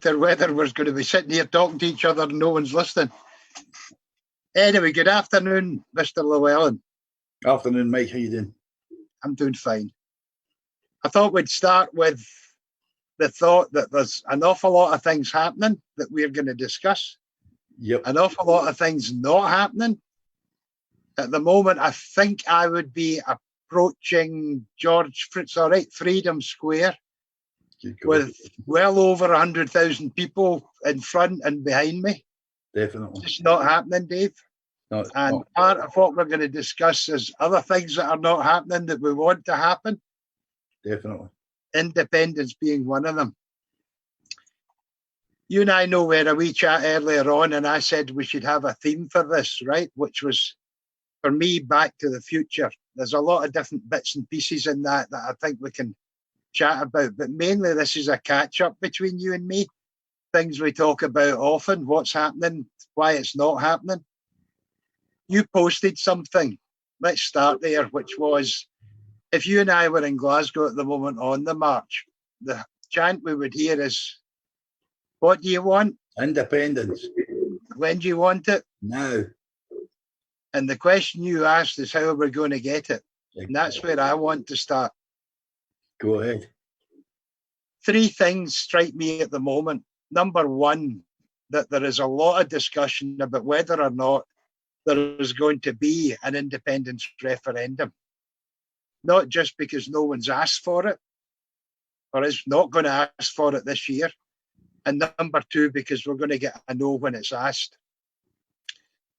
or whether we're going to be sitting here talking to each other and no one's listening. Anyway, good afternoon, Mr. Llewellyn. Afternoon, Mike. How you doing? I'm doing fine. I thought we'd start with the thought that there's an awful lot of things happening that we're going to discuss. Yep. An awful lot of things not happening. At the moment, I think I would be approaching Freedom Square with well over 100,000 people in front and behind me. Definitely. It's not happening, Dave. No, and part of what we're going to discuss is other things that are not happening that we want to happen. Definitely. Independence being one of them. You and I know we had a wee chat earlier on, and I said we should have a theme for this, right? Which was, for me, Back to the Future. There's a lot of different bits and pieces in that I think we can chat about, but mainly this is a catch-up between you and me. Things we talk about often, what's happening, why it's not happening. You posted something, let's start there, which was, if you and I were in Glasgow at the moment on the march, the chant we would hear is, what do you want? Independence. When do you want it? Now. And the question you asked is how we're going to get it. Exactly. And that's where I want to start. Go ahead. 3 things strike me at the moment. Number one, that there is a lot of discussion about whether or not there is going to be an independence referendum. Not just because no one's asked for it, or is not going to ask for it this year. And number 2, because we're going to get a no when it's asked.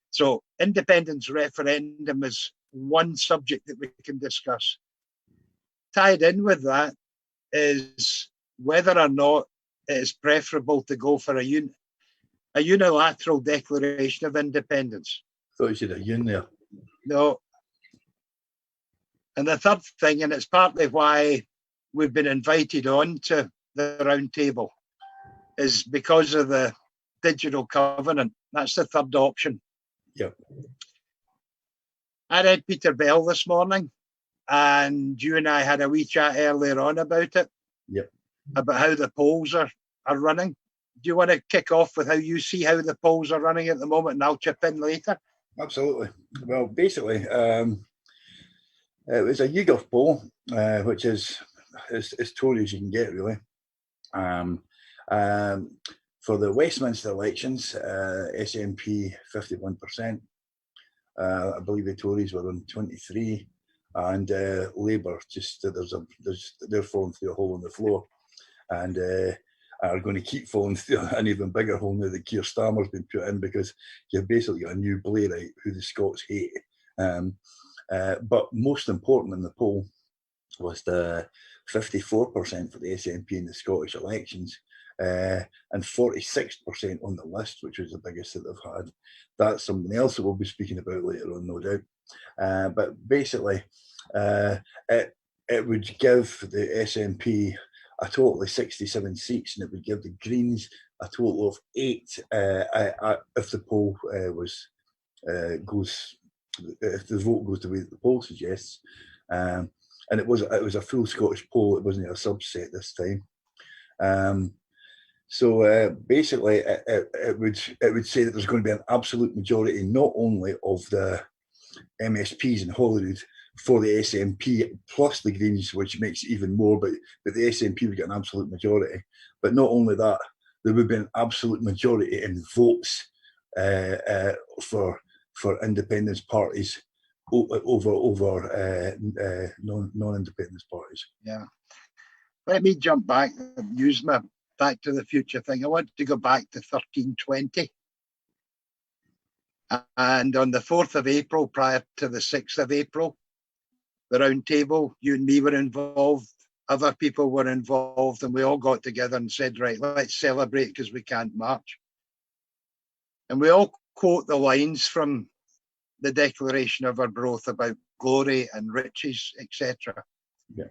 So independence referendum is one subject that we can discuss. Tied in with that is whether or not it is preferable to go for a unilateral declaration of independence. I thought you said a un there. No. And the third thing, and it's partly why we've been invited on to the round table, is because of the digital covenant. That's the third option. Yep. I read Peter Bell this morning, and you and I had a wee chat earlier on about it. Yep. About how the polls are running. Do you want to kick off with how you see how the polls are running at the moment, and I'll chip in later? Absolutely. Well, basically, it was a YouGov poll, which is as Tory as you can get, really. For the Westminster elections, SNP 51%. I believe the Tories were on 23%, and Labour they're falling through a hole in the floor, and are going to keep falling through an even bigger hole now that Keir Starmer's been put in, because you've basically got a new Blairite who the Scots hate. But most important in the poll was the 54% for the SNP in the Scottish elections, and 46% on the list, which was the biggest that they've had. That's something else that we'll be speaking about later on, no doubt. But basically, it would give the SNP a total of 67 seats, and it would give the Greens a total of 8 if the poll if the vote goes the way that the poll suggests. And it was a full Scottish poll. It wasn't a subset this time. So basically, it would say that there's going to be an absolute majority, not only of the MSPs in Holyrood for the SNP plus the Greens, which makes it even more, but the SNP would get an absolute majority. But not only that, there would be an absolute majority in votes for independence parties over non-independence parties. Yeah. Let me jump back and use my Back to the Future thing. I want to go back to 1320. And on the 4th of April, prior to the 6th of April, the round table, you and me were involved, other people were involved, and we all got together and said, right, let's celebrate because we can't march. And we all quote the lines from the Declaration of Arbroath about glory and riches, etc. Yeah.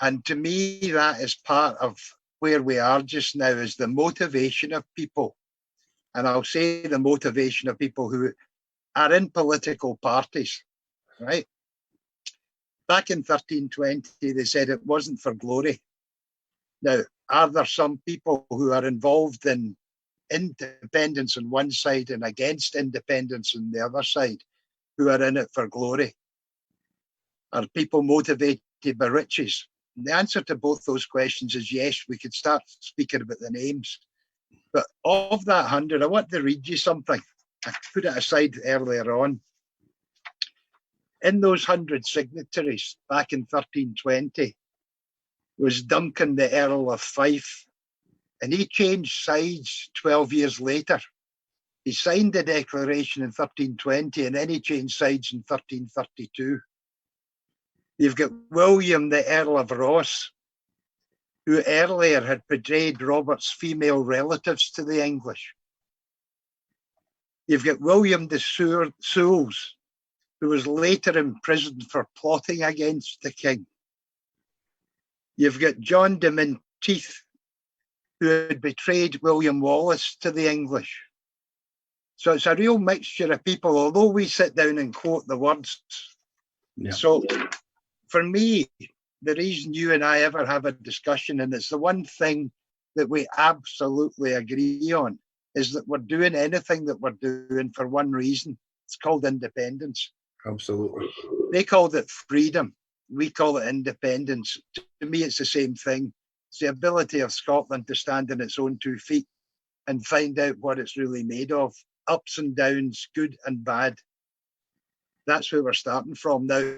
And to me, that is part of where we are just now, is the motivation of people. And I'll say the motivation of people who are in political parties, right? Back in 1320, they said it wasn't for glory. Now, are there some people who are involved in independence on one side and against independence on the other side who are in it for glory? Are people motivated by riches? And the answer to both those questions is yes. We could start speaking about the names. But of that 100, I want to read you something. I put it aside earlier on. In those 100 signatories back in 1320 was Duncan, the Earl of Fife, and he changed sides 12 years later. He signed the declaration in 1320 and then he changed sides in 1332. You've got William, the Earl of Ross, who earlier had betrayed Robert's female relatives to the English. You've got William de Soules, who was later imprisoned for plotting against the king. You've got John de Menteith, who had betrayed William Wallace to the English. So it's a real mixture of people, although we sit down and quote the words. Yeah. So for me, the reason you and I ever have a discussion, and it's the one thing that we absolutely agree on, is that we're doing anything that we're doing for one reason. It's called independence. Absolutely. They called it freedom. We call it independence. To me, it's the same thing. It's the ability of Scotland to stand on its own 2 feet and find out what it's really made of. Ups and downs, good and bad. That's where we're starting from. Now,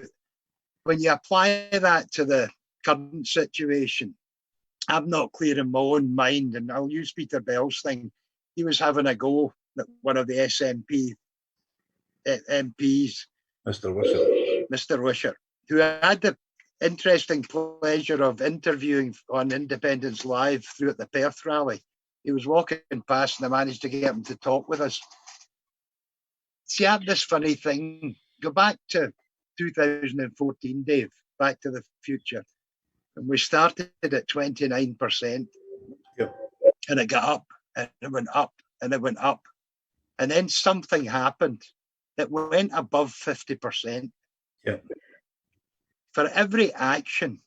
when you apply that to the current situation, I'm not clear in my own mind, and I'll use Peter Bell's thing. He was having a go at one of the SNP MPs, Mr. Wisher, who had the interesting pleasure of interviewing on Independence Live through at the Perth rally. He was walking past and I managed to get him to talk with us. See, I had this funny thing. Go back to 2014, Dave, Back to the Future. And we started at 29%. Yep. And it got up and it went up and it went up. And then something happened. It went above 50%. Yep. For every action,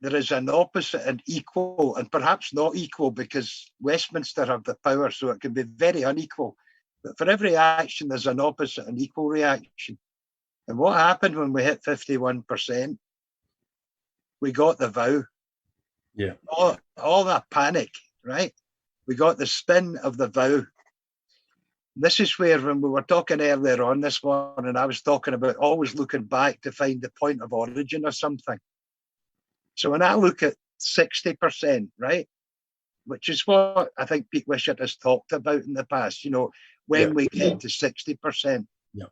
there is an opposite and equal, and perhaps not equal because Westminster have the power, so it can be very unequal. But for every action, there's an opposite and equal reaction. And what happened when we hit 51%? We got the vow. Yeah. All that panic, right? We got the spin of the vow. This is where, when we were talking earlier on this morning, I was talking about always looking back to find the point of origin of something. So when I look at 60%, right, which is what I think Pete Wishart has talked about in the past, you know, when we get to 60%. Yeah.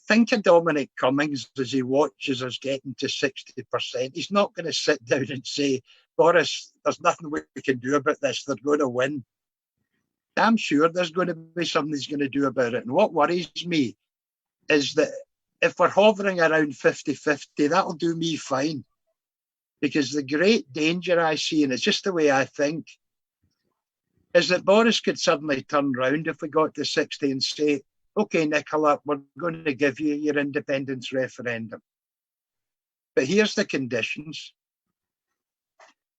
Think of Dominic Cummings as he watches us getting to 60%. He's not going to sit down and say, Boris, there's nothing we can do about this. They're going to win. I'm sure there's going to be something he's going to do about it. And what worries me is that if we're hovering around 50-50, that'll do me fine. Because the great danger I see, and it's just the way I think, is that Boris could suddenly turn round if we got to 60 and say, okay, Nicola, we're going to give you your independence referendum. But here's the conditions.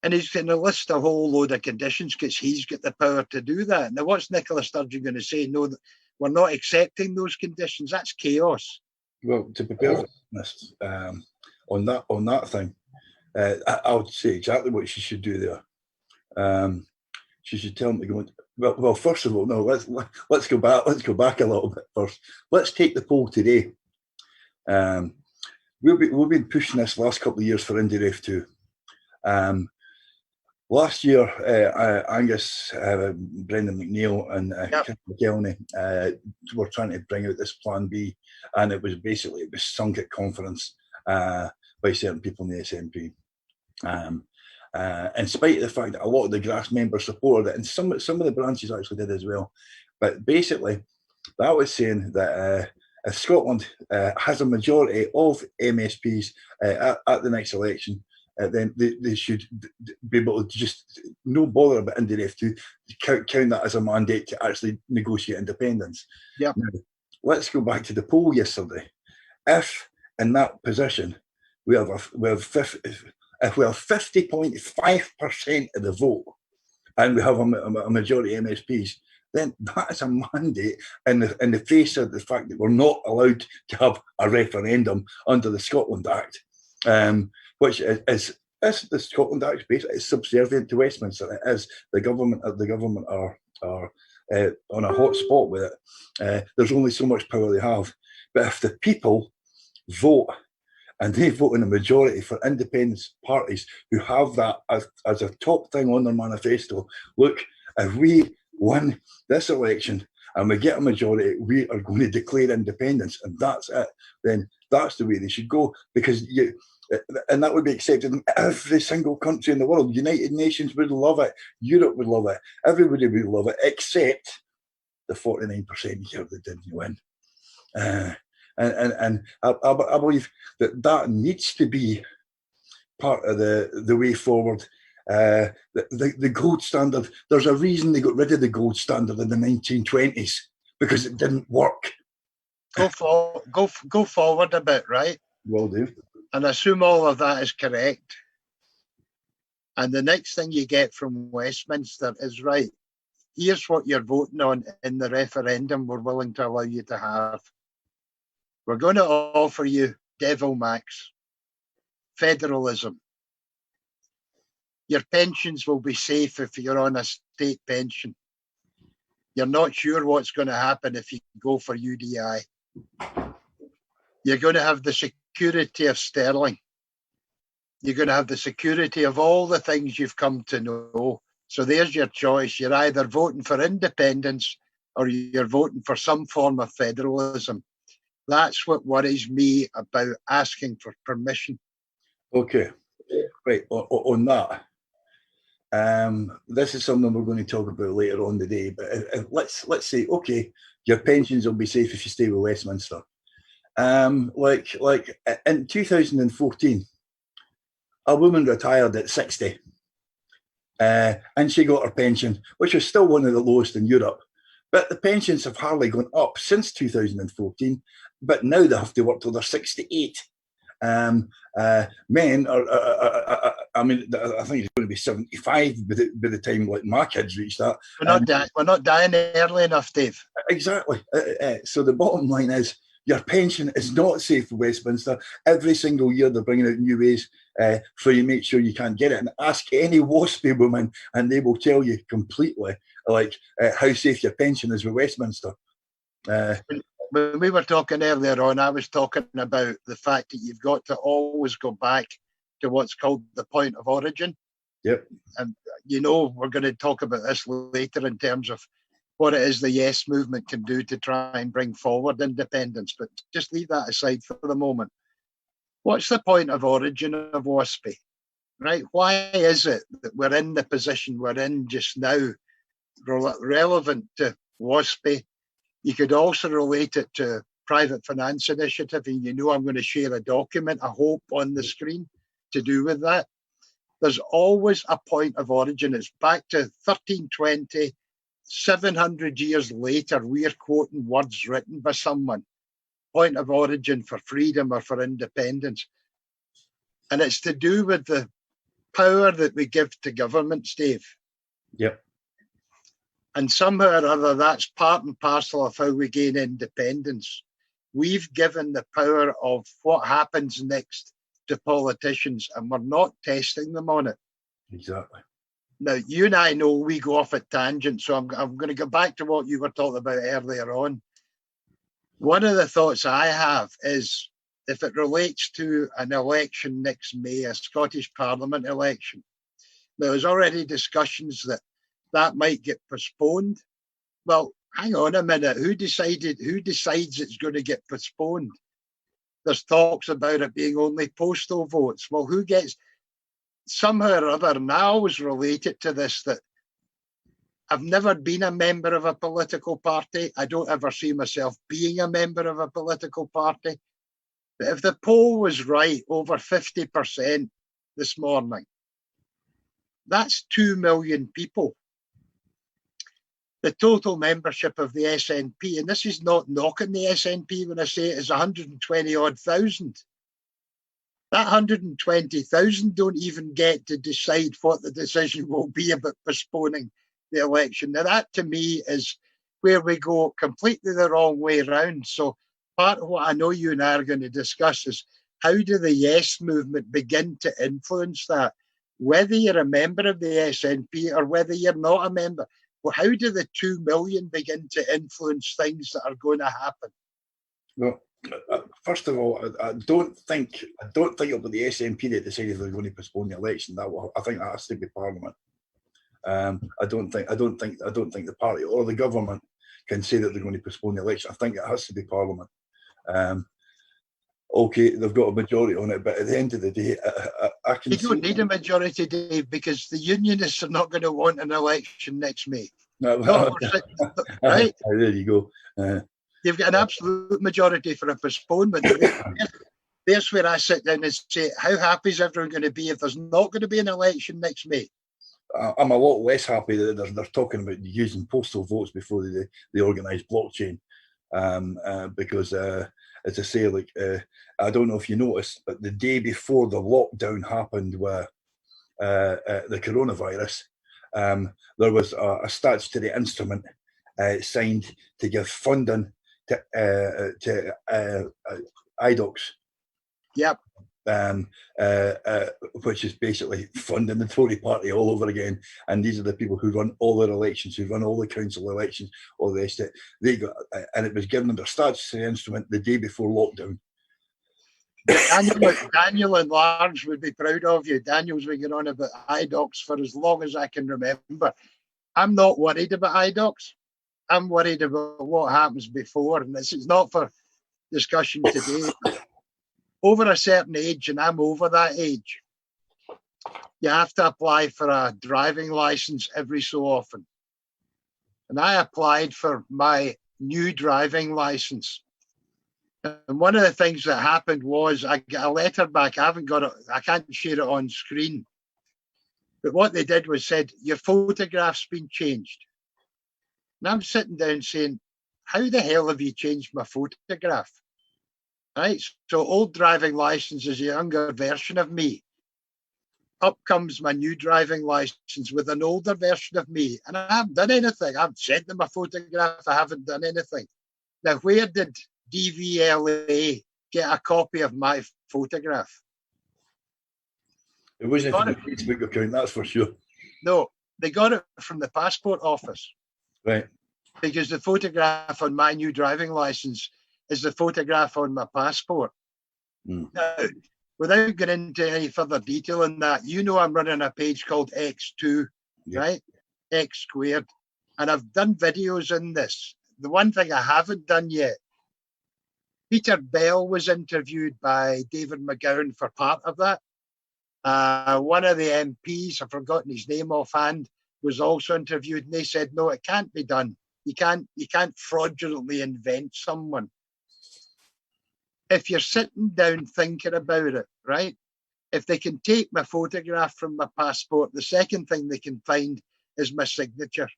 And he's going to list a whole load of conditions because he's got the power to do that. Now, what's Nicola Sturgeon going to say? No, we're not accepting those conditions. That's chaos. Well, to be perfectly honest, on that thing, I would say exactly what she should do there. She should tell him to go. Well, first of all, no. Let's go back. Let's go back a little bit first. Let's take the poll today. We've been pushing this last couple of years for IndyRef 2. Last year, Angus, Brendan McNeil, and Chris McElney were trying to bring out this Plan B, and it was sunk at conference by certain people in the SNP. In spite of the fact that a lot of the grass members supported it, and some of the branches actually did as well. But basically, that was saying that if Scotland has a majority of MSPs at the next election, then they should be able to just no bother about IndyRef 2, count that as a mandate to actually negotiate independence. Yeah. Now, let's go back to the poll yesterday. If in that position we have if we have 50.5% of the vote and we have a majority of MSPs, then that is a mandate in the face of the fact that we're not allowed to have a referendum under the Scotland Act, which is the Scotland Act basically is subservient to Westminster. It is the government are on a hot spot with it. There's only so much power they have, but if the people vote and they vote in a majority for independent parties who have that as a top thing on their manifesto, look, if we win this election and we get a majority, we are going to declare independence, and that's it, then that's the way they should go, because and that would be accepted in every single country in the world. United Nations would love it, Europe would love it, everybody would love it, except the 49% here that didn't win. And I believe that needs to be part of the way forward. The gold standard, there's a reason they got rid of the gold standard in the 1920s, because it didn't work. Go forward a bit, right? Will do. And assume all of that is correct. And the next thing you get from Westminster is, right, here's what you're voting on in the referendum we're willing to allow you to have. We're going to offer you Devil Max, federalism. Your pensions will be safe if you're on a state pension. You're not sure what's going to happen if you go for UDI. You're going to have the security of sterling. You're going to have the security of all the things you've come to know. So there's your choice. You're either voting for independence or you're voting for some form of federalism. That's what worries me about asking for permission. Okay, right, on that. This is something we're going to talk about later on today, but let's say, okay, your pensions will be safe if you stay with Westminster. Like in 2014, a woman retired at 60, and she got her pension, which was still one of the lowest in Europe. But the pensions have hardly gone up since 2014, but now they have to work till they're 68. Men are, I mean, I think it's going to be 75 by the time like my kids reach that. We're not dying early enough, Dave. Exactly. So the bottom line is, your pension is not safe for Westminster. Every single year they're bringing out new ways for you to make sure you can't get it. And ask any WASPy woman and they will tell you completely like how safe your pension is with Westminster. When we were talking earlier on, I was talking about the fact that you've got to always go back to what's called the point of origin. Yep. And, you know, we're going to talk about this later in terms of what it is the Yes movement can do to try and bring forward independence. But just leave that aside for the moment. What's the point of origin of WASPy, right? Why is it that we're in the position we're in just now, relevant to WASPy? You could also relate it to private finance initiative, and you know I'm going to share a document, I hope, on the screen to do with that. There's always a point of origin. It's back to 1320, 700 years later, we're quoting words written by someone. Point of origin for freedom or for independence. And it's to do with the power that we give to governments, Dave. Yep. And somehow or other, that's part and parcel of how we gain independence. We've given the power of what happens next to politicians, and we're not testing them on it. Exactly. Now, you and I know we go off at tangents, so I'm going to go back to what you were talking about earlier on. One of the thoughts I have is, if it relates to an election next May, a Scottish Parliament election, there's already discussions that might get postponed. Well, hang on a minute. Who decides it's going to get postponed? There's talks about it being only postal votes. Well, who gets... Somehow or other, and I always relate it to this, that I've never been a member of a political party. I don't ever see myself being a member of a political party. But if the poll was right, over 50% this morning, that's 2 million people. The total membership of the SNP, and this is not knocking the SNP when I say it, is 120 odd thousand. That 120,000 don't even get to decide what the decision will be about postponing the election. Now, that to me is where we go completely the wrong way round. So part of what I know you and I are going to discuss is how do the Yes movement begin to influence that? Whether you're a member of the SNP or whether you're not a member, well, how do the 2 million begin to influence things that are going to happen? Well, first of all, I don't think it'll be the SNP that decided they're going to postpone the election. I think that has to be Parliament. I don't think the party or the government can say that they're going to postpone the election. I think it has to be Parliament. Okay, they've got a majority on it, but at the end of the day, I can. You don't need a majority, Dave, because the unionists are not going to want an election next May. No, right? There you go. You've got an absolute majority for a postponement. There's where I sit down and say, how happy is everyone going to be if there's not going to be an election next May? I'm a lot less happy that they're talking about using postal votes before they organise blockchain, because as I say, like I don't know if you noticed, but the day before the lockdown happened with the coronavirus, there was a statutory instrument signed to give funding to IDOCs. Yep. Which is basically funding the Tory party all over again. And these are the people who run all their elections, who run all the council elections, all the rest of it. They got, and it was given under statutory instrument the day before lockdown. Daniel and Large would be proud of you. Daniel's been going on about IDOCs for as long as I can remember. I'm not worried about IDOCs. I'm worried about what happens before, and this is not for discussion today. Over a certain age, and I'm over that age, you have to apply for a driving license every so often. And I applied for my new driving license. And one of the things that happened was I got a letter back. I haven't got it. I can't share it on screen. But what they did was said, your photograph's been changed. And I'm sitting down saying, how the hell have you changed my photograph? Right, so old driving license is a younger version of me. Up comes my new driving license with an older version of me, and I haven't done anything. I've sent them a photograph. I haven't done anything. Now, where did DVLA get a copy of my photograph? It wasn't from the Facebook account, that's for sure. No, they got it from the passport office. Right. Because the photograph on my new driving license is the photograph on my passport. Now, without getting into any further detail on that, you know I'm running a page called X2, right? X squared. And I've done videos in this. The one thing I haven't done yet, Peter Bell was interviewed by David McGowan for part of that. One of the MPs, I've forgotten his name offhand, was also interviewed, and they said, no, it can't be done. You can't fraudulently invent someone. If you're sitting down thinking about it, right? If they can take my photograph from my passport, the second thing they can find is my signature.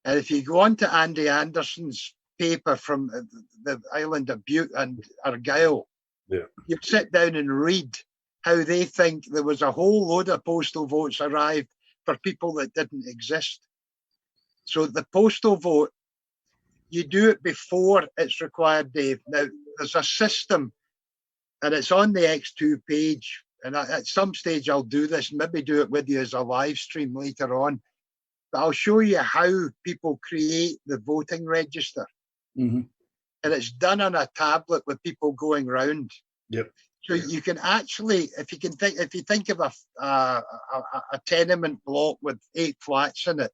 And if you go on to Andy Anderson's paper from the island of Bute and Argyll, you sit down and read how they think there was a whole load of postal votes arrived for people that didn't exist. So the postal vote, you do it before it's required, Dave. Now, there's a system, and it's on the X2 page. And at some stage, I'll do this, maybe do it with you as a live stream later on. But I'll show you how people create the voting register. And it's done on a tablet with people going round. So you can actually, if you think of a tenement block with 8 flats in it,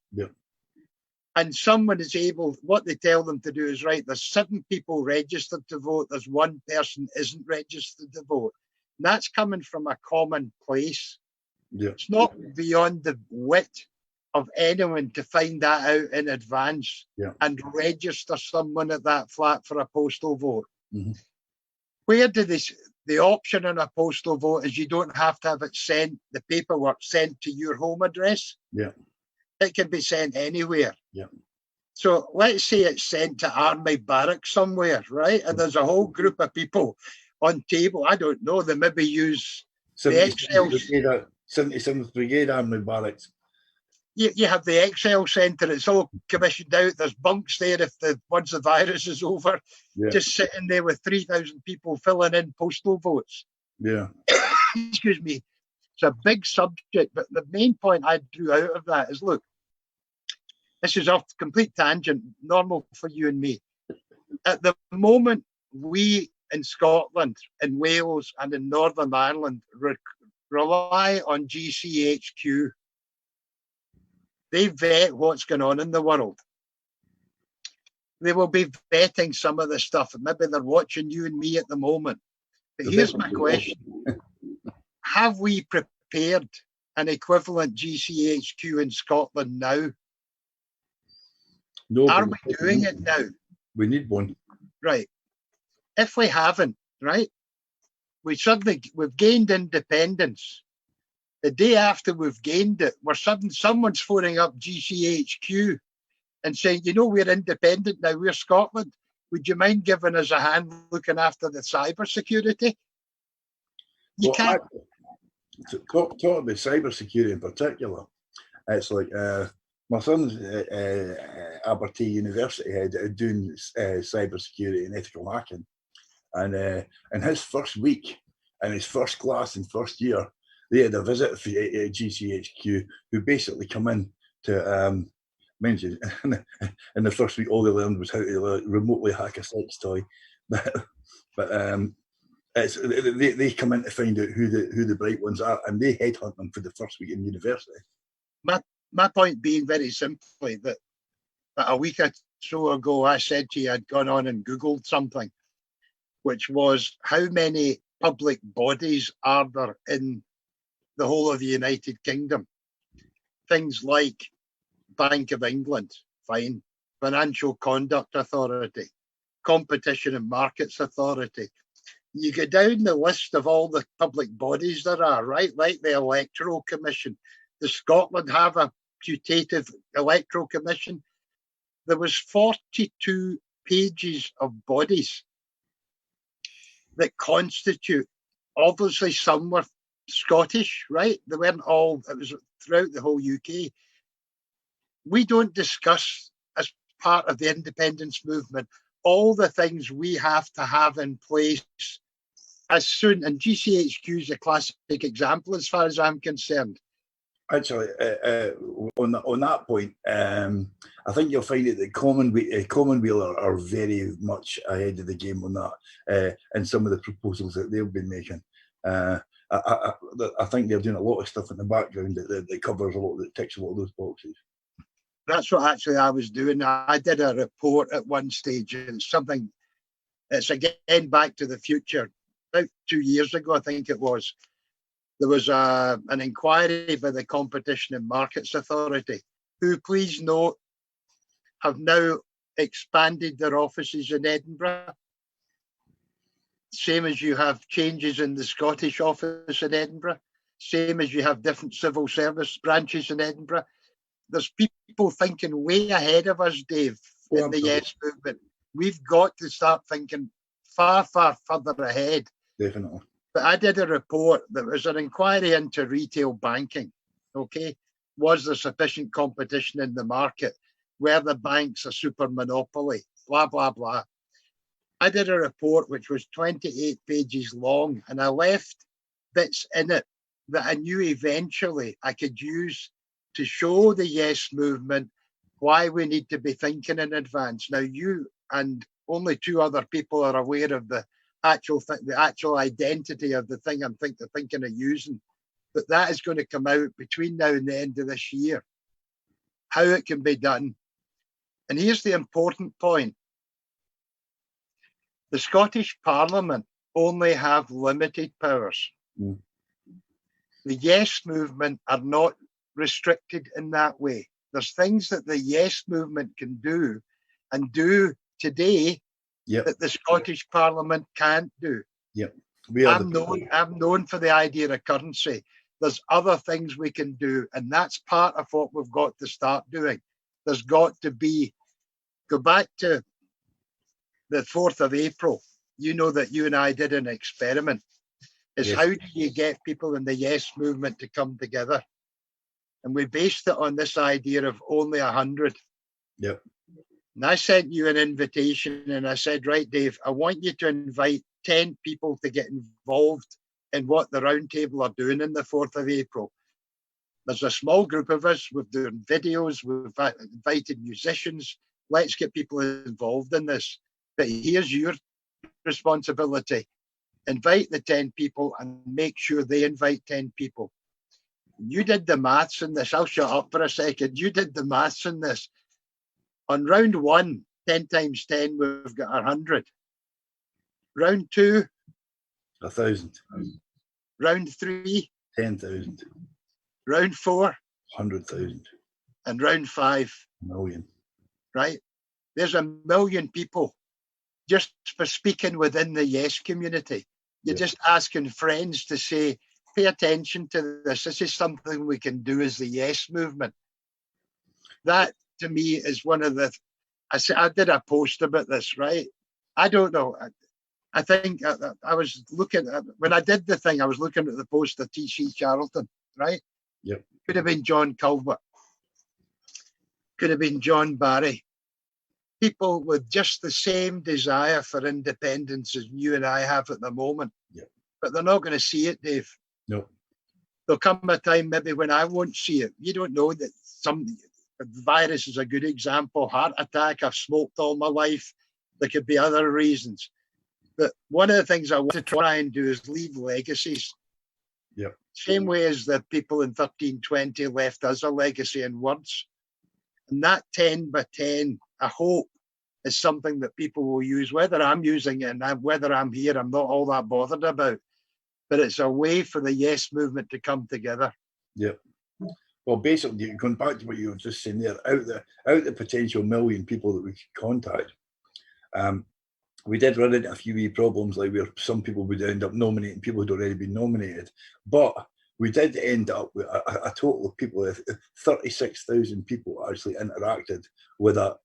and someone is able, what they tell them to do is, right, there's 7 people registered to vote, there's 1 person isn't registered to vote. And that's coming from a common place. It's not beyond the wit of anyone to find that out in advance and register someone at that flat for a postal vote. Where did the option on a postal vote is you don't have to have it sent, the paperwork sent to your home address. It can be sent anywhere. So let's say it's sent to Army Barracks somewhere, right? And there's a whole group of people on table. I don't know. They maybe use the 77th Excel. Brigade, 77th Brigade Army Barracks. You have the Excel centre. It's all commissioned out. There's bunks there if once the virus is over. Yeah. Just sitting there with 3,000 people filling in postal votes. Yeah. Excuse me. It's a big subject, but the main point I drew out of that is, look, this is off complete tangent, normal for you and me. At the moment, we in Scotland, in Wales, and in Northern Ireland rely on GCHQ. They vet what's going on in the world. They will be vetting some of the stuff. Maybe they're watching you and me at the moment. But here's my question. Have we prepared an equivalent GCHQ in Scotland now? No. Are we doing it now? We need one. Right. If we haven't, right, we've gained independence. The day after we've gained it, someone's phoning up GCHQ and saying, we're independent now, we're Scotland. Would you mind giving us a hand looking after the cyber security? You can't. Talk about cyber security in particular. It's like my son's Aberdeen University head doing cyber security and ethical hacking. And in his first week, in his first class and first year, they had a visit for GCHQ who basically come in to, mind you, in the first week, all they learned was how to remotely hack a sex toy. But they come in to find out who the bright ones are, and they headhunt them for the first week in university. My point being very simply that a week or so ago, I said to you I'd gone on and Googled something, which was how many public bodies are there in the whole of the United Kingdom? Things like Bank of England, fine. Financial Conduct Authority, Competition and Markets Authority. You go down the list of all the public bodies there are, right? Like the Electoral Commission. Does Scotland have a putative Electoral Commission? There was 42 pages of bodies that constitute. Obviously, some were Scottish, right? They weren't all, it was throughout the whole UK. We don't discuss, as part of the independence movement, all the things we have to have in place as soon, and GCHQ is a classic example as far as I'm concerned. Actually, on that point, I think you'll find that the Commonweal are very much ahead of the game on that, and some of the proposals that they've been making. I think they're doing a lot of stuff in the background that covers a lot, that ticks a lot of those boxes. That's what actually I was doing. I did a report at one stage, and it's again Back to the Future. About 2 years ago, I think it was. There was an inquiry by the Competition and Markets Authority, who, please note, have now expanded their offices in Edinburgh. Same as you have changes in the Scottish office in Edinburgh. Same as you have different civil service branches in Edinburgh. There's people thinking way ahead of us, Dave, in the Yes movement. We've got to start thinking far, far further ahead. Definitely. But I did a report that was an inquiry into retail banking. Okay. Was there sufficient competition in the market? Were the banks a super monopoly? Blah, blah, blah. I did a report which was 28 pages long, and I left bits in it that I knew eventually I could use to show the Yes movement why we need to be thinking in advance. Now, you and only 2 other people are aware of the actual identity of the thing I'm thinking of using, but that is going to come out between now and the end of this year, how it can be done. And here's the important point. The Scottish Parliament only have limited powers. Mm. The Yes movement are not restricted in that way. There's things that the Yes movement can do and do today that the Scottish Parliament can't do. Yep. I'm known for the idea of currency. There's other things we can do, and that's part of what we've got to start doing. There's got to be, go back to the 4th of April, you know that you and I did an experiment, is Yes. how do you get people in the yes movement to come together? And we based it on this idea of only 100. Yep. And I sent you an invitation and I said, right, Dave, I want you to invite 10 people to get involved in what the roundtable are doing on the 4th of April. There's a small group of us. We've done videos. We've invited musicians. Let's get people involved in this. But here's your responsibility. Invite the 10 people and make sure they invite 10 people. You did the maths in this. I'll shut up for a second. You did the maths in this. On round 1, 10 times 10, we've got 100. Round 2, 1,000. round 3, 10,000. round 4, 100,000. and round 5. A million. Right? There's 1 million people just for speaking within the yes community. You're just asking friends to say, pay attention to this. This is something we can do as the yes movement. That, to me, is one of the... I did a post about this, right? I don't know. I think I was looking at... When I did the thing, I was looking at the post of T.C. Charlton, right? Yep. Could have been John Culbert. Could have been John Barry. People with just the same desire for independence as you and I have at the moment. Yep. But they're not going to see it, Dave. No. There'll come a time maybe when I won't see it. You don't know that the virus is a good example. Heart attack, I've smoked all my life. There could be other reasons. But one of the things I want to try and do is leave legacies. Yep. Same way as the people in 1320 left us a legacy in words. And that 10 by 10, I hope, is something that people will use. Whether I'm using it and whether I'm here, I'm not all that bothered about. But it's a way for the yes movement to come together. Yep. Well, basically, going back to what you were just saying there, out the potential 1 million people that we could contact, we did run into a few wee problems, like where some people would end up nominating people who'd already been nominated. But we did end up with a total of people, 36,000 people actually interacted with that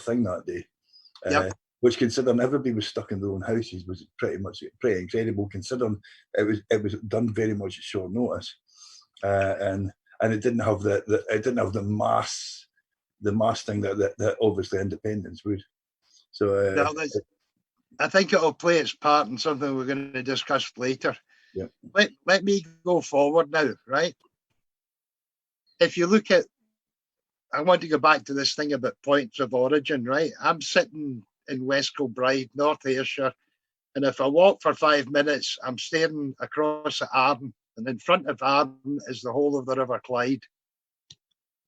thing that day. Yep. Which, considering everybody was stuck in their own houses, was pretty incredible. Considering it was done very much at short notice, and it didn't have the mass thing that obviously independence would. So I think it'll play its part in something we're going to discuss later. Yeah. Let me go forward now, right? If you look at, I want to go back to this thing about points of origin, right? I'm sitting in West Kilbride, North Ayrshire, and if I walk for 5 minutes, I'm staring across at Arden, and in front of Arden is the whole of the River Clyde.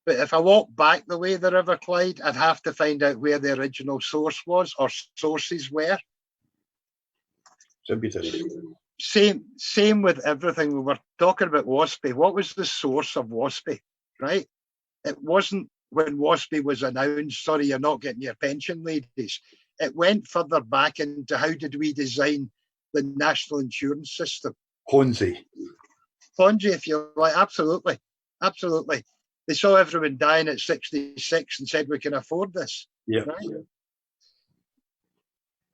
But if I walk back the way of the River Clyde, I'd have to find out where the original source was or sources were. Same with everything. We were talking about WASPI. What was the source of WASPI, right? It wasn't when WASPI was announced, sorry, you're not getting your pension, ladies. It went further back into how did we design the national insurance system. Ponzi, if you like, absolutely. They saw everyone dying at 66 and said, we can afford this. Yeah. Right?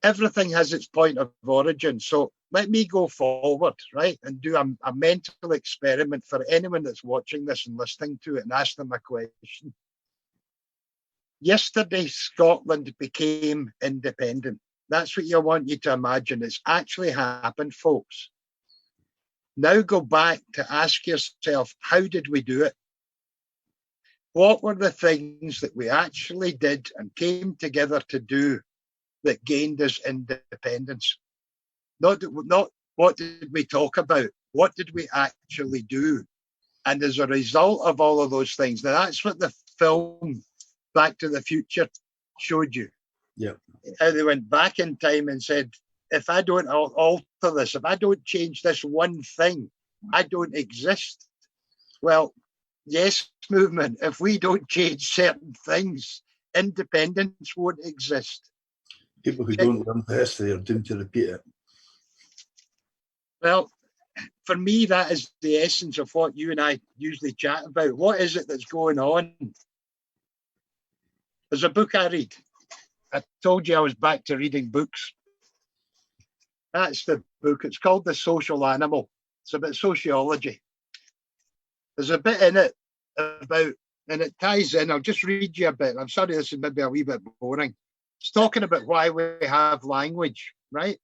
Everything has its point of origin. So let me go forward, right, and do a mental experiment for anyone that's watching this and listening to it and ask them a question. Yesterday, Scotland became independent. That's what I want you to imagine. It's actually happened, folks. Now go back to ask yourself, how did we do it? What were the things that we actually did and came together to do that gained us independence? Not what did we talk about? What did we actually do? And as a result of all of those things, now that's what the film Back to the Future showed you. Yeah. How they went back in time and said, if I don't alter this, if I don't change this one thing, I don't exist. Well, yes, movement, if we don't change certain things, independence won't exist. People who don't learn history are doomed to repeat it. Well, for me, that is the essence of what you and I usually chat about. What is it that's going on? There's a book I read. I told you I was back to reading books. That's the book. It's called The Social Animal. It's about sociology. There's a bit in it about, and it ties in. I'll just read you a bit. I'm sorry, this is maybe a wee bit boring. It's talking about why we have language, right?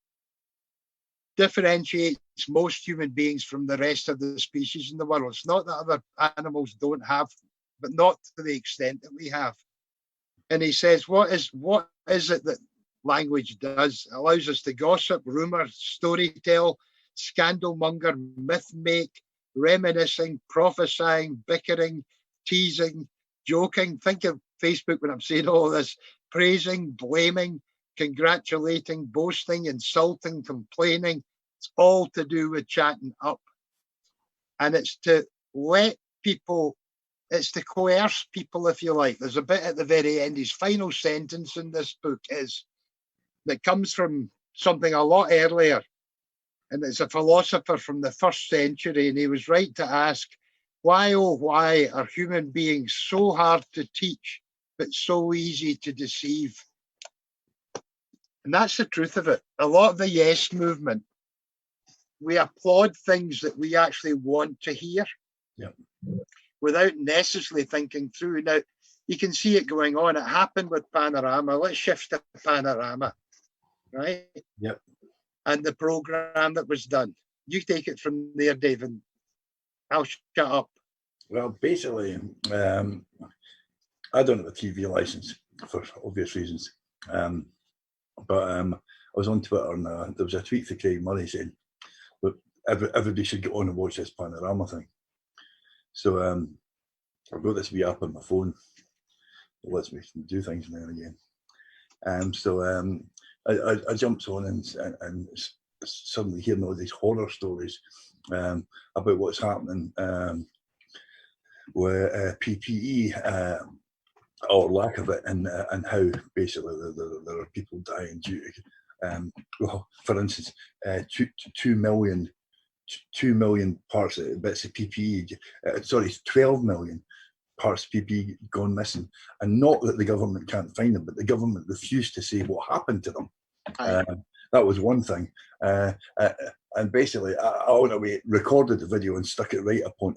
Differentiates most human beings from the rest of the species in the world. It's not that other animals don't have, but not to the extent that we have. And he says, what is it that language does? It allows us to gossip, rumor, story tell, scandal monger, myth make, reminiscing, prophesying, bickering, teasing, joking. Think of Facebook when I'm saying all this. Praising, blaming, congratulating, boasting, insulting, complaining. It's all to do with chatting up. And it's to let people, it's to coerce people, if you like. There's a bit at the very end. His final sentence in this book is that comes from something a lot earlier. And it's a philosopher from the 1st century. And he was right to ask, why, oh, why are human beings so hard to teach, but so easy to deceive? And that's the truth of it. A lot of the yes movement, we applaud things that we actually want to hear. Yep. Without necessarily thinking through. Now, you can see it going on. It happened with Panorama. Let's shift to Panorama, right? Yep. And the program that was done. You take it from there, Dave, and I'll shut up. Well, basically, I don't have a TV license for obvious reasons. But I was on Twitter and there was a tweet for Craig Murray saying, "Look, everybody should get on and watch this Panorama thing." So I've got this wee app on my phone that lets me do things now and again. So I jumped on and suddenly hearing all these horror stories about what's happening with PPE or lack of it, and how basically there are people dying due to, well, for instance, 2 million parts of bits of PPE, 12 million parts of PPE gone missing, and not that the government can't find them, but the government refused to say what happened to them. That was one thing. And basically, I went away, recorded the video and stuck it right up on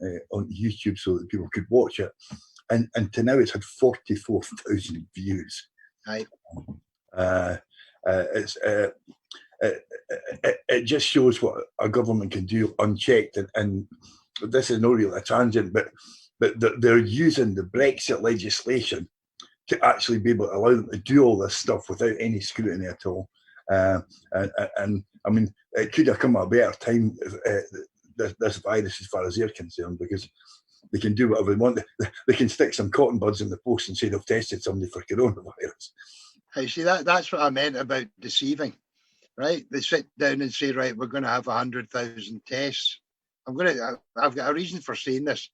YouTube so that people could watch it. And to now it's had 44,000 views. Right. It just shows what a government can do unchecked. And this is no real a tangent, but they're using the Brexit legislation to actually be able to allow them to do all this stuff without any scrutiny at all. And I mean, it could have come at a better time, this virus, as far as they're concerned, because they can do whatever they want. They can stick some cotton buds in the post and say they've tested somebody for coronavirus. I see that's what I meant about deceiving, right? They sit down and say, right, we're going to have 100,000 tests. I've got a reason for saying this,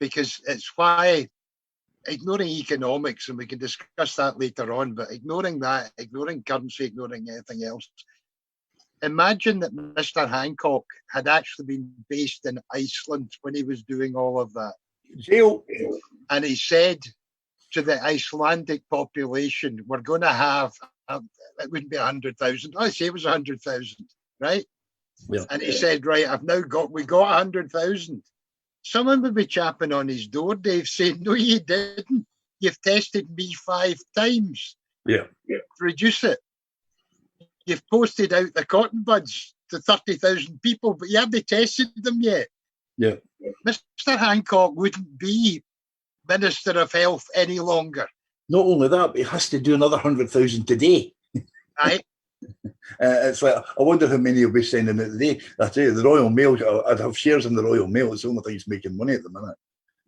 because it's why ignoring economics, and we can discuss that later on, but ignoring that, ignoring currency, ignoring anything else. Imagine that Mr. Hancock had actually been based in Iceland when he was doing all of that. Jail. And he said to the Icelandic population, we're going to have, it wouldn't be 100,000. Let's say it was 100,000, right? Yeah. And he said, right, we got 100,000. Someone would be chapping on his door, Dave, saying, no, you didn't. You've tested me 5 times. Yeah. Reduce it. You've posted out the cotton buds to 30,000 people, but you haven't tested them yet. Yeah. Mr. Hancock wouldn't be Minister of Health any longer. Not only that, but he has to do another 100,000 today. Right. It's like, I wonder how many will be sending it today. I tell you, the Royal Mail, I'd have shares in the Royal Mail. It's the only thing that's making money at the minute.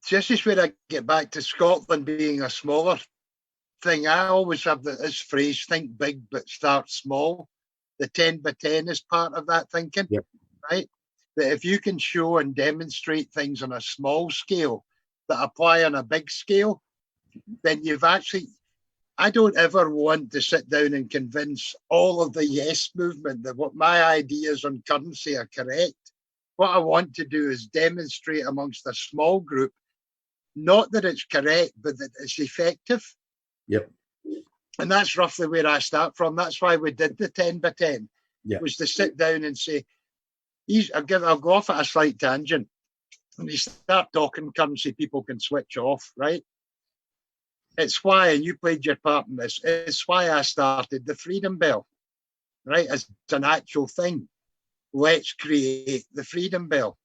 This is where I get back to Scotland being a smaller thing. I always have this phrase, think big but start small. The 10 by 10 is part of that thinking, yep. Right? That if you can show and demonstrate things on a small scale that apply on a big scale, then you've actually, I don't ever want to sit down and convince all of the yes movement that what my ideas on currency are correct. What I want to do is demonstrate amongst a small group, not that it's correct, but that it's effective. Yep. And that's roughly where I start from. That's why we did the 10 by 10. was to sit down and say, I'll go off at a slight tangent. When you start talking currency, people can switch off, right? It's why, and you played your part in this, it's why I started the Freedom Bell, right? As an actual thing. Let's create the Freedom Bell.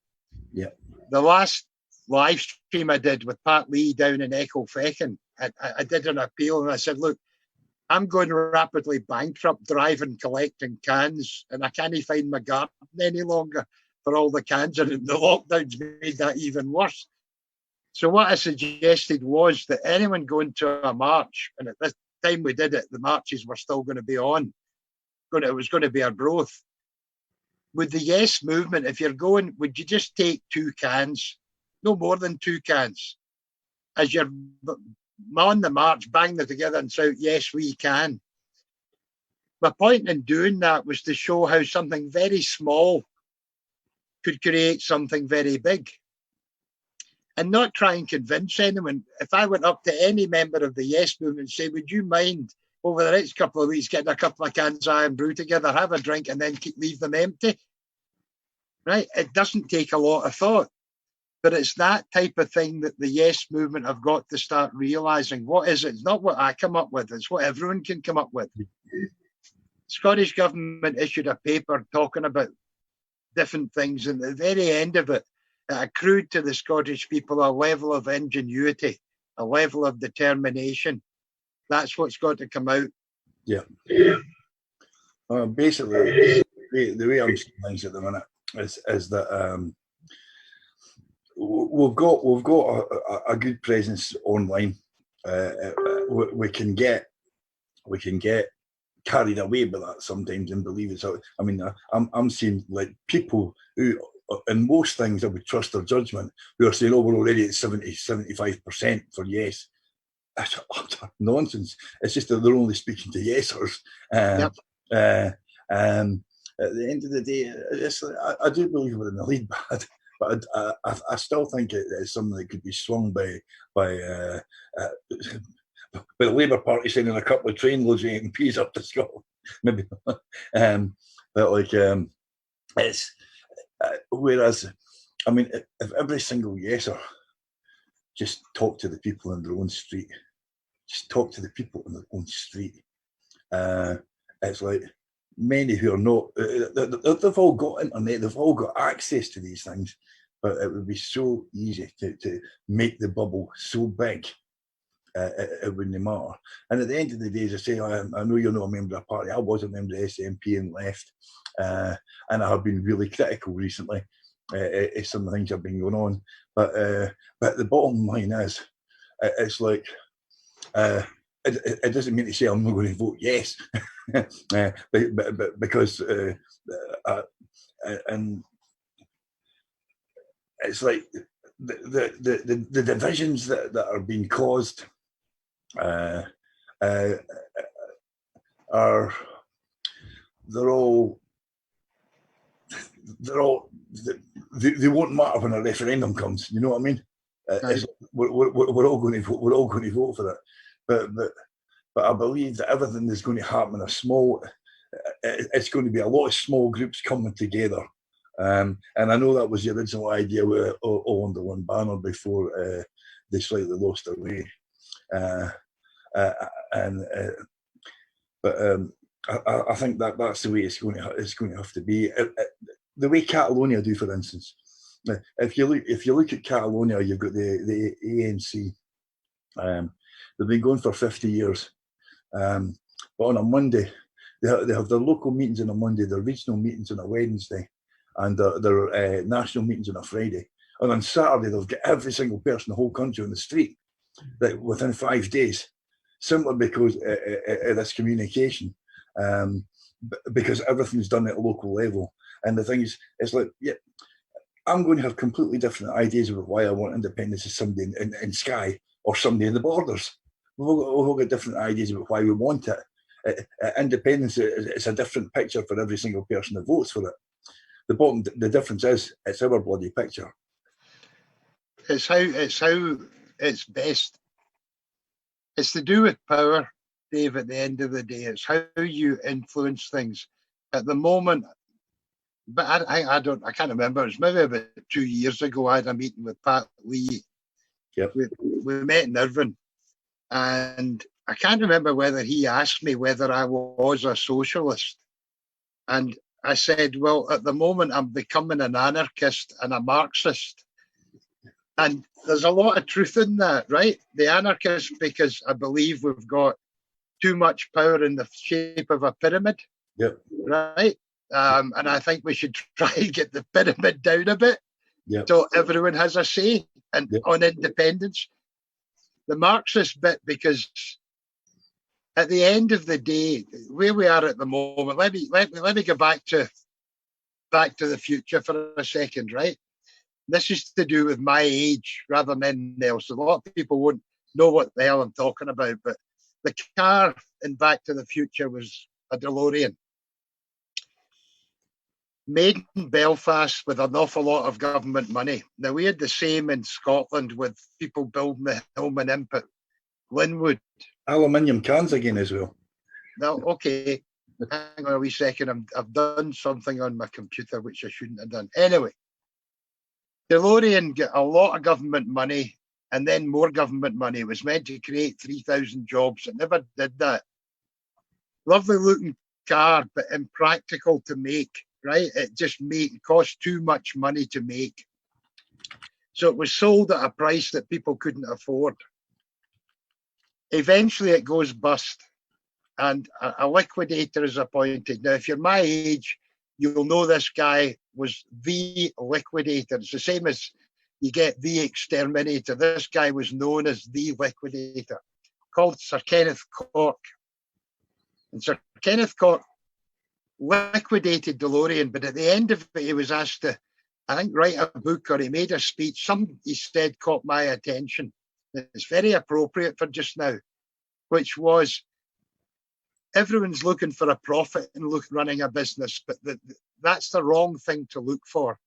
Yeah. The last live stream I did with Pat Lee down in Echo Fechin, I did an appeal and I said, look, I'm going rapidly bankrupt driving, collecting cans, and I can't find my garden any longer for all the cans, and the lockdowns made that even worse. So what I suggested was that anyone going to a march, and at this time we did it, the marches were still going to be on. It was going to be a growth. With the Yes movement, if you're going, would you just take 2 cans, no more than 2 cans, as you're on the march, bang them together and shout, yes, we can. My point in doing that was to show how something very small could create something very big. And not try and convince anyone. If I went up to any member of the Yes movement and say, would you mind over the next couple of weeks getting a couple of cans of Iron Brew together, have a drink, and then leave them empty? Right? It doesn't take a lot of thought. But it's that type of thing that the Yes movement have got to start realising. What is it? It's not what I come up with. It's what everyone can come up with. Scottish Government issued a paper talking about different things. And at the very end of it, it accrued to the Scottish people a level of ingenuity, a level of determination. That's what's got to come out. Yeah. Basically, the way I'm seeing things at the minute is that we've got a good presence online. We can get carried away by that sometimes and believe it's. I mean, I'm seeing like people who, in most things, I would trust their judgment, who are saying, "Oh, we're already at 75% for yes." That's nonsense. It's just that they're only speaking to yesers. Yep. At the end of the day, I do believe we're in the lead, but I still think it's something that could be swung by the Labour Party sending a couple of trainloads of MPs up to Scotland, maybe. But like it's whereas, I mean, if every single yeser just talk to the people in their own street, just talk to the people in their own street. It's like many who are not, they've all got internet, they've all got access to these things, but it would be so easy to make the bubble so big, it wouldn't matter. And at the end of the day, as I say, I know you're not a member of a party, I was a member of the SNP and left, and I have been really critical recently. Some of the things have been going on, but the bottom line is, it's like it doesn't mean to say I'm not going to vote yes, but because and it's like the divisions that are being caused are they won't matter when a referendum comes. You know what I mean? We're all going to vote. We're all going to vote for it. But I believe that everything is going to happen in a small. It's going to be a lot of small groups coming together. And I know that was the original idea with all under one banner before they slightly lost their way. I think that's the way it's going to have to be. The way Catalonia do, for instance. If you look at Catalonia, you've got the ANC. They've been going for 50 years. But on a Monday, they have their local meetings on a Monday, their regional meetings on a Wednesday, and their national meetings on a Friday. And on Saturday, they'll get every single person in the whole country on the street, like within 5 days, simply because of this communication, because everything's done at a local level. And the thing is, it's like, yeah, I'm going to have completely different ideas about why I want independence as somebody in Skye or somebody in the Borders. We've all got different ideas about why we want it. Independence is a different picture for every single person that votes for it. The difference is it's our bloody picture. It's how it's best. It's to do with power, Dave. At the end of the day, it's how you influence things. At the moment, but I can't remember. It's maybe about 2 years ago. I had a meeting with Pat Lee. Yep. We met in Irvine, and I can't remember whether he asked me whether I was a socialist. And I said, well, at the moment, I'm becoming an anarchist and a Marxist. And there's a lot of truth in that, right? The anarchist, because I believe we've got too much power in the shape of a pyramid, Yep. right? And I think we should try and get the pyramid down a bit, Yep. so everyone has a say and Yep. on independence. The Marxist bit, because at the end of the day, where we are at the moment, let me go back to the future for a second, right? This is to do with my age rather than anything else. A lot of people won't know what the hell I'm talking about, but the car in Back to the Future was a DeLorean, made in Belfast with an awful lot of government money. Now, we had the same in Scotland with people building the Hillman Imp at Linwood. Aluminium cans again as well. Now, okay, hang on a wee second. I've done something on my computer which I shouldn't have done. Anyway, DeLorean got a lot of government money and then more government money. It was meant to create 3,000 jobs. It never did that. Lovely looking car, but impractical to make, right? It cost too much money to make. So it was sold at a price that people couldn't afford. Eventually it goes bust and a liquidator is appointed. Now, if you're my age, you'll know this guy was the liquidator. It's the same as you get the exterminator. This guy was known as the liquidator, called Sir Kenneth Cork. And Sir Kenneth Cork liquidated DeLorean, but at the end of it, he was asked to, I think, write a book, or he made a speech. Some he said caught my attention. It's very appropriate for just now, which was, everyone's looking for a profit and running a business, but that's the wrong thing to look for.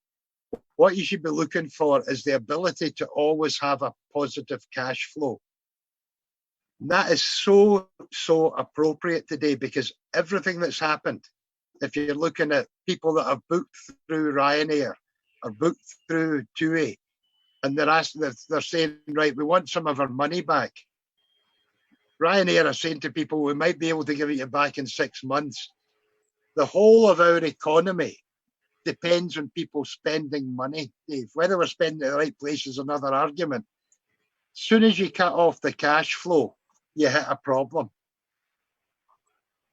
What you should be looking for is the ability to always have a positive cash flow. And that is so appropriate today, because everything that's happened, if you're looking at people that have booked through Ryanair or booked through TUI, and they're saying, right, we want some of our money back. Ryanair are saying to people, we might be able to give it you back in 6 months. The whole of our economy depends on people spending money, Dave. Whether we're spending it in the right place is another argument. As soon as you cut off the cash flow, you hit a problem.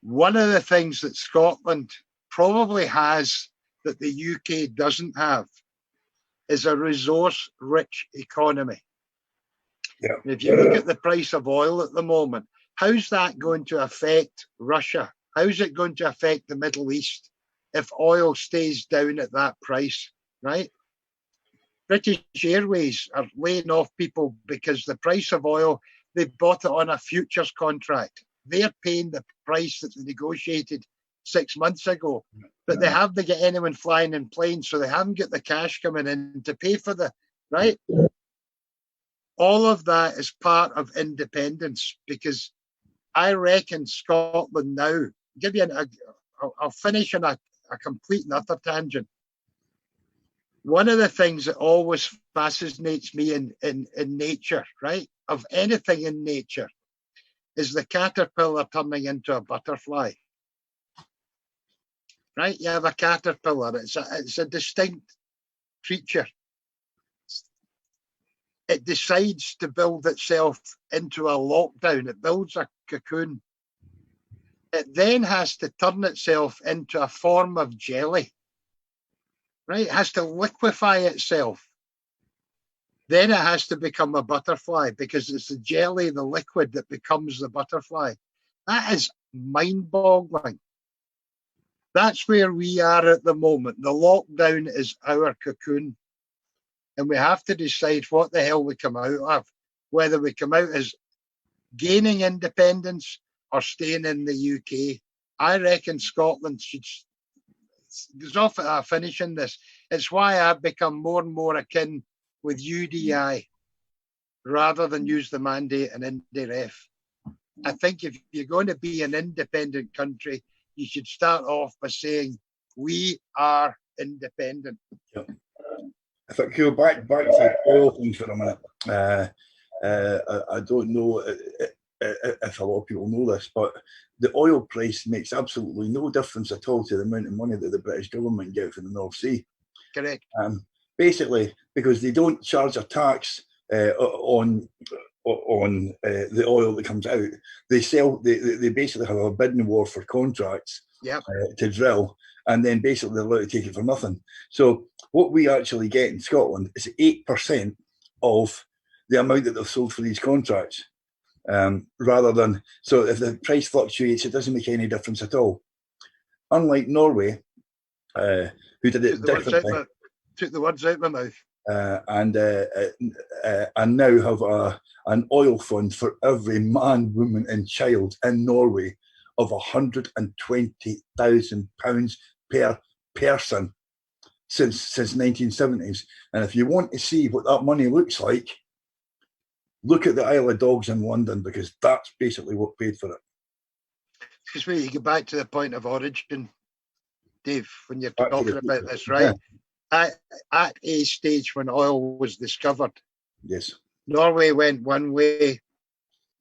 One of the things that Scotland probably has that the UK doesn't have is a resource-rich economy. Yeah. If you look at the price of oil at the moment, how's that going to affect Russia? How's it going to affect the Middle East if oil stays down at that price, right? British Airways are laying off people because the price of oil, they bought it on a futures contract. They're paying the price that they negotiated 6 months ago, but they haven't got anyone flying in planes, so they haven't got the cash coming in to pay for the, right? All of that is part of independence, because I reckon Scotland now, I'll finish on a complete and utter tangent. One of the things that always fascinates me in nature, right, of anything in nature, is the caterpillar turning into a butterfly. Right? You have a caterpillar. It's a distinct creature. It decides to build itself into a lockdown. It builds a cocoon. It then has to turn itself into a form of jelly. Right? It has to liquefy itself. Then it has to become a butterfly, because it's the jelly, the liquid, that becomes the butterfly. That is mind-boggling. That's where we are at the moment. The lockdown is our cocoon. And we have to decide what the hell we come out of, whether we come out as gaining independence or staying in the UK. I reckon Scotland should, goes off finishing this. It's why I've become more and more akin with UDI rather than use the mandate and IndyRef. I think if you're going to be an independent country, you should start off by saying, we are independent. Yep. If I go back to the oil thing for a minute, I don't know if a lot of people know this, but the oil price makes absolutely no difference at all to the amount of money that the British government get from the North Sea. Correct. Basically, because they don't charge a tax on the oil that comes out. They basically have a bidding war for contracts to drill, and then basically they're allowed to take it for nothing. So what we actually get in Scotland is 8% of the amount that they've sold for these contracts, rather than, so if the price fluctuates, it doesn't make any difference at all. Unlike Norway, who did it differently. Took the words out of my mouth. And now have an oil fund for every man, woman, and child in Norway of £120,000 per person since 1970s. And if you want to see what that money looks like, look at the Isle of Dogs in London, because that's basically what paid for it. Because you go back to the point of origin, Dave, when you're talking about this, right? Yeah. At a stage when oil was discovered, yes, Norway went one way,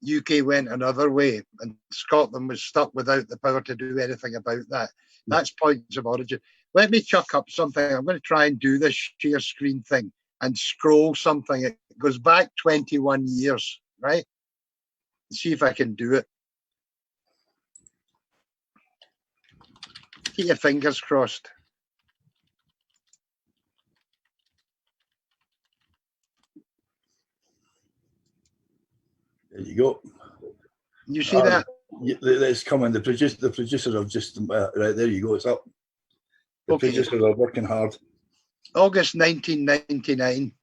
UK went another way, and Scotland was stuck without the power to do anything about that. That's points of origin. Let me chuck up something. I'm going to try and do this share screen thing and scroll something. It goes back 21 years, right? See if I can do it. Keep your fingers crossed. There you go. You see that? It's coming. The producers have just right there. You go. It's up. The producers are working hard. August 1999.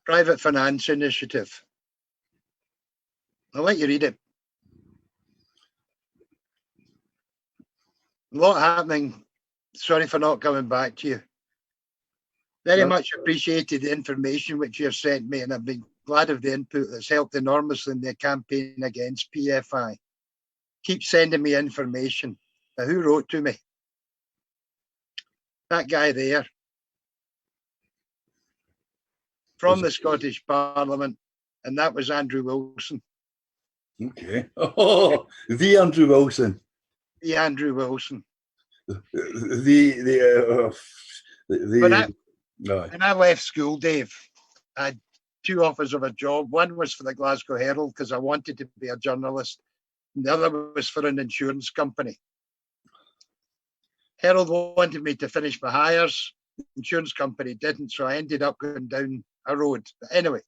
Private Finance Initiative. I'll let you read it. A lot happening. Sorry for not coming back to you. Very much appreciated the information which you have sent me, and I've been glad of the input that's helped enormously in the campaign against PFI. Keep sending me information. Now, who wrote to me? That guy there. From the Scottish Parliament, and that was Andrew Wilson. Okay. Oh, the Andrew Wilson. The Andrew Wilson. When I left school, Dave, I had two offers of a job. One was for the Glasgow Herald because I wanted to be a journalist, and the other was for an insurance company. Herald wanted me to finish my hires. The insurance company didn't, so I ended up going down a road. But anyway,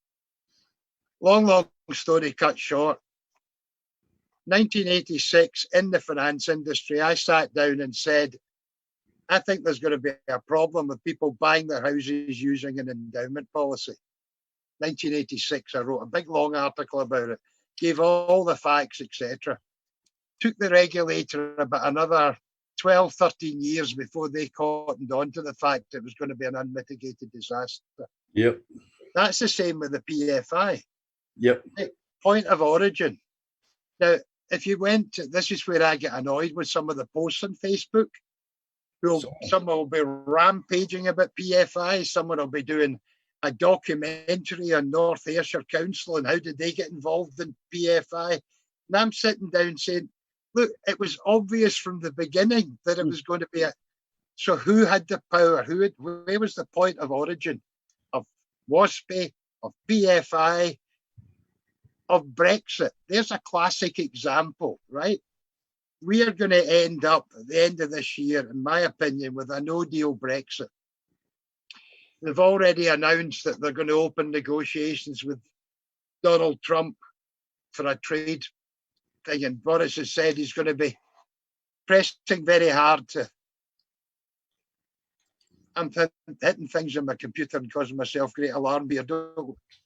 long story cut short. 1986, in the finance industry, I sat down and said, I think there's going to be a problem with people buying their houses using an endowment policy. 1986, I wrote a big long article about it, gave all the facts, etc. Took the regulator about another 12, 13 years before they cottoned on to the fact it was going to be an unmitigated disaster. Yep. That's the same with the PFI. Yep. Point of origin. Now, if you went to, this is where I get annoyed with some of the posts on Facebook. Someone will be rampaging about PFI. Someone will be doing a documentary on North Ayrshire Council and how did they get involved in PFI. And I'm sitting down saying, look, it was obvious from the beginning that it was going to be so who had the power? Where was the point of origin of WASPI, of PFI, of Brexit? There's a classic example, right? We are going to end up at the end of this year, in my opinion, with a no-deal Brexit. They've already announced that they're going to open negotiations with Donald Trump for a trade thing, and Boris has said he's going to be pressing very hard to. I'm hitting things on my computer and causing myself great alarm here.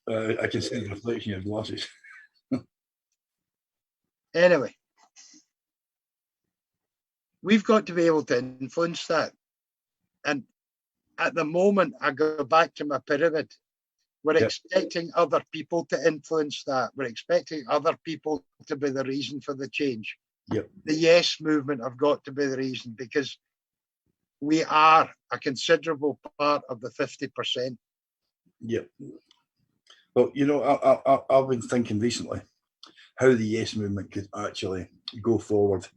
I can see the reflection of glasses. Anyway, we've got to be able to influence that. And at the moment, I go back to my pyramid. We're expecting other people to influence that. We're expecting other people to be the reason for the change. Yep. The yes movement have got to be the reason, because we are a considerable part of the 50%. Yep. Well, I've been thinking recently how the yes movement could actually go forward,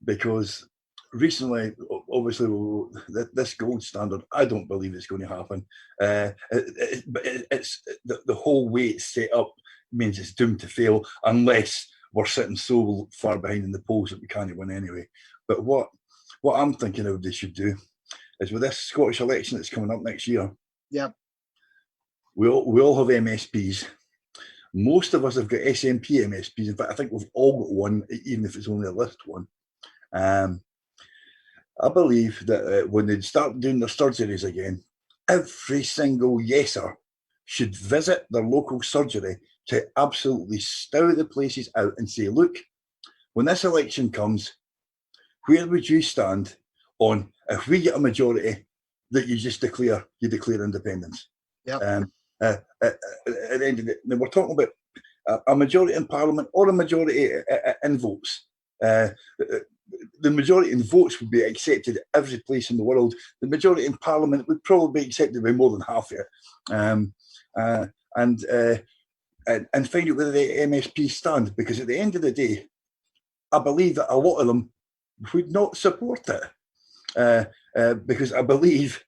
because recently, obviously, this gold standard, I don't believe it's going to happen. But it's the whole way it's set up means it's doomed to fail unless we're sitting so far behind in the polls that we can't win anyway. But what I'm thinking of they should do is, with this Scottish election that's coming up next year, Yeah. we all have MSPs. Most of us have got SNP MSPs. In fact, I think we've all got one, even if it's only a list one. I believe that when they start doing their surgeries again, every single yeser should visit their local surgery to absolutely stow the places out and say, look, when this election comes, where would you stand on, if we get a majority, that you just declare independence? Yeah. At the end of it, now we're talking about a majority in Parliament or a majority in votes. The majority in votes would be accepted every place in the world. The majority in Parliament would probably be accepted by more than half of it. And find out where the MSPs stand, because at the end of the day, I believe that a lot of them would not support it, because I believe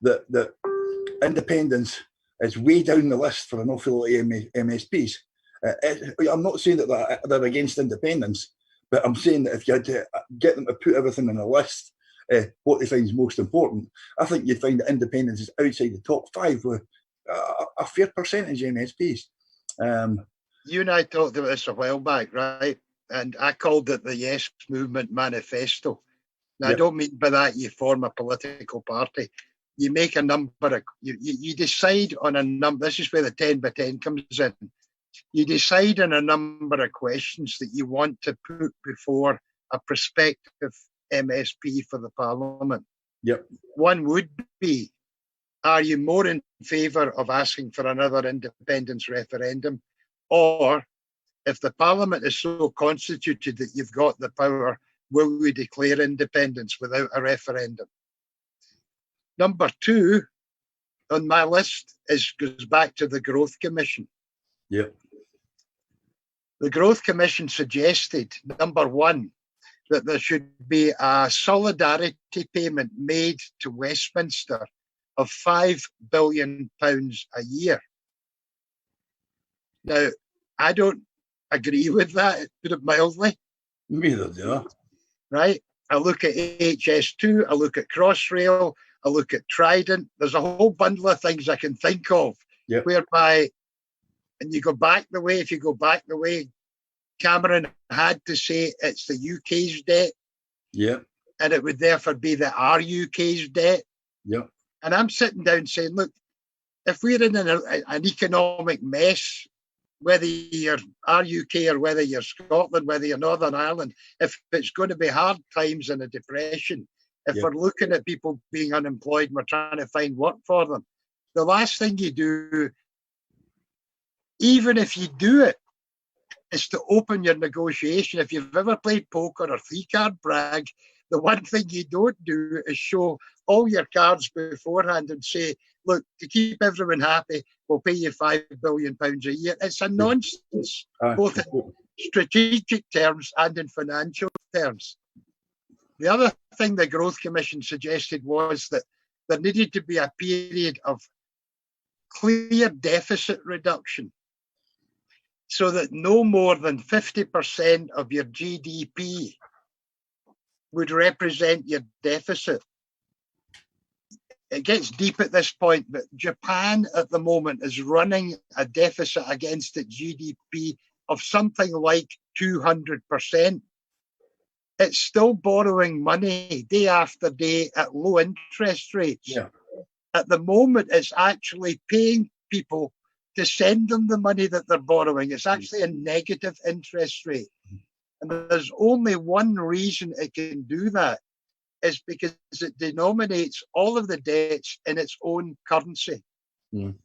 that independence is way down the list for an awful lot of MSPs. I'm not saying that they're against independence, but I'm saying that if you had to get them to put everything in a list, what they find is most important, I think you'd find that independence is outside the top 5 with a fair percentage of MSPs. You and I talked about this a while back, right? And I called it the Yes Movement Manifesto. Now, yep. I don't mean by that you form a political party. You make a number of, you decide on a number. This is where the 10 by 10 comes in. You decide on a number of questions that you want to put before a prospective MSP for the Parliament. Yep. One would be, are you more in favour of asking for another independence referendum? Or, if the Parliament is so constituted that you've got the power, will we declare independence without a referendum? Number 2 on my list goes back to the Growth Commission. Yep. The Growth Commission suggested, number 1, that there should be a solidarity payment made to Westminster of £5 billion a year. Now, I don't agree with that, put it mildly. Neither do I. Right? I look at HS2, I look at Crossrail, I look at Trident. There's a whole bundle of things I can think of, yep. whereby, and you go back the way, if you go back the way, Cameron had to say it's the UK's debt. Yeah. And it would therefore be the RUK's debt. Yeah. And I'm sitting down saying, look, if we're in an economic mess, whether you're RUK or whether you're Scotland, whether you're Northern Ireland, if it's going to be hard times and a depression, if we're looking at people being unemployed and we're trying to find work for them, the last thing you do, even if you do it, is to open your negotiation. If you've ever played poker or 3-card brag, the one thing you don't do is show all your cards beforehand and say, look, to keep everyone happy, we'll pay you £5 billion a year. It's a nonsense, both in strategic terms and in financial terms. The other thing the Growth Commission suggested was that there needed to be a period of clear deficit reduction, so that no more than 50% of your GDP would represent your deficit. It gets deep at this point, but Japan at the moment is running a deficit against its GDP of something like 200%. It's still borrowing money day after day at low interest rates. Yeah. At the moment, it's actually paying people to send them the money that they're borrowing. It's actually a negative interest rate. And there's only one reason it can do that, is because it denominates all of the debts in its own currency. Mm.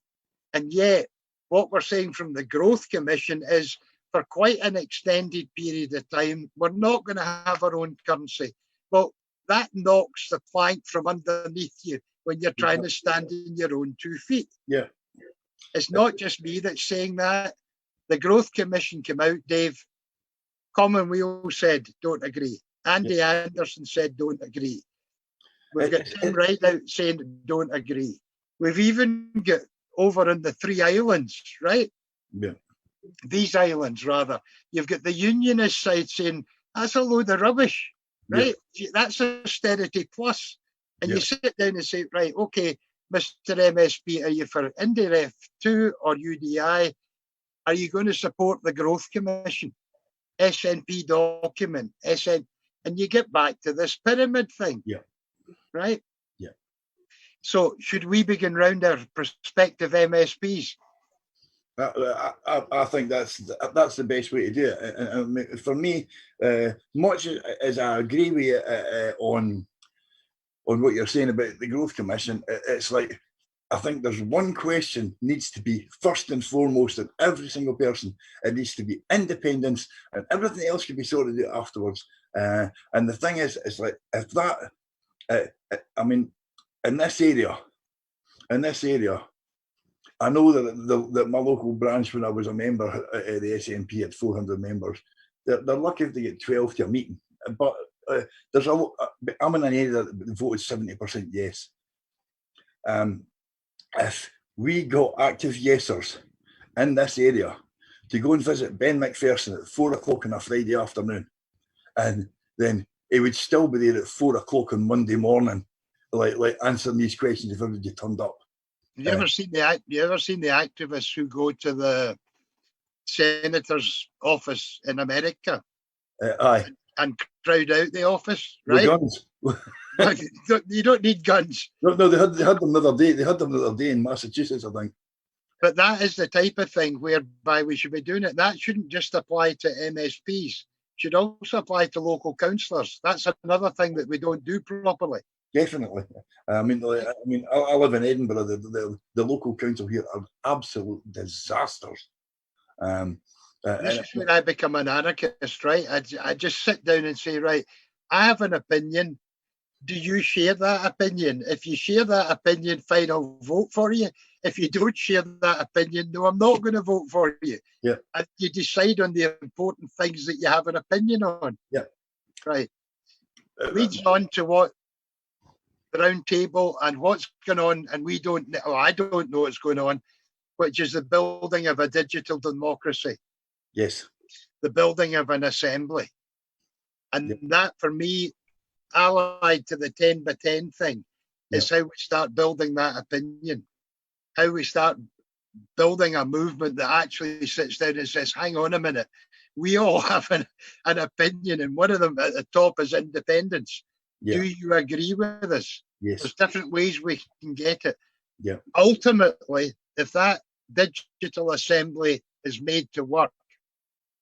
And yet, what we're saying from the Growth Commission is, for quite an extended period of time, we're not going to have our own currency. Well, that knocks the plank from underneath you when you're trying to stand in your own 2 feet. Yeah. It's not just me that's saying that. The Growth Commission came out, Dave. Commonweal said, don't agree. Andy Anderson said, don't agree. We've got Tim Rideout saying, don't agree. We've even got over in the 3 islands, right? Yeah. These islands, rather. You've got the unionist side saying, that's a load of rubbish, right? Yeah. That's austerity plus. And you sit down and say, right, okay, Mr. MSP, are you for IndyRef 2 or UDI? Are you going to support the Growth Commission? SNP document, and you get back to this pyramid thing. Yeah. Right? Yeah. So should we begin round our prospective MSPs? I think that's the best way to do it. And for me, much as I agree with you on what you're saying about the Growth Commission, it's like, I think there's one question needs to be first and foremost in every single person. It needs to be independence, and everything else can be sorted out afterwards. And the thing is, it's like, if that, I mean, in this area, I know that my local branch, when I was a member at the SNP, had 400 members. They're lucky to get 12 to a meeting. But there's I'm in an area that voted 70% yes. If we got active yesers in this area to go and visit Ben McPherson at 4 o'clock on a Friday afternoon, and then he would still be there at 4 o'clock on Monday morning, like answering these questions if everybody turned up. You ever seen the activists who go to the senator's office in America? Aye. And crowd out the office, right? With guns. You don't need guns. No, they had them the other day. They had them the other day in Massachusetts, I think. But that is the type of thing whereby we should be doing it. That shouldn't just apply to MSPs. It should also apply to local councillors. That's another thing that we don't do properly. Definitely. I mean, I live in Edinburgh. The local council here are absolute disasters. This is when I become an anarchist, right? I just sit down and say, right, I have an opinion. Do you share that opinion? If you share that opinion, fine, I'll vote for you. If you don't share that opinion, no, I'm not going to vote for you. Yeah. And you decide on the important things that you have an opinion on. Yeah. Right. Leads on to what the round table and what's going on, and I don't know what's going on, which is the building of a digital democracy. Yes. The building of an assembly. And that, for me, allied to the 10 by 10 thing, is how we start building that opinion. How we start building a movement that actually sits down and says, hang on a minute, we all have an opinion, and one of them at the top is independence. Yeah. Do you agree with us? Yes. There's different ways we can get it. Yeah. Ultimately, if that digital assembly is made to work,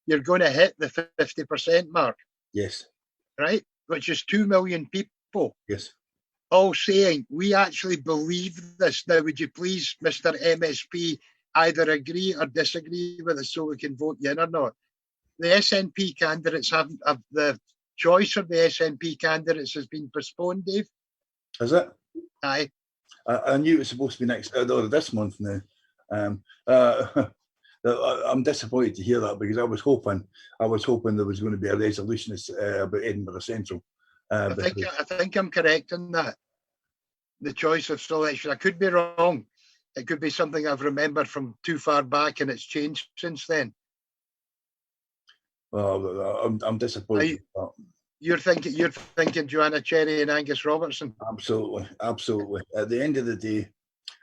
you're going to hit the 50% mark. Yes. Right? Which is 2 million people. Yes. All saying, we actually believe this. Now, would you please, Mr. MSP, either agree or disagree with us so we can vote you in or not? The SNP candidates have the choice of the SNP candidates has been postponed, Dave. Is it? Aye. I knew it was supposed to be this month now. I'm disappointed to hear that, because I was hoping there was going to be a resolution about Edinburgh Central. I think I'm correct in that. The choice of selection. I could be wrong. It could be something I've remembered from too far back, and it's changed since then. Well, I'm disappointed. You're thinking Joanna Cherry and Angus Robertson. Absolutely. At the end of the day,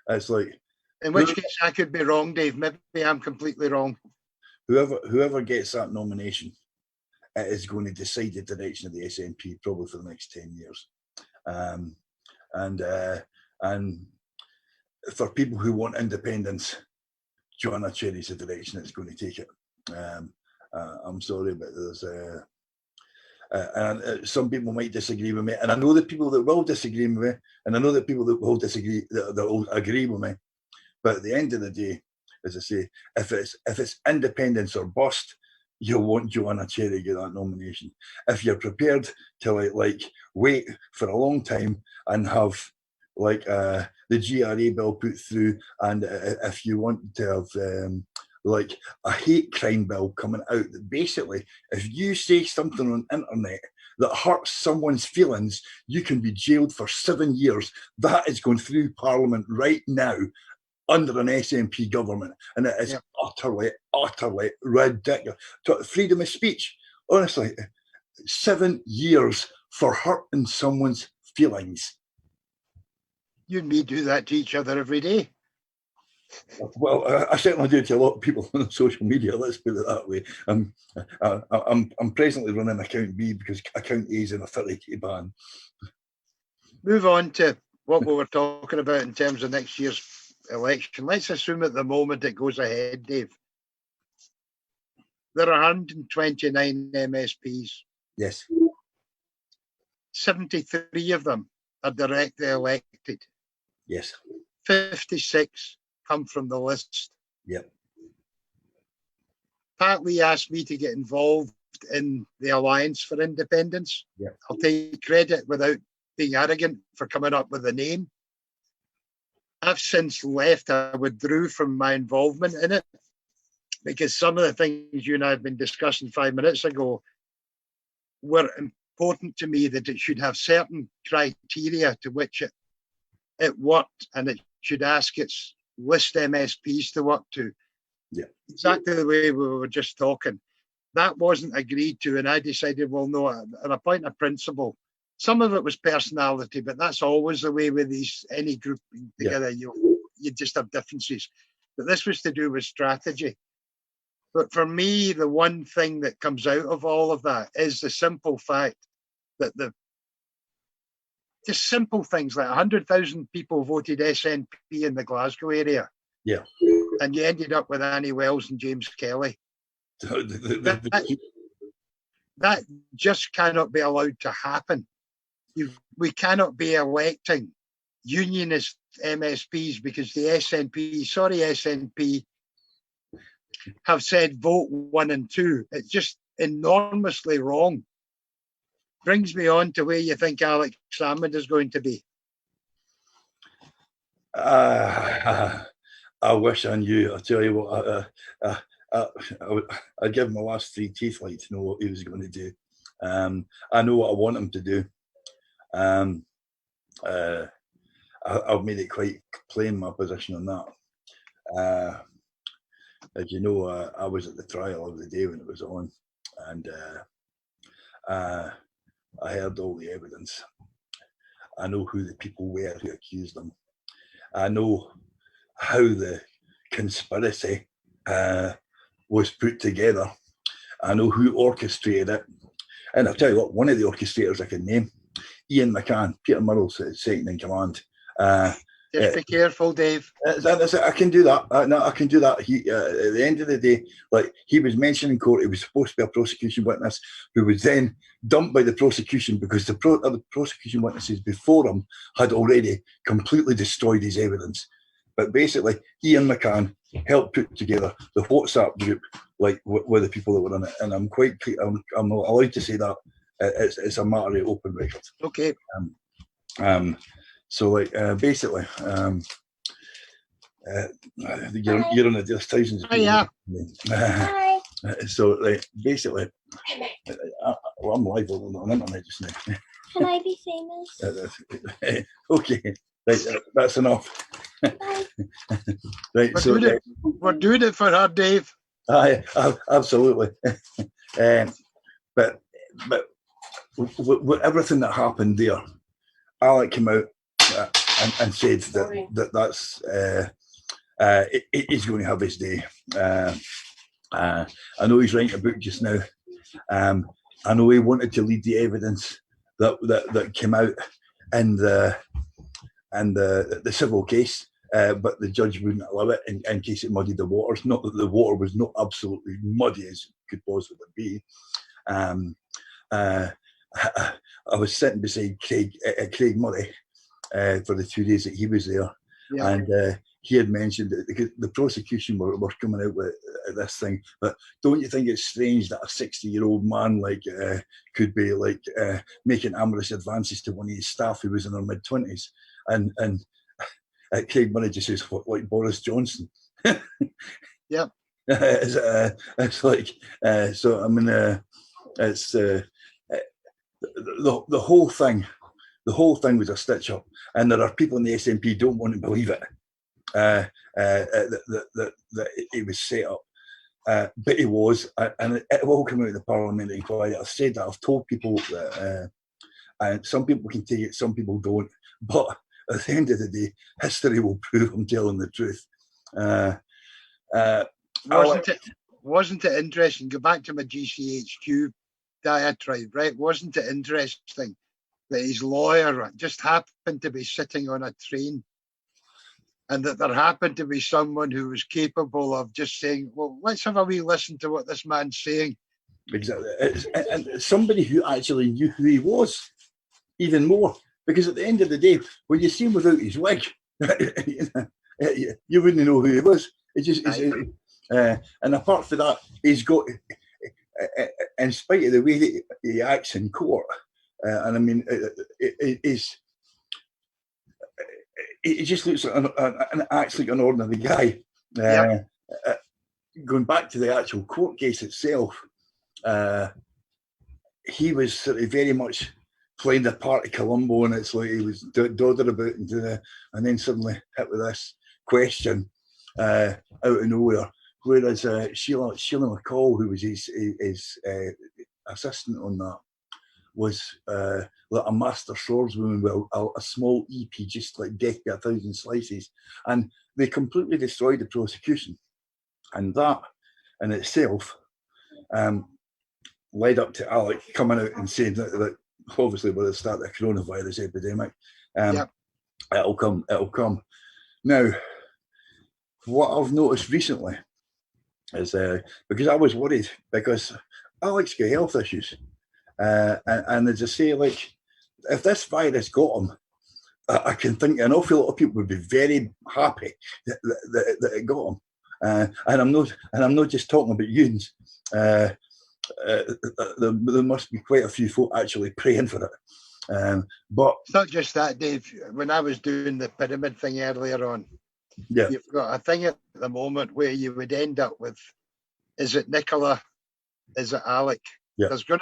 it's like. In which case, I could be wrong, Dave. Maybe I'm completely wrong. Whoever gets that nomination is going to decide the direction of the SNP probably for the next 10 years. And for people who want independence, Joanna Cherry's the direction it's going to take it. I'm sorry, but there's and some people might disagree with me, and I know the people that will disagree with me, and I know the people that will disagree that will agree with me. But at the end of the day, as I say, if it's independence or bust, you'll want Joanna Cherry get that nomination. If you're prepared to like wait for a long time and have like the GRA bill put through, and if you want to have like a hate crime bill coming out, that basically if you say something on the internet that hurts someone's feelings, you can be jailed for 7 years. That is going through Parliament right now under an SNP government, and it is utterly, utterly ridiculous. Freedom of speech, honestly, 7 years for hurting someone's feelings. You and me do that to each other every day. Well, I certainly do to a lot of people on social media. Let's put it that way. I'm presently running account B because account A is in a 30-day ban. Move on to what we were talking about in terms of next year's election. Let's assume at the moment it goes ahead, Dave. There are 129 MSPs. Yes. 73 of them are directly elected. Yes. 56 come from the list. Yep. Pat Lee asked me to get involved in the Alliance for Independence. Yep. I'll take credit without being arrogant for coming up with the name. I've since left. I withdrew from my involvement in it because some of the things you and I have been discussing 5 minutes ago were important to me, that it should have certain criteria to which it worked, and it should ask its list MSPs to work to. Yeah. Exactly the way we were just talking. That wasn't agreed to, and I decided, well, no, on a point of principle. Some of it was personality, but that's always the way with any group together. Yeah. You just have differences. But this was to do with strategy. But for me, the one thing that comes out of all of that is the simple fact that just simple things like 100,000 people voted SNP in the Glasgow area. Yeah. And you ended up with Annie Wells and James Kelly. That just cannot be allowed to happen. We cannot be electing unionist MSPs because the SNP have said vote 1 and 2. It's just enormously wrong. Brings me on to where you think Alex Salmond is going to be. I wish I knew. I tell you what, I'd give him my last 3 teeth like to know what he was going to do. I know what I want him to do. I've made it quite plain, my position on that. As you know, I was at the trial of the day when it was on, and I heard all the evidence. I know who the people were who accused them. I know how the conspiracy was put together. I know who orchestrated it. And I'll tell you what, one of the orchestrators I can name, Ian McCann, Peter Murrell's second in command. Just be careful, Dave. I can do that. No, I can do that. At the end of the day, like he was mentioned in court, he was supposed to be a prosecution witness who was then dumped by the prosecution because the prosecution witnesses before him had already completely destroyed his evidence. But basically, Ian McCann helped put together the WhatsApp group, like with the people that were in it, and I'm not allowed to say that. It's a matter of open record. Okay. So like basically, you're on there's thousands of people. Yeah. Hi. So like basically, I'm live on the internet just now. Can I be famous? Okay, right, that's enough. Right, we're doing it for her, Dave. Aye, absolutely. But with everything that happened there, Alec came out and said that's he's going to have his day. I know he's writing a book just now. I know he wanted to lead the evidence that came out in the civil case, but the judge wouldn't allow it in case it muddied the waters. Not that the water was not absolutely muddy as it could possibly be. I was sitting beside Craig Murray for the 2 days that he was there, and he had mentioned that the prosecution were coming out with this thing, but don't you think it's strange that a 60-year-old man could be making amorous advances to one of his staff who was in their mid-20s, and Craig Murray just says, like Boris Johnson. Yeah. It's like, so I mean, it's the whole thing. The whole thing was a stitch up, and there are people in the SNP don't want to believe it. That he was set up, but he was, and it will come out of the parliamentary inquiry. I've said that. I've told people that, and some people can take it, some people don't. But at the end of the day, history will prove I'm telling the truth. Wasn't it interesting? Go back to my GCHQ diatribe, right? Wasn't it interesting that his lawyer just happened to be sitting on a train, and that there happened to be someone who was capable of just saying, well, let's have a wee listen to what this man's saying. Exactly. And somebody who actually knew who he was even more. Because at the end of the day, when you see him without his wig, you wouldn't know who he was. And apart from that, he's got, in spite of the way that he acts in court, and I mean, he just looks acts like an ordinary guy. Going back to the actual court case itself, he was sort of very much playing the part of Columbo, and it's like he was doddered about and then suddenly hit with this question out of nowhere. Whereas Sheila McCall, who was his assistant on that, was like a master swordswoman with a small EP, just like death by 1,000 slices, and they completely destroyed the prosecution, and that in itself led up to Alec coming out and saying that obviously with the start of the coronavirus epidemic, it'll come. Now, what I've noticed recently is because I was worried because Alec's got health issues. And as I say, like, if this virus got him, I can think an awful lot of people would be very happy that it got him. And I'm not just talking about unions. There must be quite a few folk actually praying for it. But it's not just that, Dave. When I was doing the pyramid thing earlier on, you've got a thing at the moment where you would end up with, is it Nicola? Is it Alec? Yeah. There's going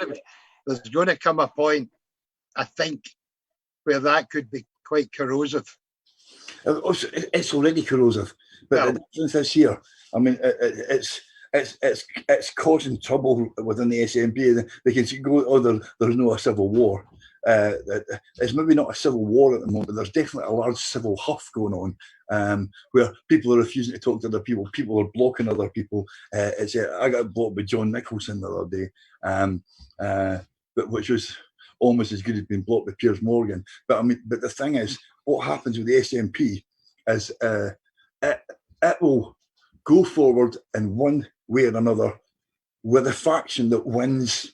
to come a point, I think, where that could be quite corrosive. It's already corrosive, but the difference is here. I mean, it's causing trouble within the SNP. They can go, oh, there's no a civil war. It's maybe not a civil war at the moment, but there's definitely a large civil huff going on, where people are refusing to talk to other people. People are blocking other people. I got blocked by John Nicholson the other day, but which was almost as good as being blocked by Piers Morgan. But I mean, but the thing is, what happens with the SNP is it will go forward in one way or another with a faction that wins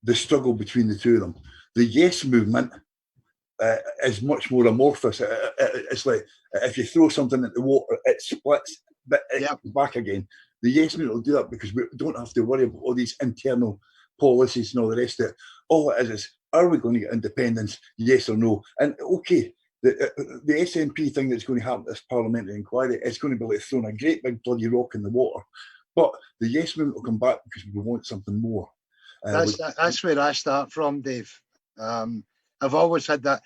the struggle between the two of them. The Yes movement is much more amorphous. It's like if you throw something at the water, it splits, but it comes back again. The Yes movement will do that because we don't have to worry about all these internal policies and all the rest of it. All it is are we going to get independence, yes or no? And okay, the SNP thing that's going to happen at this parliamentary inquiry is going to be like throwing a great big bloody rock in the water. But the Yes movement will come back because we want something more. That's where I start from, Dave. I've always had that.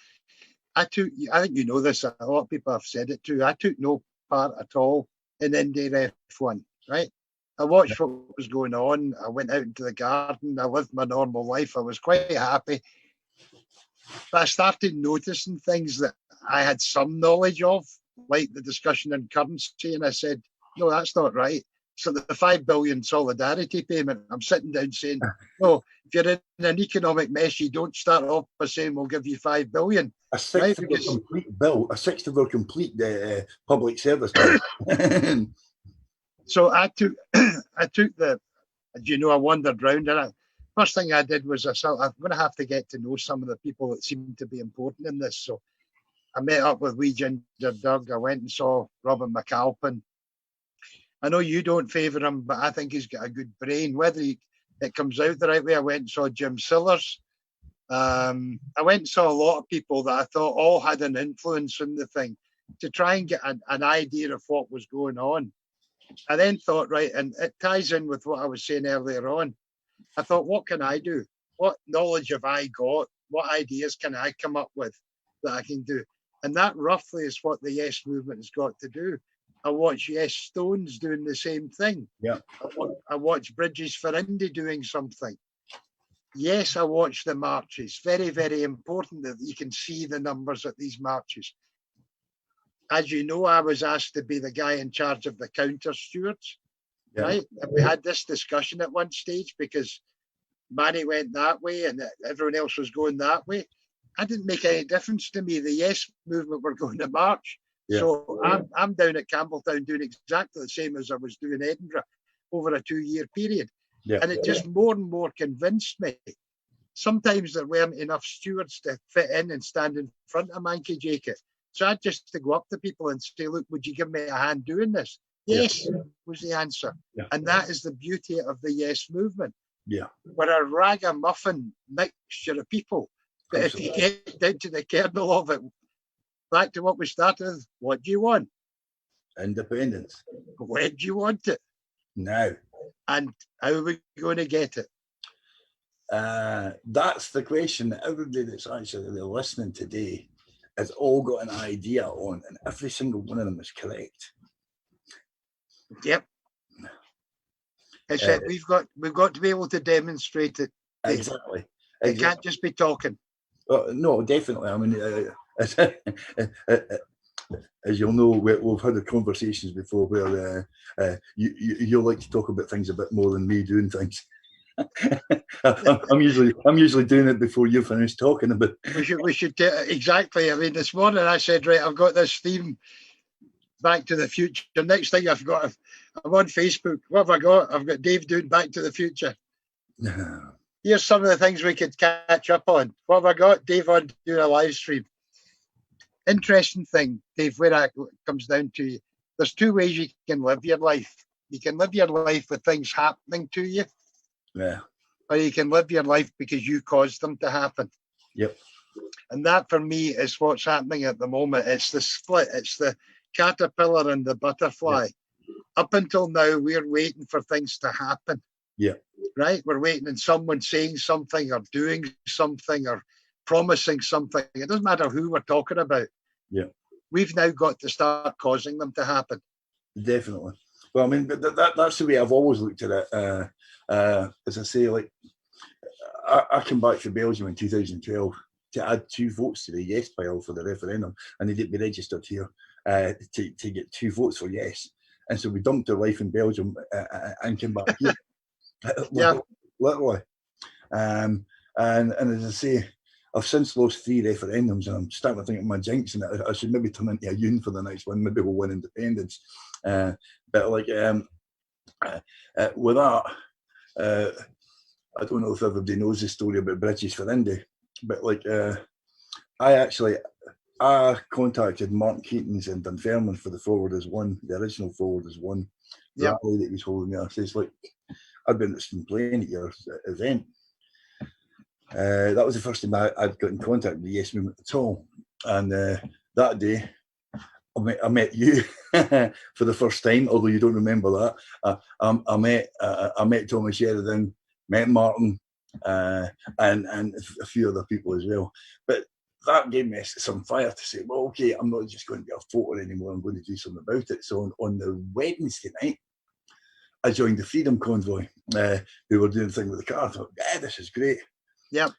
I think you know this, a lot of people have said it too. I took no part at all in Indy F1, right? I watched what was going on. I went out into the garden. I lived my normal life. I was quite happy. But I started noticing things that I had some knowledge of, like the discussion on currency, and I said, no, that's not right. So the 5 billion solidarity payment, I'm sitting down saying, no, if you're in an economic mess, you don't start off by saying we'll give you 5 billion. A sixth of a complete bill, a sixth of our complete public service bill. So I took the, I wandered around, and first thing I did was I'm going to have to get to know some of the people that seem to be important in this. So I met up with wee Ginger Doug. I went and saw Robin McAlpin. I know you don't favour him, but I think he's got a good brain. Whether it comes out the right way, I went and saw Jim Sillars. I went and saw a lot of people that I thought all had an influence in the thing to try and get an idea of what was going on. I then thought, right, and it ties in with what I was saying earlier on. I thought, what can I do? What knowledge have I got? What ideas can I come up with that I can do? And that roughly is what the Yes movement has got to do. I watch Yes Stones doing the same thing. Yeah. I watch Bridges for Indy doing something. Yes, I watch the marches. Very, very important that you can see the numbers at these marches. As you know, I was asked to be the guy in charge of the counter stewards, right? And we had this discussion at one stage because Manny went that way and everyone else was going that way. That didn't make any difference to me. The Yes movement were going to march. Yeah. So I'm down at Campbelltown doing exactly the same as I was doing Edinburgh over a 2-year period. Yeah. And it just more and more convinced me. Sometimes there weren't enough stewards to fit in and stand in front of Manky Jacob. So I had just to go up to people and say, look, would you give me a hand doing this? Yes, was the answer. Yeah. And that is the beauty of the Yes movement. Yeah. We're a ragamuffin mixture of people. But if you get down to the kernel of it, back to what we started with, what do you want? Independence. When do you want it? Now. And how are we going to get it? That's the question that everybody that's actually listening today has all got an idea on, and every single one of them is correct. Yep. It's we've got to be able to demonstrate it. Exactly. It can't just be talking. No, definitely. I mean, as you'll know, we've had the conversations before where you like to talk about things a bit more than me doing things. I'm usually doing it before you finish talking about. We should exactly. I mean, this morning I said, right, I've got this theme, Back to the Future. Next thing I'm on Facebook. What have I got? I've got Dave doing Back to the Future. Here's some of the things we could catch up on. What have I got? Dave on doing a live stream. Interesting thing, Dave, where that comes down to, there's two ways you can live your life. You can live your life with things happening to you. Yeah. Or you can live your life because you caused them to happen. Yep. And that for me is what's happening at the moment. It's the split. It's the caterpillar and the butterfly. Yep. Up until now, we're waiting for things to happen. Yeah. Right? We're waiting on someone saying something or doing something or promising something. It doesn't matter who we're talking about. Yeah. We've now got to start causing them to happen. Definitely. Well, I mean, that's the way I've always looked at it. As I say, like, I came back to Belgium in 2012 to add 2 votes to the yes pile for the referendum, and they didn't be registered here to get 2 votes for yes. And so we dumped our life in Belgium and came back here. Yeah. Literally. And as I say, I've since lost 3 referendums, and I'm starting to think of my jinx, and I should maybe turn into a union for the next one. Maybe we'll win independence. But like with that, I don't know if everybody knows the story about Bridges for Indy, but like I contacted Mark Keaton's in Dunfermline for the Forward as One, the original Forward as One rally that he was holding there. I says, like, I've been playing at your event. That was the first time I'd got in contact with the Yes Movement at all. And that day, I met you for the first time, although you don't remember that. I met Tommy Sheridan, met Martin, and a few other people as well. But that gave me some fire to say, well, okay, I'm not just going to be a voter anymore. I'm going to do something about it. So on the Wednesday night, I joined the Freedom Convoy, who were doing things with the car. I thought, yeah, this is great. Yeah.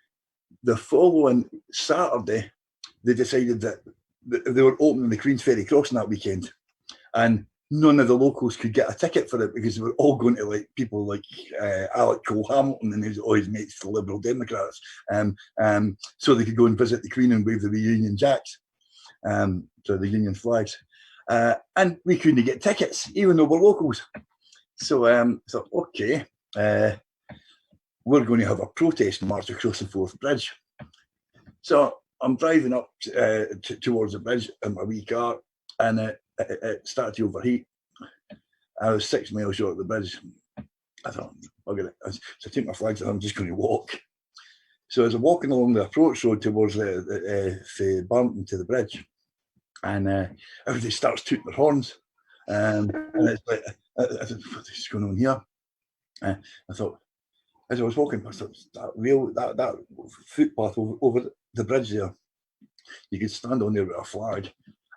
The following Saturday, they decided that they were opening the Queensferry Crossing that weekend, and none of the locals could get a ticket for it because they were all going to like people like Alec Cole Hamilton and his mates, the Liberal Democrats, so they could go and visit the Queen and wave the Union Jacks, so the Union flags, and we couldn't get tickets even though we're locals. So thought, okay, we're going to have a protest march across the Forth Bridge. So I'm driving up towards the bridge in my wee car, and it started to overheat. I was 6 miles short of the bridge. I thought, bugger it. So I take my flags and I'm just going to walk. So as I'm walking along the approach road towards the Barnton to the bridge, and everybody starts tooting their horns. And it's like, I thought, what is going on here? I thought, as I was walking past that footpath over the bridge there, you could stand on there with a flag,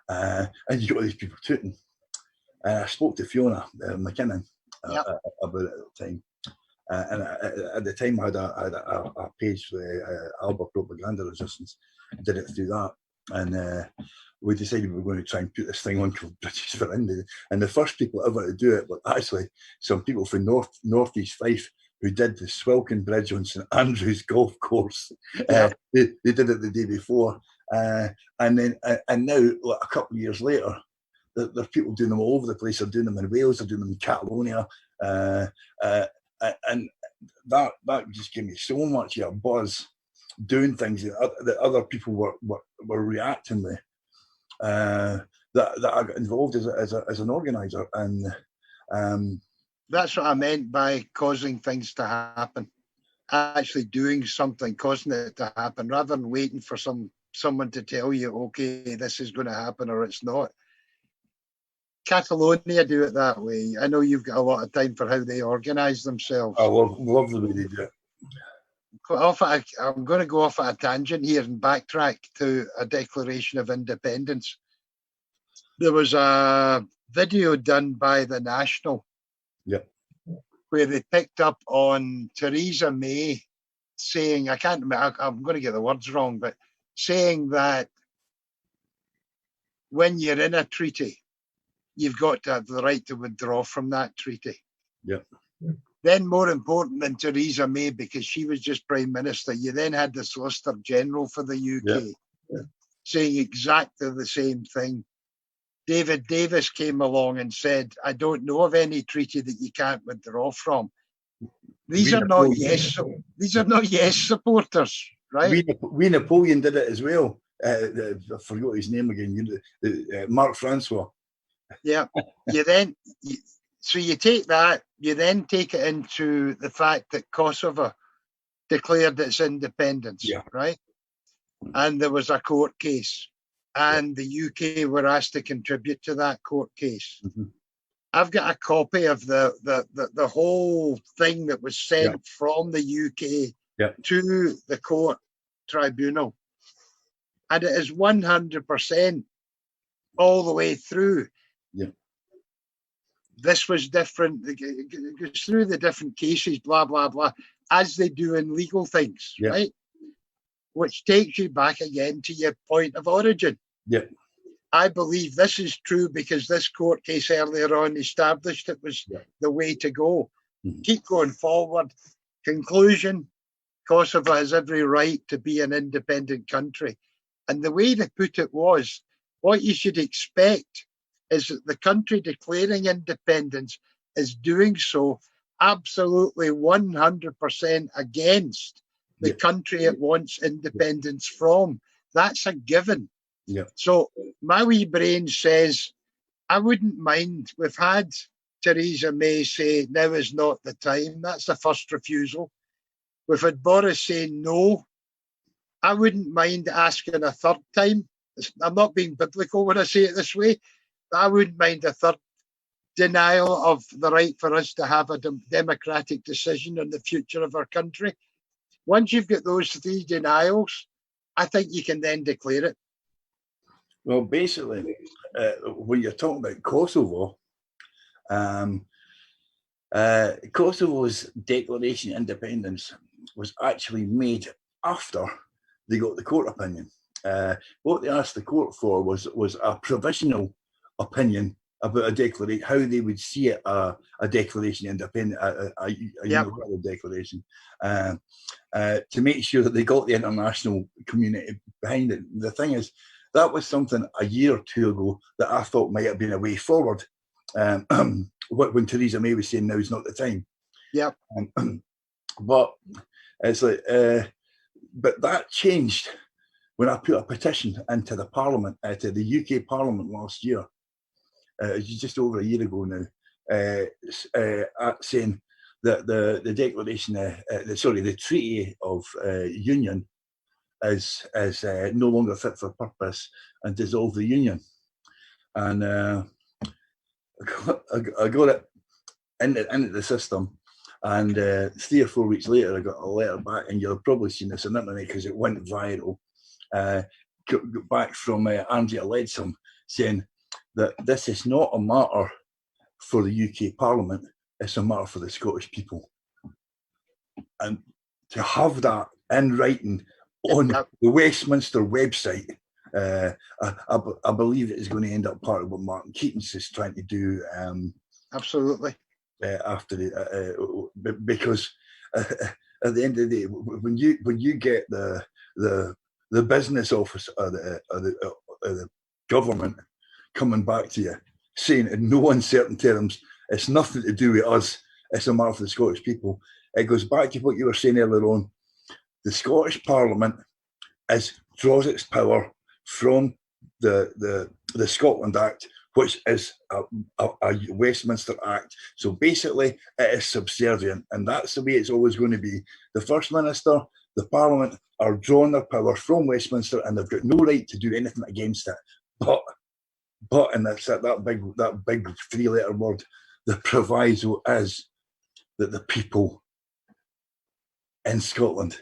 and you got these people tooting. I spoke to Fiona McKinnon about it at the time. And at the time, I had a page for the Alba Propaganda Resistance. I did it through that. And we decided we were going to try and put this thing on called British for India. And the first people ever to do it were actually some people from Northeast Fife who did the Swilcan Bridge on St Andrews Golf Course. They did it the day before. And now, like, a couple of years later, there are people doing them all over the place. They're doing them in Wales, they're doing them in Catalonia. And that just gave me so much buzz doing things that other people were reacting with, that I got involved as an organizer. And that's what I meant by causing things to happen. Actually doing something, causing it to happen, rather than waiting for someone to tell you, okay, this is going to happen or it's not. Catalonia do it that way. I know you've got a lot of time for how they organise themselves. I love the way they do it. I'm going to go off at a tangent here and backtrack to a Declaration of Independence. There was a video done by the National, where they picked up on Theresa May saying, I can't remember, I'm going to get the words wrong, but saying that when you're in a treaty, you've got to have the right to withdraw from that treaty. Then, more important than Theresa May, because she was just Prime Minister, you then had the Solicitor General for the UK saying exactly the same thing. David Davis came along and said, I don't know of any treaty that you can't withdraw from. These are not yes supporters, right? We Napoleon did it as well. I forgot his name again. Marc Francois. Yeah. So you take that, you then take it into the fact that Kosovo declared its independence, right? And there was a court case, and the UK were asked to contribute to that court case. I've got a copy of the whole thing that was sent from the UK to the court tribunal, and it is 100% all the way through. This was different. It goes through the different cases, blah, blah, blah, as they do in legal things, right? Which takes you back again to your point of origin. I believe this is true because this court case earlier on established it was the way to go. Keep going forward. Conclusion, Kosovo has every right to be an independent country. And the way they put it was, what you should expect is that the country declaring independence is doing so absolutely 100% against the country it wants independence from. That's a given. So my wee brain says, I wouldn't mind. We've had Theresa May say, now is not the time. That's the first refusal. We've had Boris saying no. I wouldn't mind asking a third time. I'm not being biblical when I say it this way. I wouldn't mind a third denial of the right for us to have a democratic decision on the future of our country. Once you've got those three denials, I think you can then declare it. Well, basically, when you're talking about Kosovo, Kosovo's declaration of independence was actually made after they got the court opinion. What they asked the court for was a provisional opinion about a declaration, how they would see it, a declaration of independence, a unilateral declaration, to make sure that they got the international community behind it. The thing is, that was something a year or two ago that I thought might have been a way forward. When Theresa May was saying now's not the time. But it's like, but that changed when I put a petition into the Parliament, to the UK Parliament last year, just over a year ago now, saying that the declaration, the Treaty of Union is no longer fit for purpose and dissolve the Union. And I got it into the system, and 3 or 4 weeks later I got a letter back, and you'll have probably seen this on the internet because it went viral, got back from Andrea Leadsom saying that this is not a matter for the UK Parliament, it's a matter for the Scottish people. And to have that in writing on the Westminster website, I believe it is going to end up part of what Martin Keating's is trying to do. Absolutely. After because at the end of the day, when you get the business office or the government coming back to you saying in no uncertain terms, it's nothing to do with us, it's a matter for the Scottish people. It goes back to what you were saying earlier on. The Scottish Parliament draws its power from the Scotland Act, which is a Westminster Act. So basically, it is subservient, and that's the way it's always going to be. The First Minister, the Parliament are drawing their power from Westminster, and they've got no right to do anything against it. But and that's that big 3-letter word. The proviso is that the people in Scotland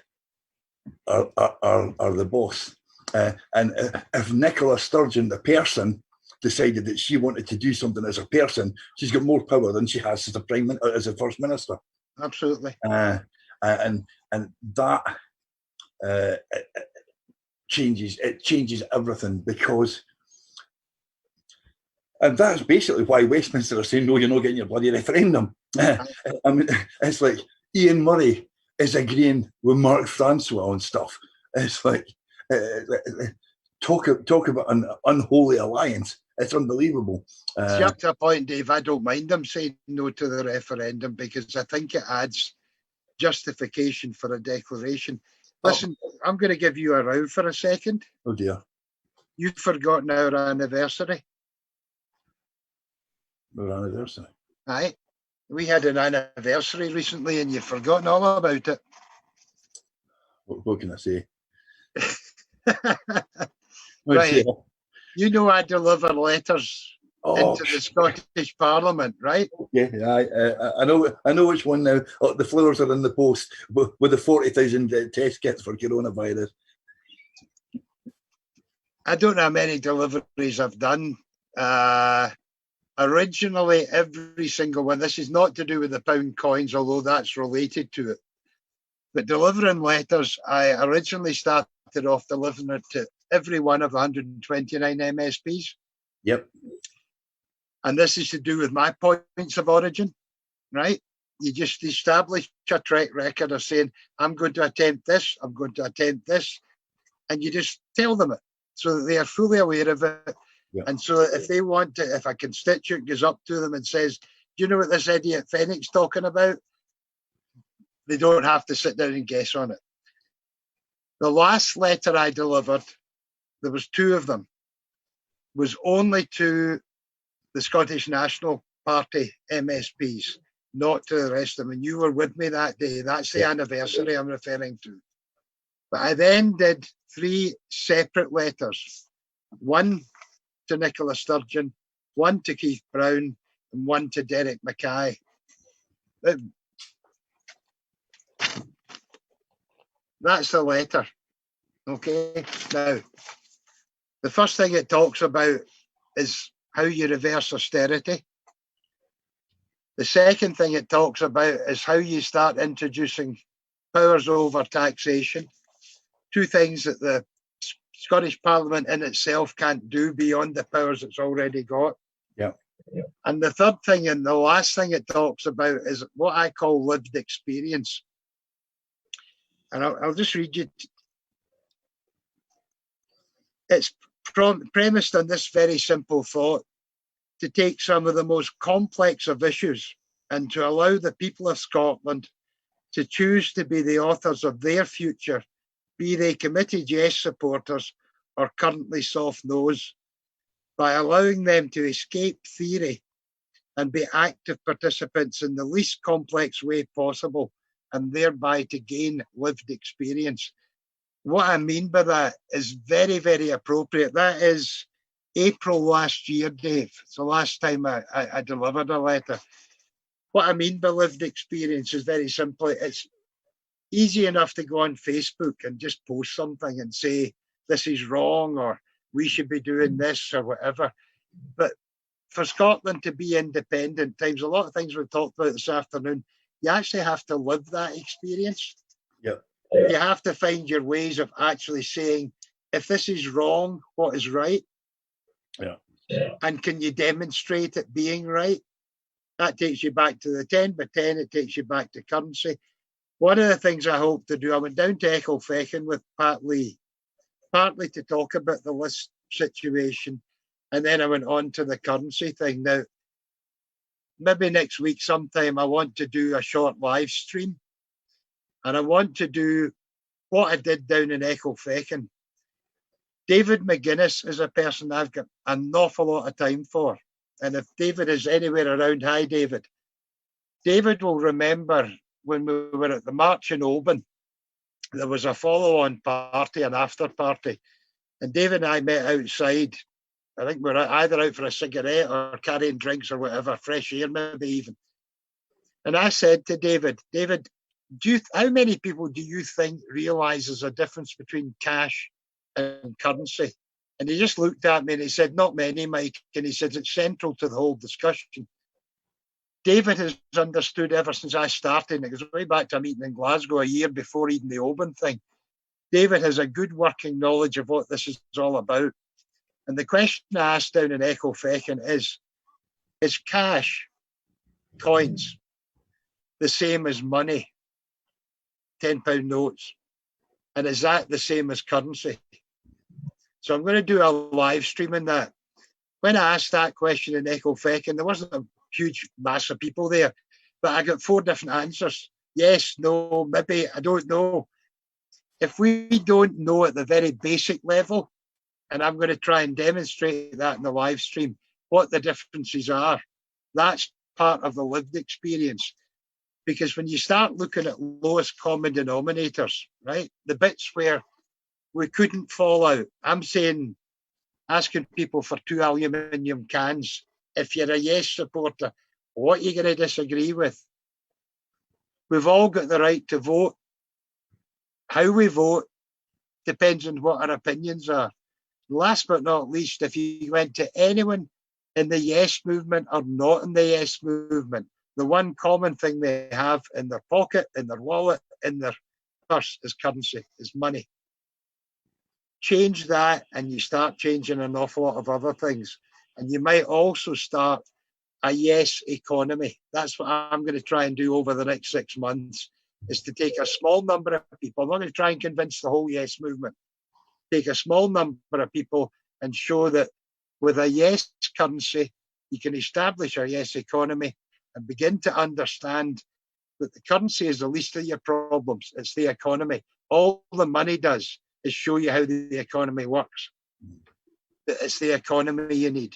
are the boss. And if Nicola Sturgeon, the person, decided that she wanted to do something as a person, she's got more power than she has as a First Minister. Absolutely. And that changes everything, because. And that's basically why Westminster are saying, no, you're not getting your bloody referendum. I mean, it's like Ian Murray is agreeing with Mark Francois and stuff. It's like, talk about an unholy alliance. It's unbelievable. See, up to a point, Dave, I don't mind them saying no to the referendum, because I think it adds justification for a declaration. Listen, I'm going to give you a row for a second. Oh, dear. You've forgotten our anniversary. Our anniversary? Aye. We had an anniversary recently, and you've forgotten all about it. What can I say? Right. You know I deliver letters into the Scottish Parliament, right? Yeah, I know which one now. Oh, the flowers are in the post with the 40,000 test kits for coronavirus. I don't know how many deliveries I've done. Originally, every single one, this is not to do with the pound coins, although that's related to it. But delivering letters, I originally started off delivering it to every one of the 129 MSPs. Yep. And this is to do with my points of origin, right? You just establish a track record of saying, I'm going to attempt this, I'm going to attempt this. And you just tell them it so that they are fully aware of it. Yeah. And so if they want to, if a constituent goes up to them and says, do you know what this idiot Fenwick's talking about? They don't have to sit down and guess on it. The last letter I delivered, there was 2 of them, was only to the Scottish National Party MSPs, not to the rest of them. And you were with me that day. That's the anniversary I'm referring to. But I then did 3 separate letters. One to Nicola Sturgeon, one to Keith Brown, and one to Derek Mackay. That's the letter. Okay. Now, the first thing it talks about is how you reverse austerity. The second thing it talks about is how you start introducing powers over taxation. 2 things that the Scottish Parliament in itself can't do beyond the powers it's already got. Yeah. And the third thing and the last thing it talks about is what I call lived experience. And I'll just read you. It's premised on this very simple thought: to take some of the most complex of issues and to allow the people of Scotland to choose to be the authors of their future be they committed yes supporters or currently soft no's, by allowing them to escape theory and be active participants in the least complex way possible, and thereby to gain lived experience. What I mean by that is very, very appropriate. That is April last year, Dave. It's the last time I delivered a letter. What I mean by lived experience is very simply, it's easy enough to go on Facebook and just post something and say, this is wrong, or we should be doing this, or whatever. But for Scotland to be independent, times a lot of things we've talked about this afternoon, you actually have to live that experience. Yep. You have to find your ways of actually saying, if this is wrong, what is right? Yeah. And can you demonstrate it being right? That takes you back to the 10 by 10, it takes you back to currency. One of the things I hope to do, I went down to Ecclefechan with Pat Lee, partly to talk about the list situation, and then I went on to the currency thing. Now, maybe next week sometime I want to do a short live stream, and I want to do what I did down in Ecclefechan. David McGuinness is a person I've got an awful lot of time for. And if David is anywhere around, hi, David. David will remember when we were at the March in Oban, there was a follow-on party, an after party. And David and I met outside. I think we were either out for a cigarette or carrying drinks or whatever, fresh air maybe even. And I said to David, how many people do you think realise there's a difference between cash and currency? And he just looked at me and he said, not many, Mike. And he said, it's central to the whole discussion. David has understood ever since I started, and it goes way back to a meeting in Glasgow a year before even the Oban thing. David has a good working knowledge of what this is all about. And the question I asked down in Ecclefechan is cash, coins, the same as money, £10 notes? And is that the same as currency? So I'm going to do a live stream in that. When I asked that question in Ecclefechan, there wasn't a huge mass of people there, but I got 4 different answers. Yes, no, maybe, I don't know. If we don't know at the very basic level, and I'm going to try and demonstrate that in the live stream, what the differences are, that's part of the lived experience. Because when you start looking at lowest common denominators, right, the bits where we couldn't fall out, I'm saying, asking people for 2 aluminium cans. If you're a yes supporter, what are you going to disagree with? We've all got the right to vote. How we vote depends on what our opinions are. Last but not least, if you went to anyone in the yes movement or not in the yes movement, the one common thing they have in their pocket, in their wallet, in their purse is currency, is money. Change that and you start changing an awful lot of other things. And you might also start a yes economy. That's what I'm going to try and do over the next 6 months, is to take a small number of people. I'm not going to try and convince the whole yes movement. Take a small number of people and show that with a yes currency, you can establish a yes economy and begin to understand that the currency is the least of your problems. It's the economy. All the money does is show you how the economy works. It's the economy you need.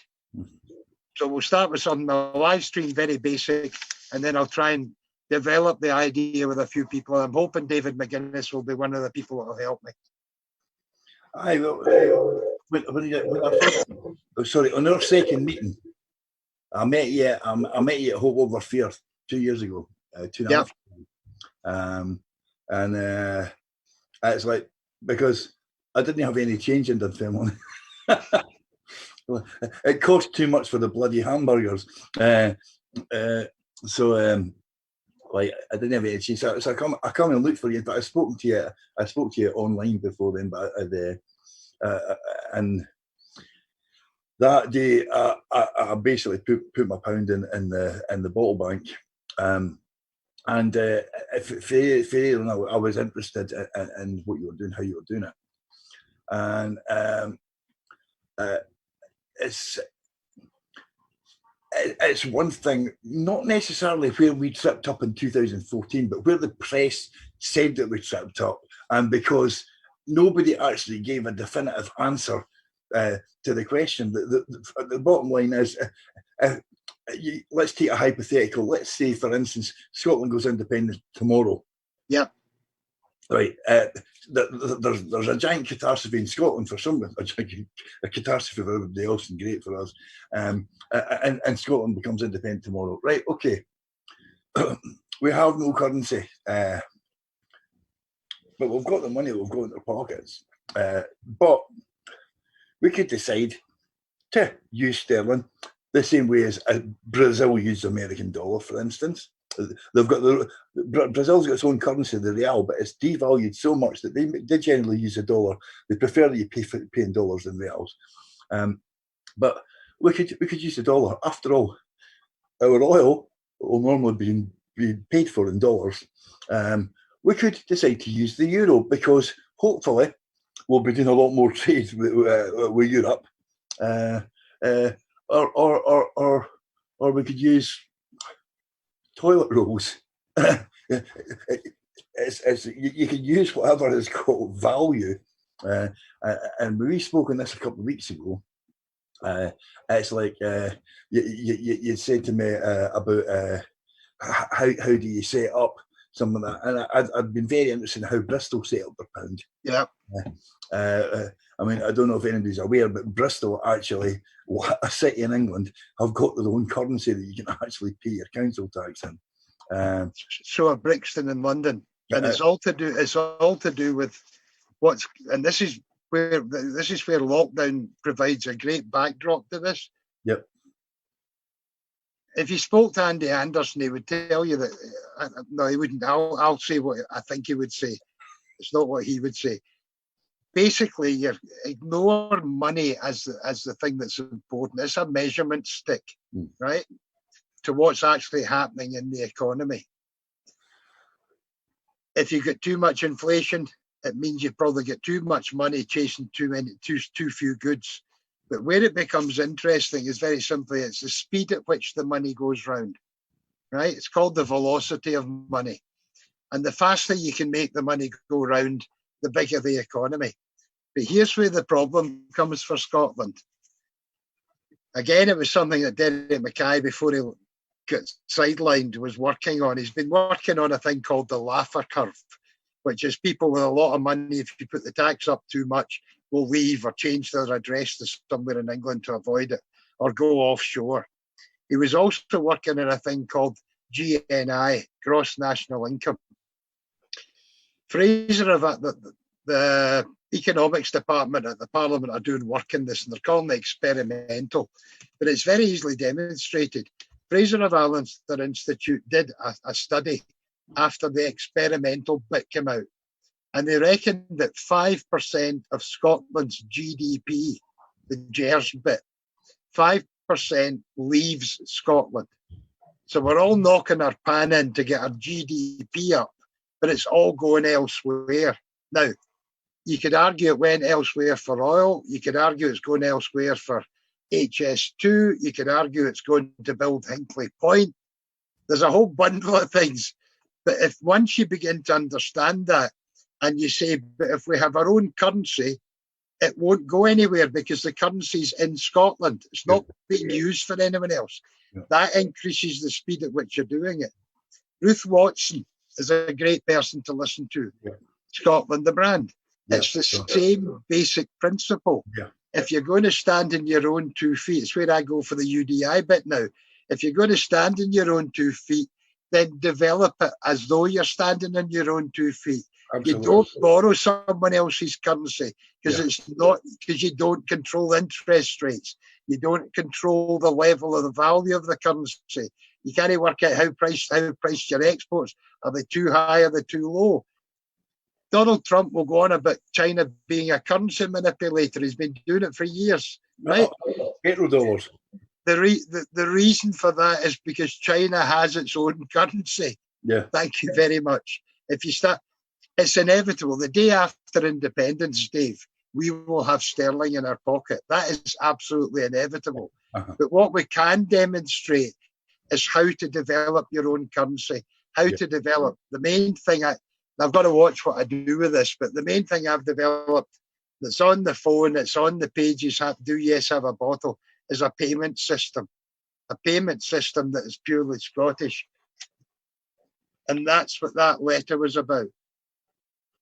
So we'll start with something, a live stream, very basic, and then I'll try and develop the idea with a few people. I'm hoping David McGuinness will be one of the people that will help me. On our second meeting, I met you at Hope Over Fear 2 years ago, 2.5 years. It's like, because I didn't have any change in Dunfermline. It cost too much for the bloody hamburgers. Like, I didn't have any change. So I come and look for you. But I spoke to you online before then, but and that day I basically put my pound in the bottle bank. And I was interested in what you were doing, how you were doing it. And it's one thing, not necessarily where we tripped up in 2014, but where the press said that we tripped up. And because nobody actually gave a definitive answer to the question. The bottom line is, let's take a hypothetical. Let's say, for instance, Scotland goes independent tomorrow. Yeah. Right. There's a giant catastrophe in Scotland for someone, a catastrophe for everybody else and great for us. And Scotland becomes independent tomorrow. Right. Okay. We have no currency, but we've got the money, we've got in our pockets. But we could decide to use sterling the same way as Brazil used the American dollar, for instance. They've got Brazil's got its own currency, the real, but it's devalued so much that they generally use a dollar. They prefer that you pay in dollars than reals. But we could use the dollar. After all, our oil will normally be paid for in dollars. We could decide to use the euro because hopefully we'll be doing a lot more trade with Europe, or we could use toilet rolls. You can use whatever is called value. And we spoke on this a couple of weeks ago. It's like you said to me about how do you set up some of that, and I've been very interested in how Bristol set up their pound. Yeah. I mean, I don't know if anybody's aware, but Bristol actually, a city in England, have got their own currency that you can actually pay your council tax in. So are Brixton in London, and it's all to do with what's, and this is where lockdown provides a great backdrop to this. Yep. If you spoke to Andy Anderson, he would tell you that. No, he wouldn't. I'll say what I think he would say. It's not what he would say. Basically, you ignore money as the thing that's important. It's a measurement stick, right, to what's actually happening in the economy. If you get too much inflation, it means you probably get too much money chasing too few goods. But where it becomes interesting is very simply, it's the speed at which the money goes round, right? It's called the velocity of money. And the faster you can make the money go round, the bigger the economy. But here's where the problem comes for Scotland. Again, it was something that Derek Mackay, before he got sidelined, was working on. He's been working on a thing called the Laffer curve, which is people with a lot of money, if you put the tax up too much, will leave or change their address to somewhere in England to avoid it, or go offshore. He was also working on a thing called GNI, Gross National Income. Fraser of the economics department at the Parliament are doing work in this, and they're calling it experimental, but it's very easily demonstrated. Fraser of Allenster Institute did a study after the experimental bit came out, and they reckoned that 5% of Scotland's GDP, the GERS bit, 5% leaves Scotland. So we're all knocking our pan in to get our GDP up, but it's all going elsewhere. Now, you could argue it went elsewhere for oil. You could argue it's going elsewhere for HS2. You could argue it's going to build Hinkley Point. There's a whole bundle of things. But if once you begin to understand that, and you say, but if we have our own currency, it won't go anywhere because the currency's in Scotland. It's not being used for anyone else. Yeah. That increases the speed at which you're doing it. Ruth Watson is a great person to listen to. Yeah. Scotland, the brand. Yeah. It's the same basic principle. Yeah. If you're going to stand on your own 2 feet, it's where I go for the UDI bit now. If you're going to stand on your own 2 feet, then develop it as though you're standing on your own 2 feet. Absolutely. You don't borrow someone else's currency because it's not, because you don't control interest rates. You don't control the level of the value of the currency. You can't work out how priced your exports. Are they too high? Are they too low? Donald Trump will go on about China being a currency manipulator. He's been doing it for years, right? Petrodollars. The reason for that is because China has its own currency. Yeah. Thank you very much. If you start, it's inevitable. The day after independence, Dave, we will have sterling in our pocket. That is absolutely inevitable. Uh-huh. But what we can demonstrate is how to develop your own currency, how to develop. The main thing, I've got to watch what I do with this, but the main thing I've developed that's on the phone, it's on the pages, have a bottle, is a payment system. A payment system that is purely Scottish. And that's what that letter was about.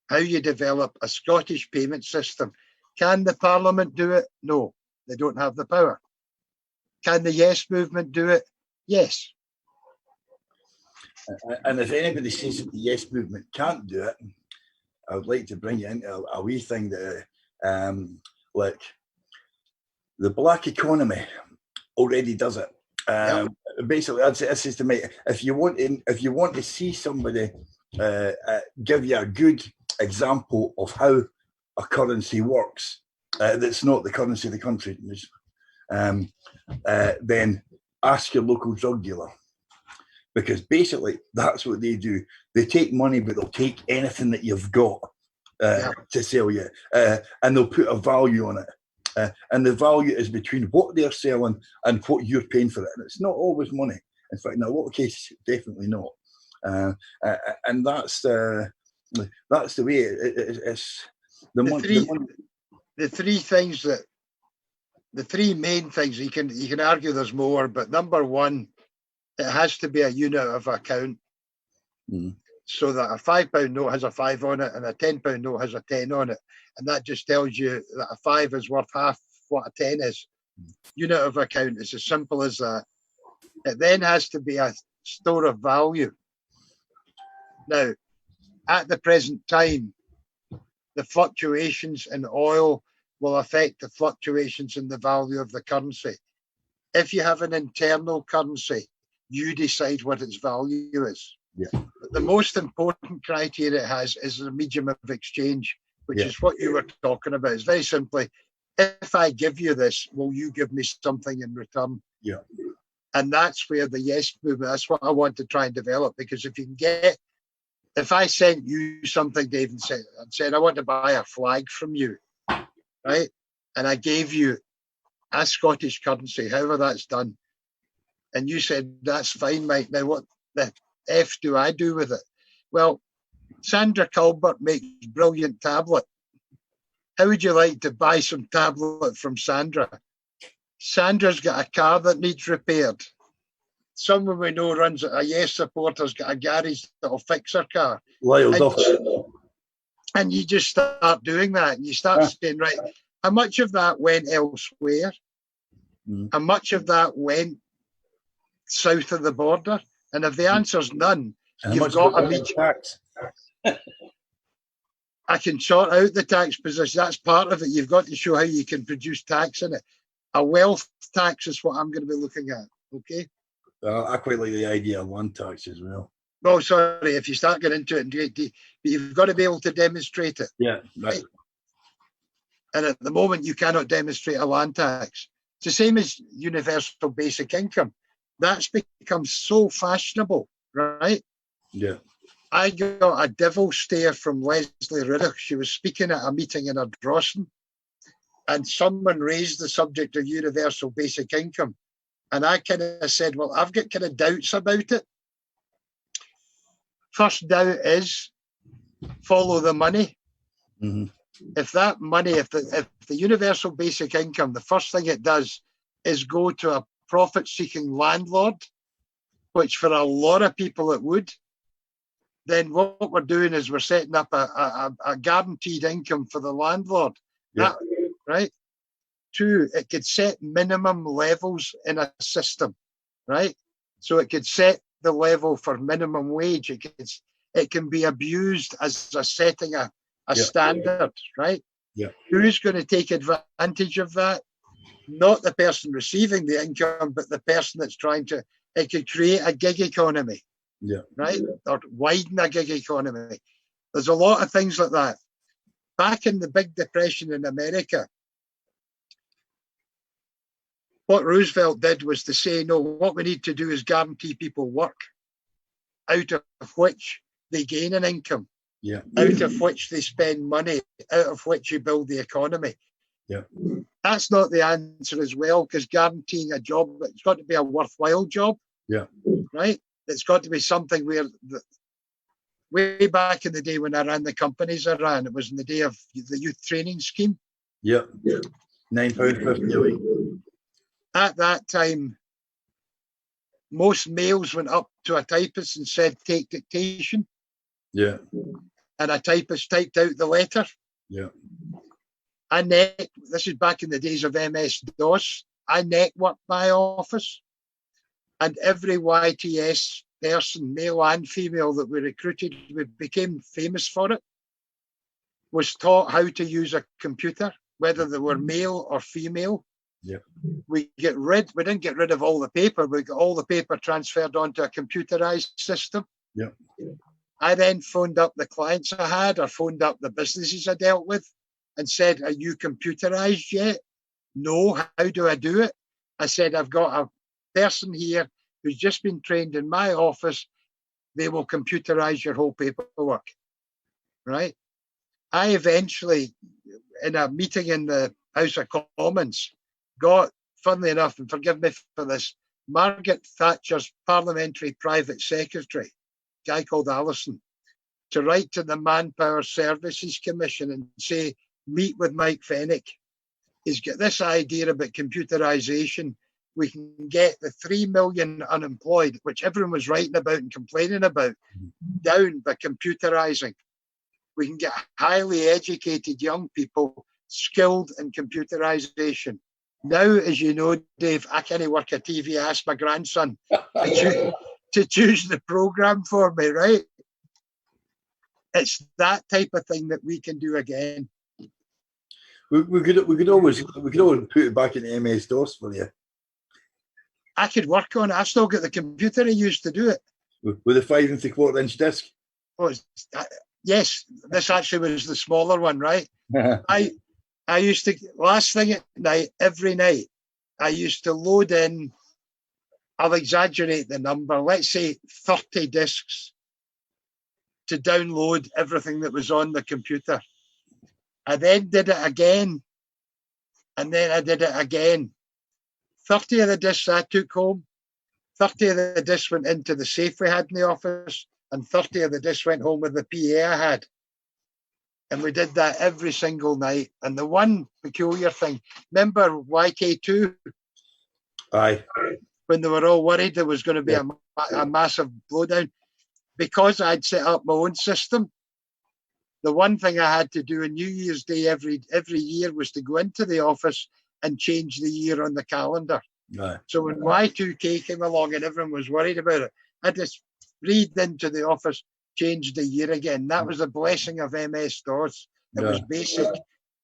How you develop a Scottish payment system. Can the Parliament do it? No, they don't have the power. Can the Yes movement do it? Yes. And if anybody says that the Yes movement can't do it, I would like to bring you into a wee thing that, like, the black economy already does it. Basically, I'd say this is to make, if you want to see somebody give you a good example of how a currency works, that's not the currency of the country, then ask your local drug dealer, because basically that's what they do. They take money, but they'll take anything that you've got to sell you, and they'll put a value on it. And the value is between what they're selling and what you're paying for it. And it's not always money. In fact, in a lot of cases, definitely not. And that's the way it's the three main things. You can argue there's more, but number one, it has to be a unit of account. So that a £5 note has a 5 on it and a £10 note has a 10 on it. And that just tells you that a 5 is worth half what a 10 is. Unit of account is as simple as that. It then has to be a store of value. Now, at the present time, the fluctuations in oil will affect the fluctuations in the value of the currency. If you have an internal currency, you decide what its value is. Yeah. The most important criteria it has is the medium of exchange, which is what you were talking about. It's very simply, if I give you this, will you give me something in return? Yeah. And that's where the Yes movement, that's what I want to try and develop, because if I sent you something, Dave, and said, I want to buy a flag from you, right? And I gave you a Scottish currency, however that's done. And you said, that's fine, Mike. Now what the F do I do with it? Well, Sandra Culbert makes brilliant tablet. How would you like to buy some tablet from Sandra? Sandra's got a car that needs repaired. Someone we know runs a Yes supporter's got a garage that'll fix her car. And you just start doing that, and you start saying, right, how much of that went elsewhere? How much of that went south of the border? And if the answer's none, you've got a medium tax. I can sort out the tax position. That's part of it. You've got to show how you can produce tax in it. A wealth tax is what I'm going to be looking at. Okay. I quite like the idea of land tax as well. Well, sorry, if you start getting into it, but you've got to be able to demonstrate it. Yeah. Right. And at the moment, you cannot demonstrate a land tax. It's the same as universal basic income. That's become so fashionable, right? Yeah. I got a devil stare from Leslie Riddoch. She was speaking at a meeting in Ardrossan, and someone raised the subject of universal basic income. And I kind of said, well, I've got kind of doubts about it. First doubt is follow the money. Mm-hmm. If that money, if the universal basic income, the first thing it does is go to a profit-seeking landlord, which for a lot of people it would, then what we're doing is we're setting up a guaranteed income for the landlord. Yeah. Right? Two, it could set minimum levels in a system, right? So it could set the level for minimum wage. It can be abused as a setting a standard, right? Yeah. Who's going to take advantage of that? Not the person receiving the income, but the person that's trying to. It could create a gig economy, right? Or widen a gig economy. There's a lot of things like that. Back in the Big Depression in America, what Roosevelt did was to say, no, what we need to do is guarantee people work, out of which they gain an income, out of which they spend money, out of which you build the economy. Yeah. That's not the answer as well, because guaranteeing a job, it's got to be a worthwhile job. Yeah. Right? It's got to be something where way back in the day when I ran the companies I ran, it was in the day of the youth training scheme. Yep. £9.50 a week. At that time, most mails went up to a typist and said, take dictation. Yeah. And a typist typed out the letter. Yeah. This is back in the days of MS-DOS. I networked my office, and every YTS person, male and female, that we recruited, we became famous for it, was taught how to use a computer, whether they were male or female. Yeah. We didn't get rid of all the paper. We got all the paper transferred onto a computerized system. Yeah. I then phoned up the clients I had, or phoned up the businesses I dealt with, and said, are you computerized yet? No. How do I do it? I said, I've got a person here who's just been trained in my office. They will computerize your whole paperwork. Right? I eventually, in a meeting in the House of Commons, got, funnily enough, and forgive me for this, Margaret Thatcher's parliamentary private secretary, a guy called Alison, to write to the Manpower Services Commission and say, meet with Mike Fenwick. He's got this idea about computerization. We can get the 3 million unemployed, which everyone was writing about and complaining about, down by computerizing. We can get highly educated young people skilled in computerization. Now, as you know, Dave, I can't work a TV. I asked my grandson to choose the program for me, right? It's that type of thing that we can do again. We could always put it back in MS-DOS for you. I could work on it. I've still got the computer I used to do it. With a 5 3/4-inch disc? Oh, yes, this actually was the smaller one, right? I used to, last thing at night, every night, I used to load in, I'll exaggerate the number, let's say 30 discs to download everything that was on the computer. I then did it again, and then I did it again. 30 of the discs I took home, 30 of the discs went into the safe we had in the office, and 30 of the discs went home with the PA I had. And we did that every single night. And the one peculiar thing, remember YK2? Aye. When they were all worried there was going to be a massive blowdown. Because I'd set up my own system, the one thing I had to do on New Year's Day every year was to go into the office and change the year on the calendar. Aye. So when Y2K came along and everyone was worried about it, I just read into the office, changed the year again. That was the blessing of MS-DOS. It was basic.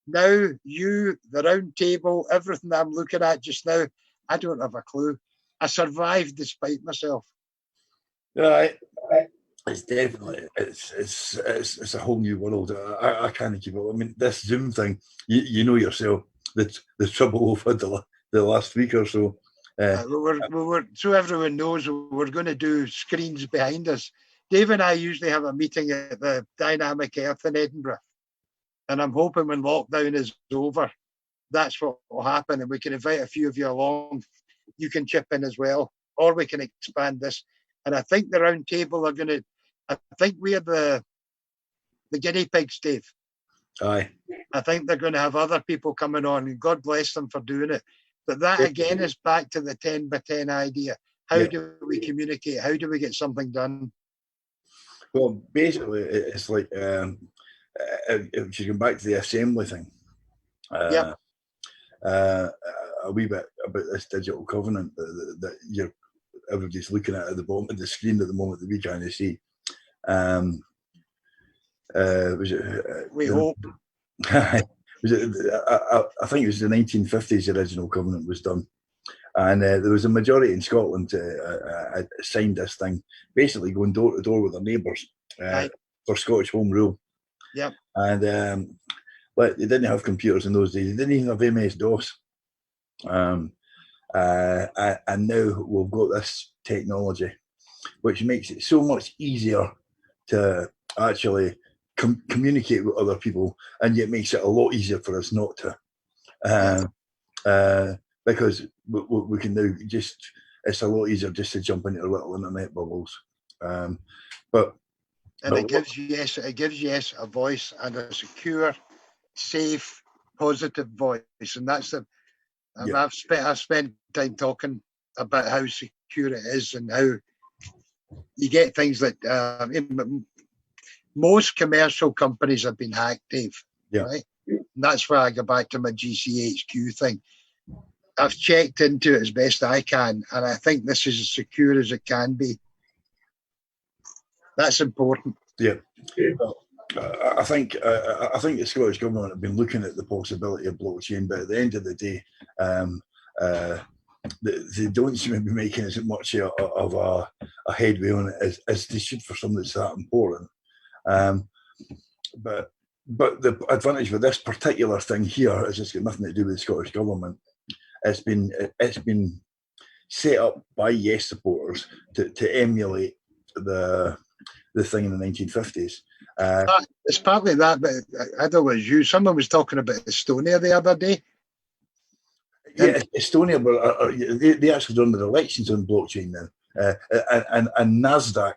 Now, the round table, everything I'm looking at just now, I don't have a clue. I survived despite myself. Right. It's definitely, it's a whole new world. I can't keep up. I mean, this Zoom thing, you know yourself, the trouble we've had the last week or so. We were, so everyone knows, we're going to do screens behind us. Dave and I usually have a meeting at the Dynamic Earth in Edinburgh. And I'm hoping when lockdown is over, that's what will happen. And we can invite a few of you along. You can chip in as well, or we can expand this. And I think the round table are going to, I think we're the guinea pigs, Dave. Aye. I think they're going to have other people coming on, and God bless them for doing it. But that again is back to the 10 by 10 idea. How do we communicate? How do we get something done? Well, basically, it's like if you come back to the assembly thing, a wee bit about this digital covenant that everybody's looking at the bottom of the screen at the moment that we're trying to see. We hope. I think it was the 1950s the original covenant was done. And there was a majority in Scotland signed this thing, basically going door to door with their neighbours for Scottish Home Rule. Yep. And they didn't have computers in those days. They didn't even have MS-DOS. And now we've got this technology, which makes it so much easier to actually communicate with other people, and yet makes it a lot easier for us not to. Because we can now it's a lot easier just to jump into our little internet bubbles. But and it gives yes a voice, and a secure, safe, positive voice, and that's the. I've spent time talking about how secure it is and how you get things like most commercial companies have been hacked, Dave. Yeah. Right. And that's why I go back to my GCHQ thing. I've checked into it as best I can, and I think this is as secure as it can be. That's important. Yeah. Well, I think the Scottish Government have been looking at the possibility of blockchain, but at the end of the day, they don't seem to be making as much of a headway on it as they should for something that's that important. But the advantage with this particular thing here is it's got nothing to do with the Scottish Government. It's been set up by Yes supporters to emulate the thing in the 1950s. It's partly that, but I don't know, it was you. Someone was talking about Estonia the other day. Yeah, Estonia, but they actually run their elections on blockchain now. And NASDAQ,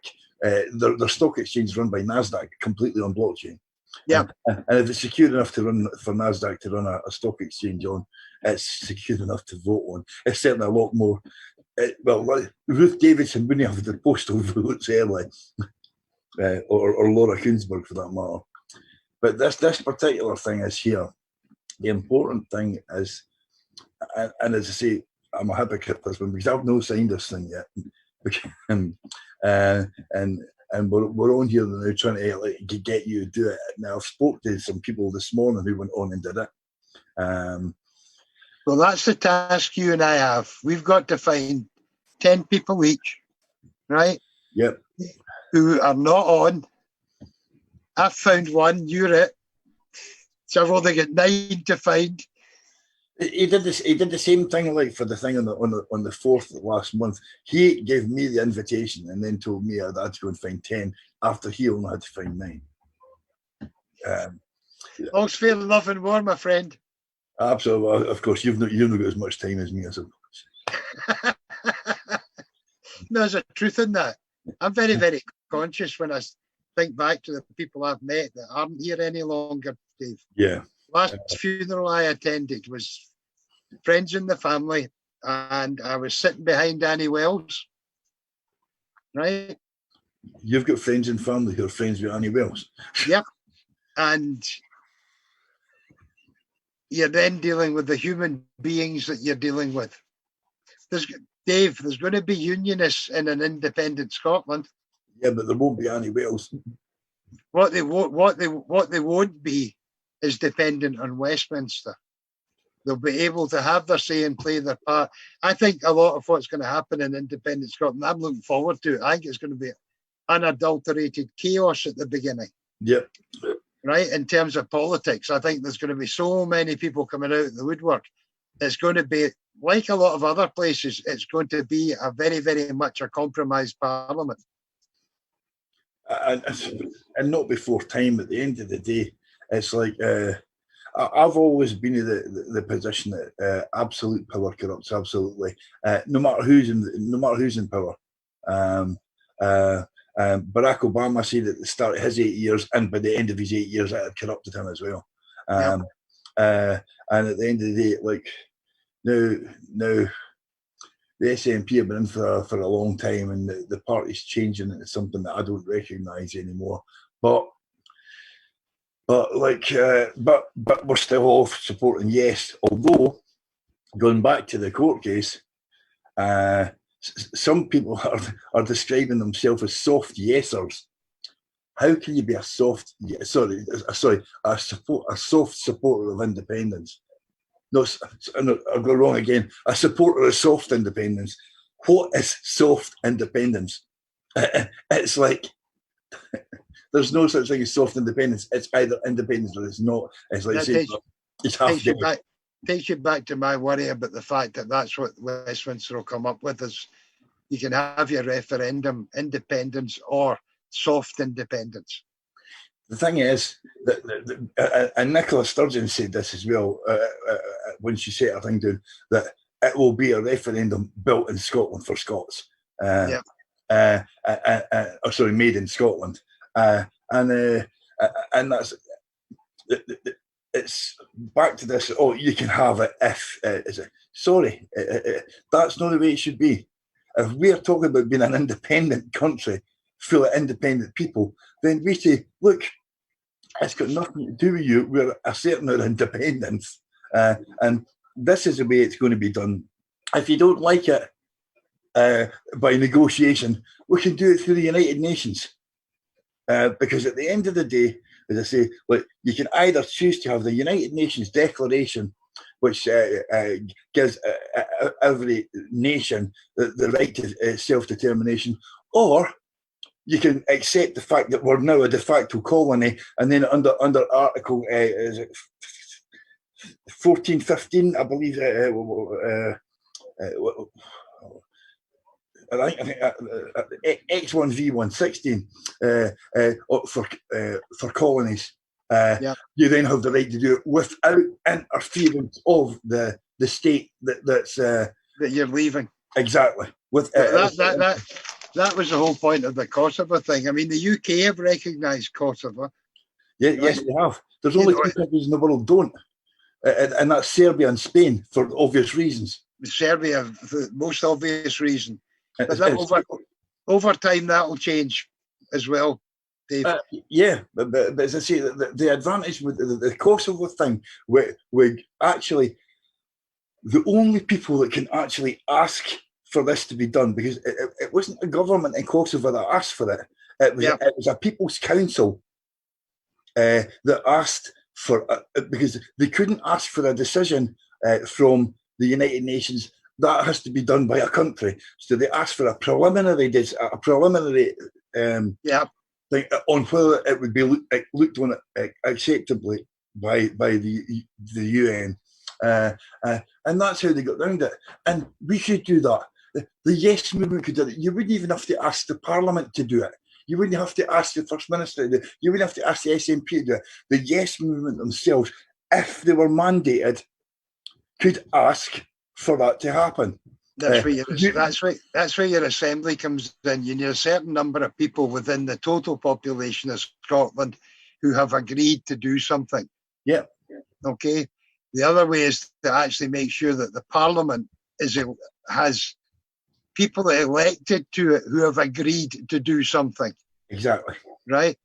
their stock exchange is run by NASDAQ completely on blockchain. Yeah. And if it's secure enough to run for NASDAQ to run a stock exchange on, it's secure enough to vote on. It's certainly a lot more. Ruth Davidson wouldn't have the postal votes early, or Laura Kuenssberg for that matter. But this particular thing is here. The important thing is, and as I say, I'm a hypocrite this one because I've not signed this thing yet. And we're on here now trying to get you to do it. Now I've spoke to some people this morning who went on and did it. Well, that's the task you and I have. We've got to find 10 people each, right? Yep. Who are not on. I've found one, you're it. So I've only got 9 to find. He did this. He did the same thing like for the thing on the 4th of last month. He gave me the invitation and then told me I'd had to go and find 10 after he only had to find 9. All's fair in love and war, my friend. Absolutely. Of course, you've not got as much time as me, I suppose. No, there's a truth in that. I'm very, very conscious when I think back to the people I've met that aren't here any longer, Dave. Yeah. Last funeral I attended was friends in the family, and I was sitting behind Annie Wells. Right? You've got friends and family who are friends with Annie Wells. Yep. And you're then dealing with the human beings that you're dealing with. Dave, there's going to be unionists in an independent Scotland. Yeah, but there won't be Annie Wells. What they won't be is dependent on Westminster. They'll be able to have their say and play their part. I think a lot of what's going to happen in independent Scotland, I'm looking forward to it. I think it's going to be unadulterated chaos at the beginning. Yep. Right? In terms of politics, I think there's going to be so many people coming out of the woodwork. It's going to be, like a lot of other places, it's going to be a very, very much a compromised parliament. And not before time. At the end of the day, it's like I've always been in the position that absolute power corrupts absolutely, no matter who's in power. Barack Obama said at the start of his 8 years, and by the end of his 8 years, it had corrupted him as well. And at the end of the day, like now the SNP have been in for a long time, and the party's changing into something that I don't recognise anymore. But we're still all supporting Yes. Although, going back to the court case, some people are describing themselves as soft yesers. How can you be a soft supporter of independence? No, I'll go wrong again. A supporter of soft independence. What is soft independence? It's like there's no such thing as soft independence. It's either independence or it's not. It's like saying it's half dead. Takes you back to my worry about the fact that that's what Westminster will come up with, is you can have your referendum independence or soft independence. The thing is that and Nicola Sturgeon said this as well when she set her thing down, that it will be a referendum built in Scotland for Scots. Made in Scotland. And that's it's back to this. Oh, you can have it if is it? Sorry, that's not the way it should be. If we're talking about being an independent country full of independent people, then we say, look, it's got nothing to do with you. We're asserting our independence, and this is the way it's going to be done. If you don't like it by negotiation, we can do it through the United Nations. Because at the end of the day, as I say, like, you can either choose to have the United Nations Declaration, which gives every nation the right to self-determination, or you can accept the fact that we're now a de facto colony, and then under Article is it 1415, I believe. I think X1V116 for colonies. You then have the right to do it without interference of the state that you're leaving. Exactly. With that was the whole point of the Kosovo thing. I mean, the UK have recognised Kosovo. Yeah, right? Yes, they have. There's only two countries in the world don't, and that's Serbia and Spain for obvious reasons. Serbia, for the most obvious reason. But that over time, that will change as well, Dave. Yeah, but as I say, the advantage with the Kosovo thing, would actually, the only people that can actually ask for this to be done, because it wasn't the government in Kosovo that asked for it. It was a People's Council that asked for, because they couldn't ask for a decision from the United Nations. That has to be done by a country. So they asked for a preliminary thing on whether it would be looked on acceptably by the UN. And that's how they got around it. And we could do that. The Yes movement could do it. You wouldn't even have to ask the Parliament to do it. You wouldn't have to ask the First Minister to do it. You wouldn't have to ask the SNP to do it. The Yes movement themselves, if they were mandated, could ask for that to happen. That's where your assembly comes in. You need a certain number of people within the total population of Scotland who have agreed to do something. Yeah. Okay. The other way is to actually make sure that the Parliament has people elected to it who have agreed to do something. Exactly. Right?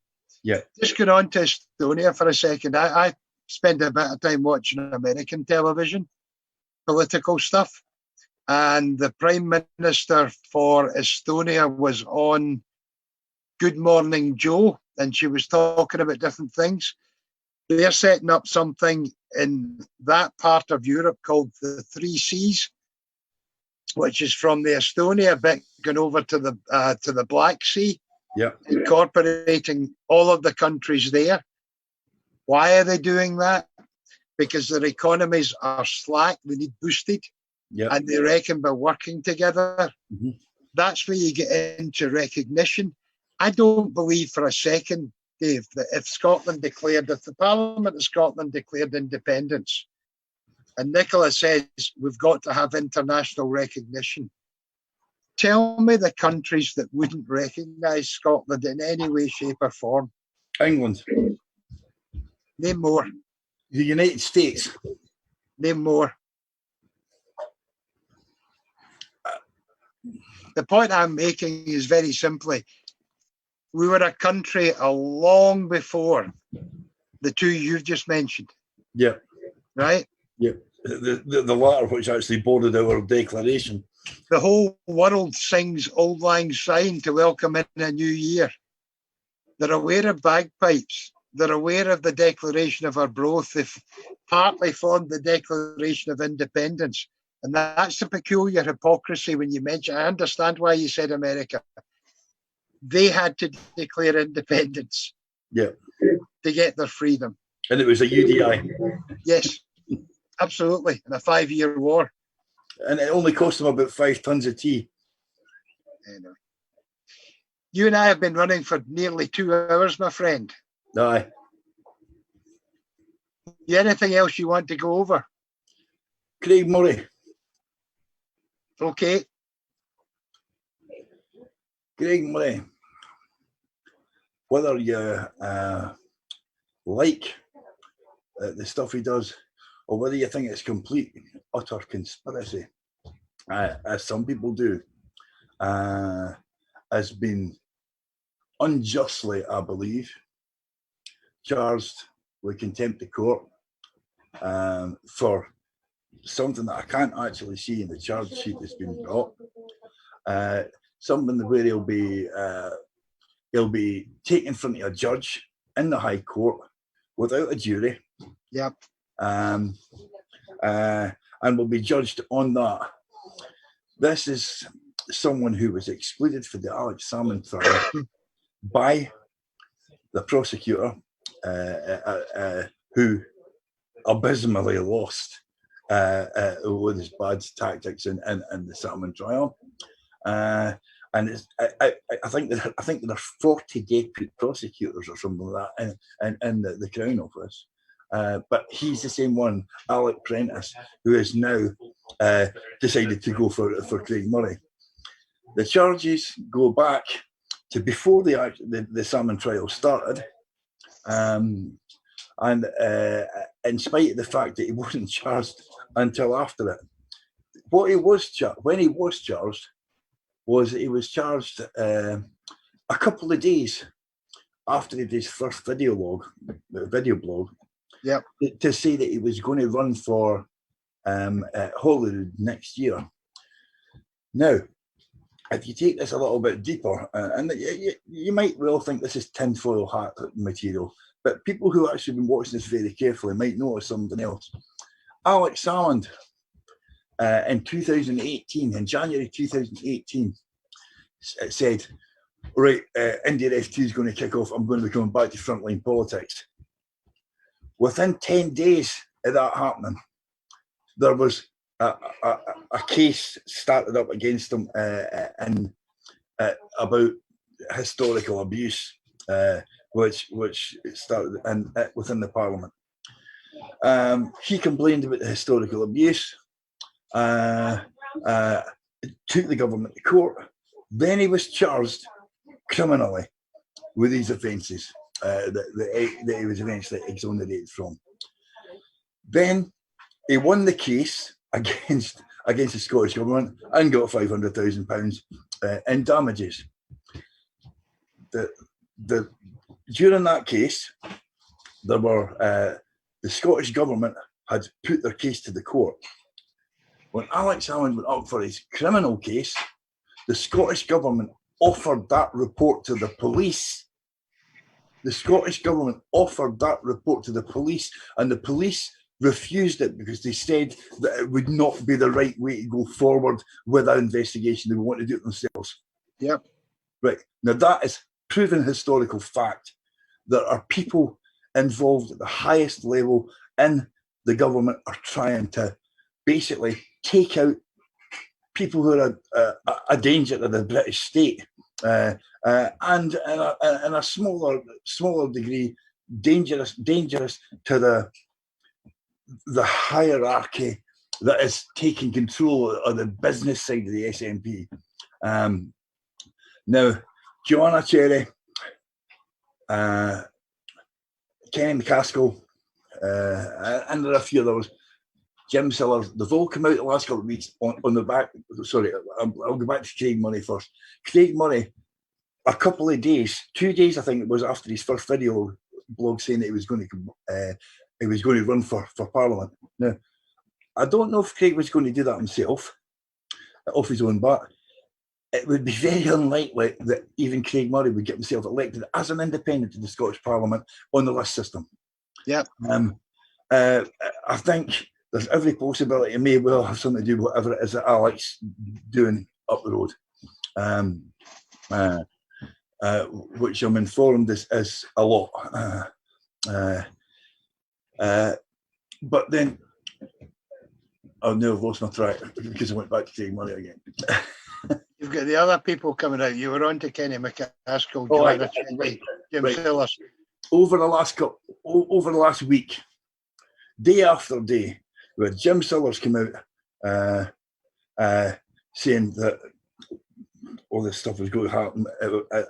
Yeah. Just going on to Estonia for a second. I spend a bit of time watching American television, political stuff. And the Prime Minister for Estonia was on Good Morning Joe, and she was talking about different things. They're setting up something in that part of Europe called the Three Seas, which is from the Estonia bit going over to the Black Sea, incorporating all of the countries there. Why are they doing that? Because their economies are slack, they need boosted. And they reckon by working together, that's where you get into recognition. I don't believe for a second, Dave, that if the Parliament of Scotland declared independence, and Nicola says we've got to have international recognition, tell me the countries that wouldn't recognise Scotland in any way, shape or form. England. Name more. The United States. Name more. The point I'm making is very simply, we were a country long before the two you've just mentioned. Yeah. Right? Yeah. The latter, which actually bordered our declaration. The whole world sings Auld Lang Syne to welcome in a new year. They're aware of bagpipes. They're aware of the Declaration of Arbroath. They've partly formed the Declaration of Independence. And that's the peculiar hypocrisy when you mention, I understand why you said America. They had to declare independence to get their freedom. And it was a UDI. Yes, absolutely. In a 5-year war. And it only cost them about 5 tons of tea. Anyway. You and I have been running for nearly 2 hours, my friend. Aye. Anything else you want to go over? Craig Murray. Okay. Craig Murray. whether you like the stuff he does, or whether you think it's complete, utter conspiracy, as some people do, has been unjustly, I believe, charged with contempt of court for something that I can't actually see in the charge sheet that's been brought. Something where he'll be taken in front of a judge in the High Court without a jury. Yep. And will be judged on that. This is someone who was excluded for the Salmond trial by the prosecutor, who abysmally lost with his bad tactics in the Salmond trial. And I think there are 40 deputy prosecutors or something like that in the Crown Office. But he's the same one, Alec Prentice, who has now decided to go for Craig Murray. The charges go back to before the Salmond trial started, and in spite of the fact that he wasn't charged until after it. What he was when he was charged was he was charged a couple of days after he did his first video blog. Yep. To say that he was going to run for Holyrood next year. Now, if you take this a little bit deeper, and you might well think this is tinfoil hat material, but people who have actually been watching this very carefully might notice something else. Alex Salmond, in 2018, in January 2018, said, right, India F2 is going to kick off. I'm going to be coming back to frontline politics. Within 10 days of that happening, there was a case started up against him about historical abuse, which started within the Parliament. He complained about the historical abuse, took the government to court. Then he was charged criminally with these offences that he was eventually exonerated from. Then he won the case against the Scottish Government and got £500,000 in damages. During that case, there were the Scottish Government had put their case to the court. When Alex Salmond went up for his criminal case, the Scottish Government offered that report to the police. The Scottish Government offered that report to the police, and the police refused it because they said that it would not be the right way to go forward with that investigation. They would want to do it themselves. Yep. Right. Now, that is proven historical fact. There are people involved at the highest level in the government are trying to basically take out people who are a danger to the British state, and in a smaller degree, dangerous to the hierarchy that is taking control of the business side of the SNP. Now, Joanna Cherry, Kenny McCaskill, and there are a few others, Jim Sillars, they've all come out the last couple of weeks on the back. Sorry, I'll go back to Craig Murray first. Craig Murray, a couple of days, 2 days, I think it was, after his first video blog saying that he was going to run for Parliament. Now, I don't know if Craig was going to do that himself, off his own bat. It would be very unlikely that even Craig Murray would get himself elected as an independent to the Scottish Parliament on the list system. Yeah. I think there's every possibility it may well have something to do with whatever it is that Alex doing up the road, which I'm informed is a lot. But then I've now lost my track because I went back to Craig Murray again. You've got the other people coming out. You were on to Kenny McCaskill, Jim Sillars. Over the last week, day after day, where Jim Sillars came out saying that all this stuff was going to happen,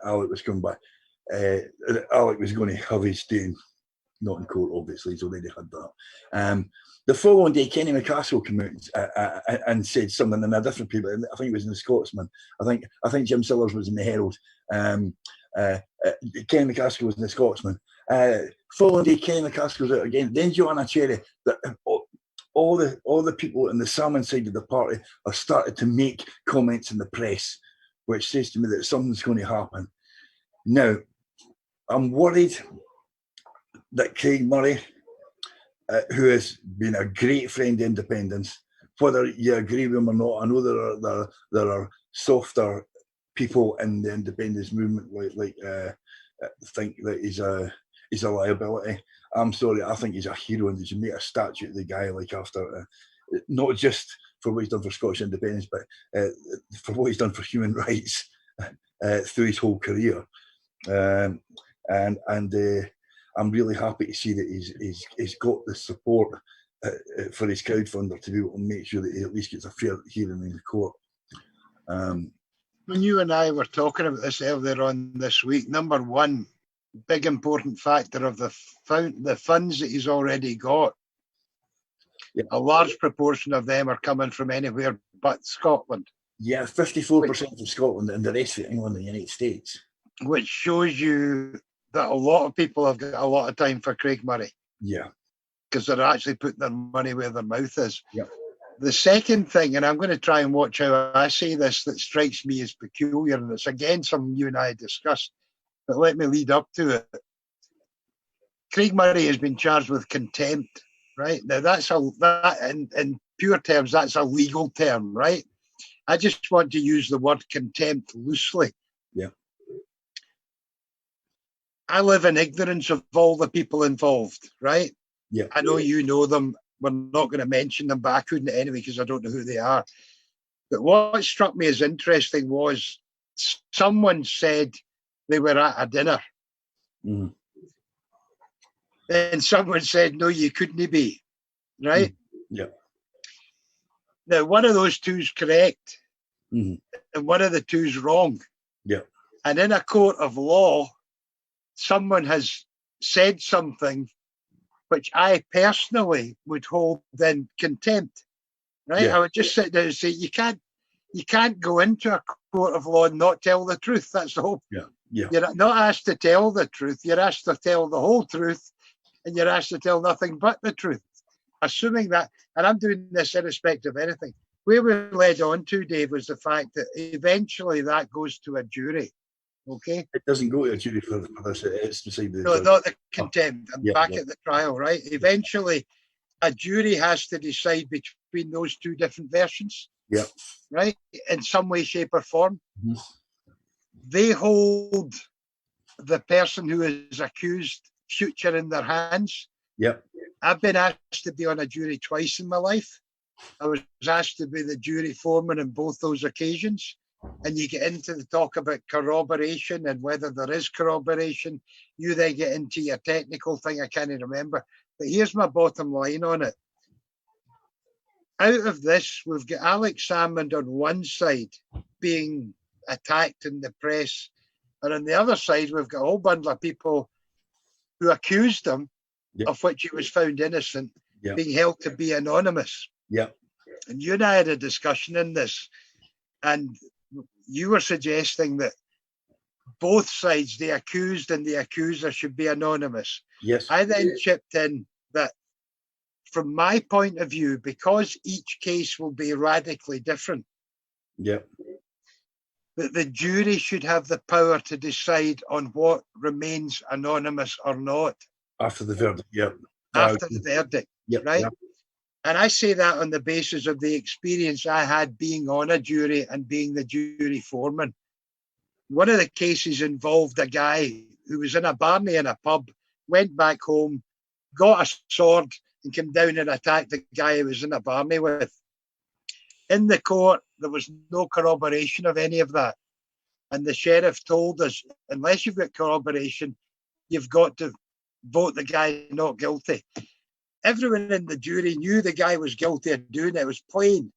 Alec was coming back. Alec was going to have his day, not in court, obviously, he's already had that. The following day, Kenny McCaskill came out and said something in a different paper. I think it was in the Scotsman. I think Jim Sillars was in the Herald. Kenny McCaskill was in the Scotsman. Following day, Kenny McCaskill was out again. Then Joanna Cherry. All the people in the Salmond side of the party have started to make comments in the press, which says to me that something's going to happen. Now, I'm worried that Craig Murray, who has been a great friend of independence, whether you agree with him or not, I know there are softer people in the independence movement like think that he's a liability. I'm sorry, I think he's a hero, and they should make a statue of the guy like after, not just for what he's done for Scottish independence, but for what he's done for human rights through his whole career. And I'm really happy to see that he's got the support for his crowdfunder to be able to make sure that he at least gets a fair hearing in the court. When you and I were talking about this earlier on this week, number one big important factor of the funds that he's already got, a large proportion of them are coming from anywhere but Scotland. Yeah, 54% of Scotland and the rest of England and the United States. Which shows you that a lot of people have got a lot of time for Craig Murray. Yeah. Because they're actually putting their money where their mouth is. Yeah. The second thing, and I'm going to try and watch how I say this, that strikes me as peculiar, and it's again something you and I discussed, but let me lead up to it. Craig Murray has been charged with contempt, right? Now that in pure terms, that's a legal term, right? I just want to use the word contempt loosely. Yeah. I live in ignorance of all the people involved, right? Yeah. I know you know them. We're not going to mention them, but I couldn't anyway because I don't know who they are. But what struck me as interesting was someone said they were at a dinner. Mm. And someone said, no, you couldn't be, right? Yeah. Now, one of those two's correct, and one of the two's wrong. Yeah. And in a court of law, someone has said something which I personally would hold in contempt, right? Yeah. I would just sit there and say, you can't go into a court of law and not tell the truth. That's the whole. Yeah. Yeah. You're not asked to tell the truth. You're asked to tell the whole truth, and you're asked to tell nothing but the truth. Assuming that, and I'm doing this irrespective of anything. Where we led on to, Dave, was the fact that eventually that goes to a jury. Okay. It doesn't go to a jury for this. It's decided. No, not the contempt. I'm back yeah. at the trial, right? Eventually, a jury has to decide between those two different versions. Yeah. Right? In some way, shape, or form. Mm-hmm. They hold the person who is accused future in their hands. Yep. I've been asked to be on a jury twice in my life. I was asked to be the jury foreman on both those occasions. And you get into the talk about corroboration and whether there is corroboration. You then get into your technical thing, I can't remember. But here's my bottom line on it. Out of this, we've got Alex Salmond on one side being attacked in the press. And on the other side, we've got a whole bundle of people who accused him, of which he was found innocent, being held to be anonymous. Yeah. And you and I had a discussion in this, and you were suggesting that both sides, the accused and the accuser, should be anonymous. Yes. I then chipped in that from my point of view, because each case will be radically different, that the jury should have the power to decide on what remains anonymous or not. After the verdict, After the verdict, right? Yep. And I say that on the basis of the experience I had being on a jury and being the jury foreman. One of the cases involved a guy who was in a barney in a pub, went back home, got a sword and came down and attacked the guy he was in a barney with. In the court, there was no corroboration of any of that. And the sheriff told us, unless you've got corroboration, you've got to vote the guy not guilty. Everyone in the jury knew the guy was guilty of doing it. It was plain.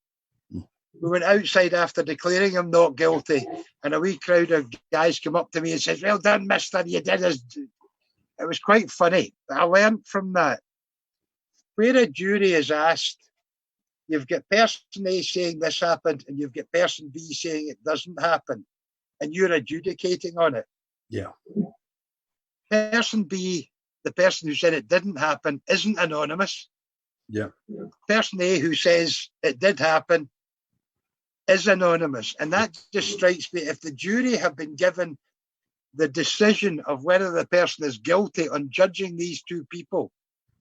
We went outside after declaring him not guilty, and a wee crowd of guys come up to me and says, "Well done, mister, you did us." It was quite funny. I learned from that. Where a jury is asked, you've got person A saying this happened, and you've got person B saying it doesn't happen, and you're adjudicating on it. Yeah. Person B, the person who said it didn't happen, isn't anonymous. Yeah. Person A who says it did happen is anonymous. And that just strikes me, if the jury have been given the decision of whether the person is guilty on judging these two people,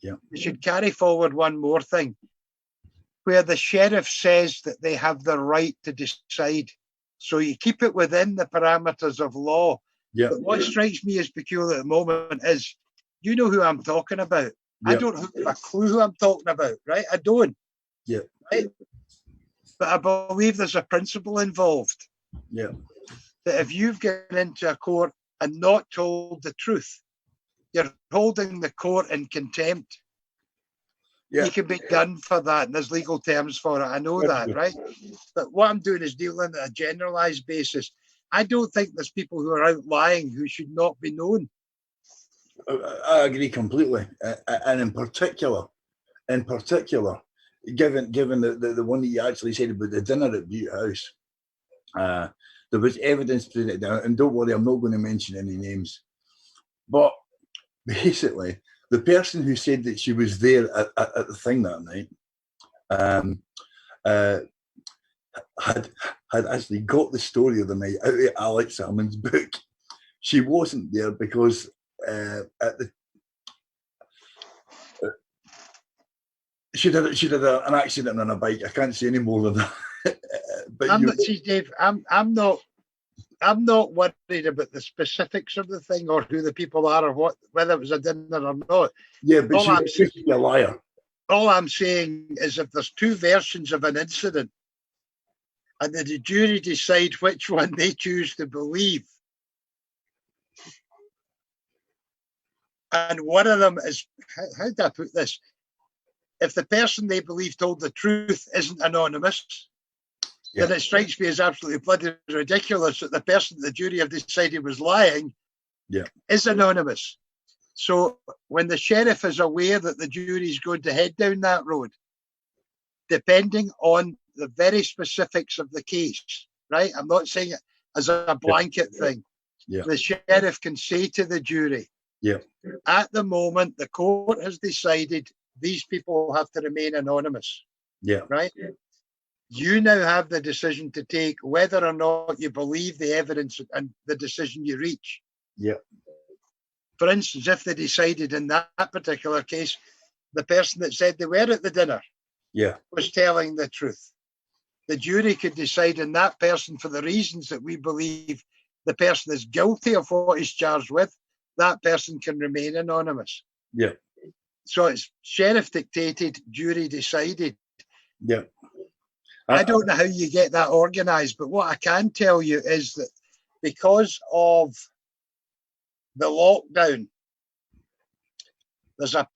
they should carry forward one more thing, where the sheriff says that they have the right to decide. So you keep it within the parameters of law. Yeah. But what strikes me as peculiar at the moment is, you know who I'm talking about. I don't have a clue who I'm talking about, right? I don't. Yeah. Right? But I believe there's a principle involved. Yeah. That if you've gone into a court and not told the truth, you're holding the court in contempt. Yeah. You can be done for that, and there's legal terms for it. I know that, right? But what I'm doing is dealing on a generalized basis. I don't think there's people who are out lying who should not be known. I agree completely, and in particular, given the one that you actually said about the dinner at Butte House, there was evidence presented down, and don't worry, I'm not going to mention any names, but basically, the person who said that she was there at the thing that night had actually got the story of the night out of Alex Salmond's book. She wasn't there because she did an accident on a bike. I can't say any more than that. But Dave, I'm not worried about the specifics of the thing or who the people are or whether it was a dinner or not. Yeah, but she was a liar. All I'm saying is, if there's two versions of an incident and the jury decide which one they choose to believe, and one of them is, how do I put this? If the person they believe told the truth isn't anonymous, then it strikes me as absolutely bloody ridiculous that the person the jury have decided was lying is anonymous. So when the sheriff is aware that the jury is going to head down that road, depending on the very specifics of the case, right? I'm not saying it as a blanket thing. The sheriff can say to the jury, at the moment, the court has decided these people have to remain anonymous. Right? You now have the decision to take whether or not you believe the evidence and the decision you reach. For instance, if they decided in that particular case, the person that said they were at the dinner was telling the truth, the jury could decide in that person, for the reasons that we believe the person is guilty of what he's charged with, that person can remain anonymous. So it's sheriff dictated, jury decided. I don't know how you get that organised, but what I can tell you is that because of the lockdown, there's a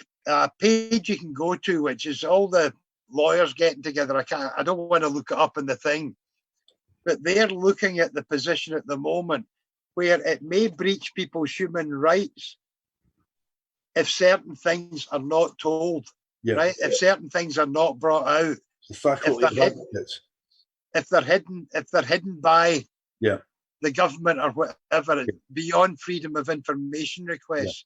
page you can go to, which is all the lawyers getting together. I don't want to look it up in the thing, but they're looking at the position at the moment where it may breach people's human rights if certain things are not told, right? If certain things are not brought out, if they're hidden by the government or whatever, beyond freedom of information requests.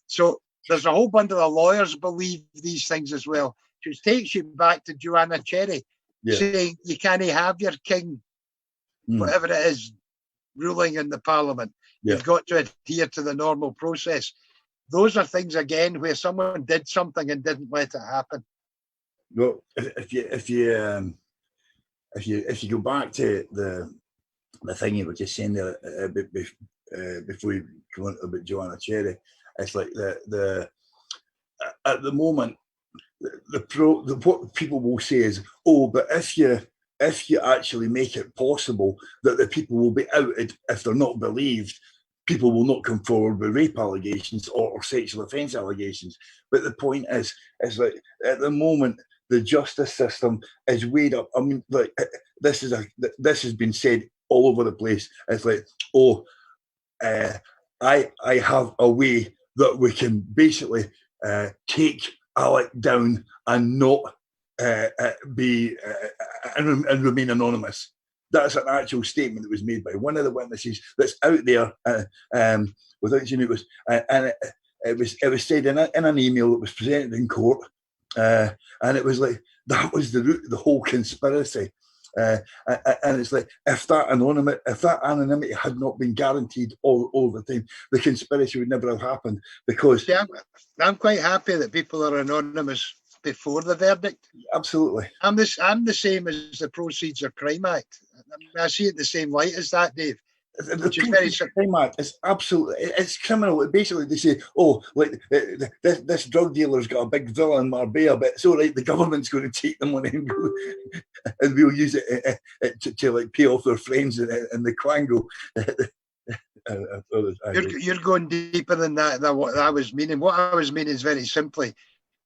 So there's a whole bundle of lawyers believe these things as well, which takes you back to Joanna Cherry saying you can't have your king, whatever it is, ruling in the parliament. You've got to adhere to the normal process. Those are things, again, where someone did something and didn't let it happen. Well, if you go back to the thing you were just saying there before you go on about Joanna Cherry, it's like the at the moment what people will say is, oh, but if you actually make it possible that the people will be outed if they're not believed, people will not come forward with rape allegations or sexual offence allegations. But the point is like at the moment, the justice system is weighed up. I mean, like this has been said all over the place. It's like, oh, I have a way that we can basically take Alec down and not be and remain anonymous. That's an actual statement that was made by one of the witnesses that's out there without saying it was, and it was said in an email that was presented in court, and it was like that was the root of the whole conspiracy. And it's like if that anonymity had not been guaranteed all the time, the conspiracy would never have happened. Because I'm quite happy that people are anonymous before the verdict. Absolutely, I'm the same as the Proceeds of Crime Act. I see it in the same light as that, Dave. The Crime Act is absolutely, it's criminal. Basically, they say, oh, like this drug dealer's got a big villa in Marbella, but it's all right, the government's going to take the money and we'll use it to like pay off their friends in the Quango. You're going deeper than that. What I was meaning. What I was meaning is very simply,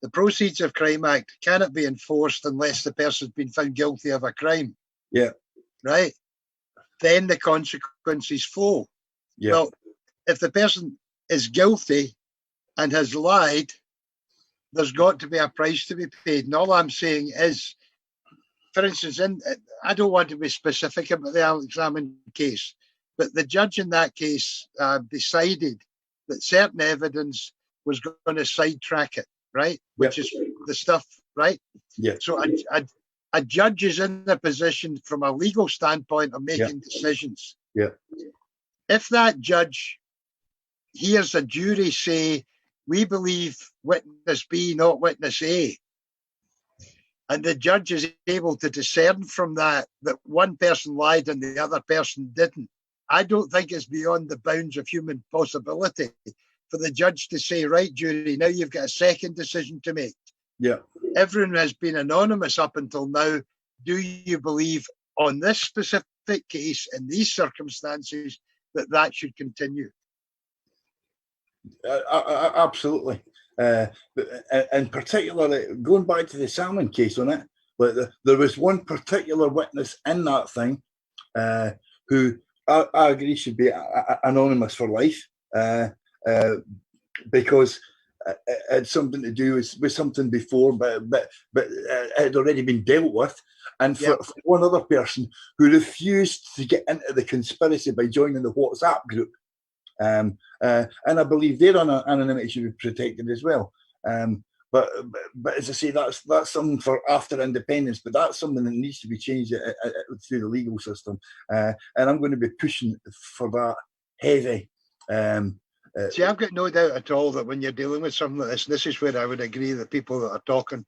the Proceeds of Crime Act cannot be enforced unless the person's been found guilty of a crime. Yeah. Right? Then the consequences flow. Yeah. Well, if the person is guilty and has lied, there's got to be a price to be paid. And all I'm saying is, for instance, I don't want to be specific about the Alex Salmond case, but the judge in that case decided that certain evidence was going to sidetrack it, right? Which is the stuff, right? Yeah. So a judge is in a position from a legal standpoint of making decisions. Yeah. If that judge hears a jury say, we believe witness B, not witness A, and the judge is able to discern from that one person lied and the other person didn't, I don't think it's beyond the bounds of human possibility for the judge to say, right, jury, now you've got a second decision to make. Yeah. Everyone has been anonymous up until now. Do you believe on this specific case, in these circumstances, that should continue? Absolutely. And particularly, going back to the Salmond case on it, but there was one particular witness in that thing who I agree should be anonymous for life because it had something to do with something before, but it had already been dealt with. And for one other person who refused to get into the conspiracy by joining the WhatsApp group, and I believe their anonymity should be protected as well. But as I say, that's something for after independence. But that's something that needs to be changed through the legal system. And I'm going to be pushing for that heavy. See, I've got no doubt at all that when you're dealing with something like this is where I would agree that people that are talking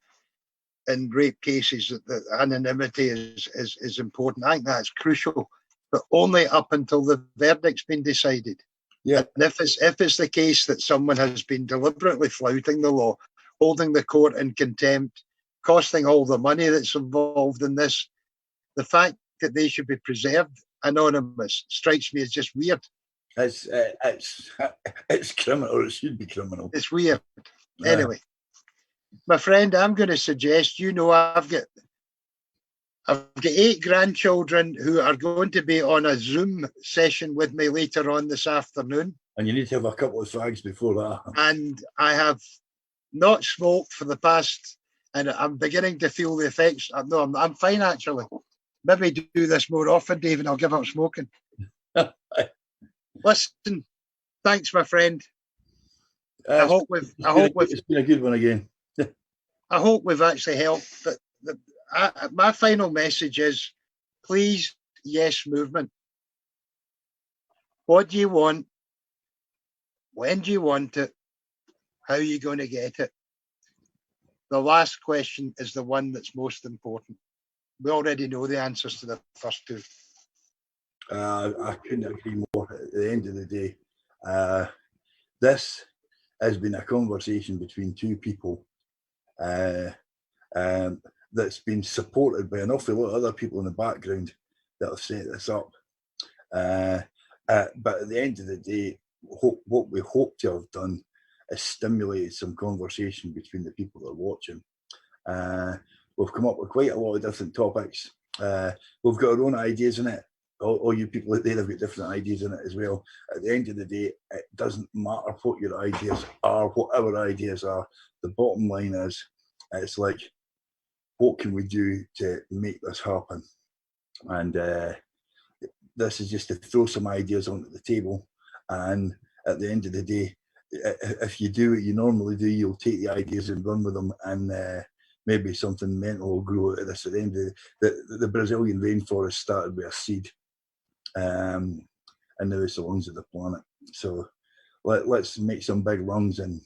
in rape cases, that anonymity is important. I think that's crucial, but only up until the verdict's been decided. Yeah. And if it's the case that someone has been deliberately flouting the law, holding the court in contempt, costing all the money that's involved in this, the fact that they should be preserved anonymous strikes me as just weird. It's criminal. It should be criminal. It's weird. Anyway, my friend, I'm going to suggest, I've got 8 grandchildren who are going to be on a Zoom session with me later on this afternoon. And you need to have a couple of fags before that. And I have not smoked for the past, and I'm beginning to feel the effects. No, I'm fine actually. Maybe do this more often, Dave, and I'll give up smoking. Listen, thanks, my friend. I hope it's been a good one again. I hope we've actually helped. But my final message is, please, yes movement. What do you want? When do you want it? How are you going to get it? The last question is the one that's most important. We already know the answers to the first two. I couldn't agree more. At the end of the day, this has been a conversation between two people that's been supported by an awful lot of other people in the background that have set this up. But at the end of the day, what we hope to have done is stimulated some conversation between the people that are watching. we've come up with quite a lot of different topics. We've got our own ideas in it. All you people out there have got different ideas in it as well. At the end of the day, it doesn't matter what your ideas are, what our ideas are. The bottom line is, it's like, what can we do to make this happen? And this is just to throw some ideas onto the table. And at the end of the day, if you do what you normally do, you'll take the ideas and run with them, and maybe something mental will grow out of this. At the end of the Brazilian rainforest started with a seed, and now it's the lungs of the planet. So let's make some big lungs and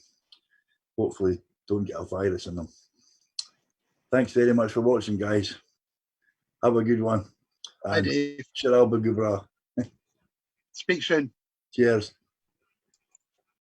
hopefully don't get a virus in them. Thanks very much for watching, guys. Have a good one. Hi, Dave. Sure, I'll be good, bro. Speak soon. Cheers.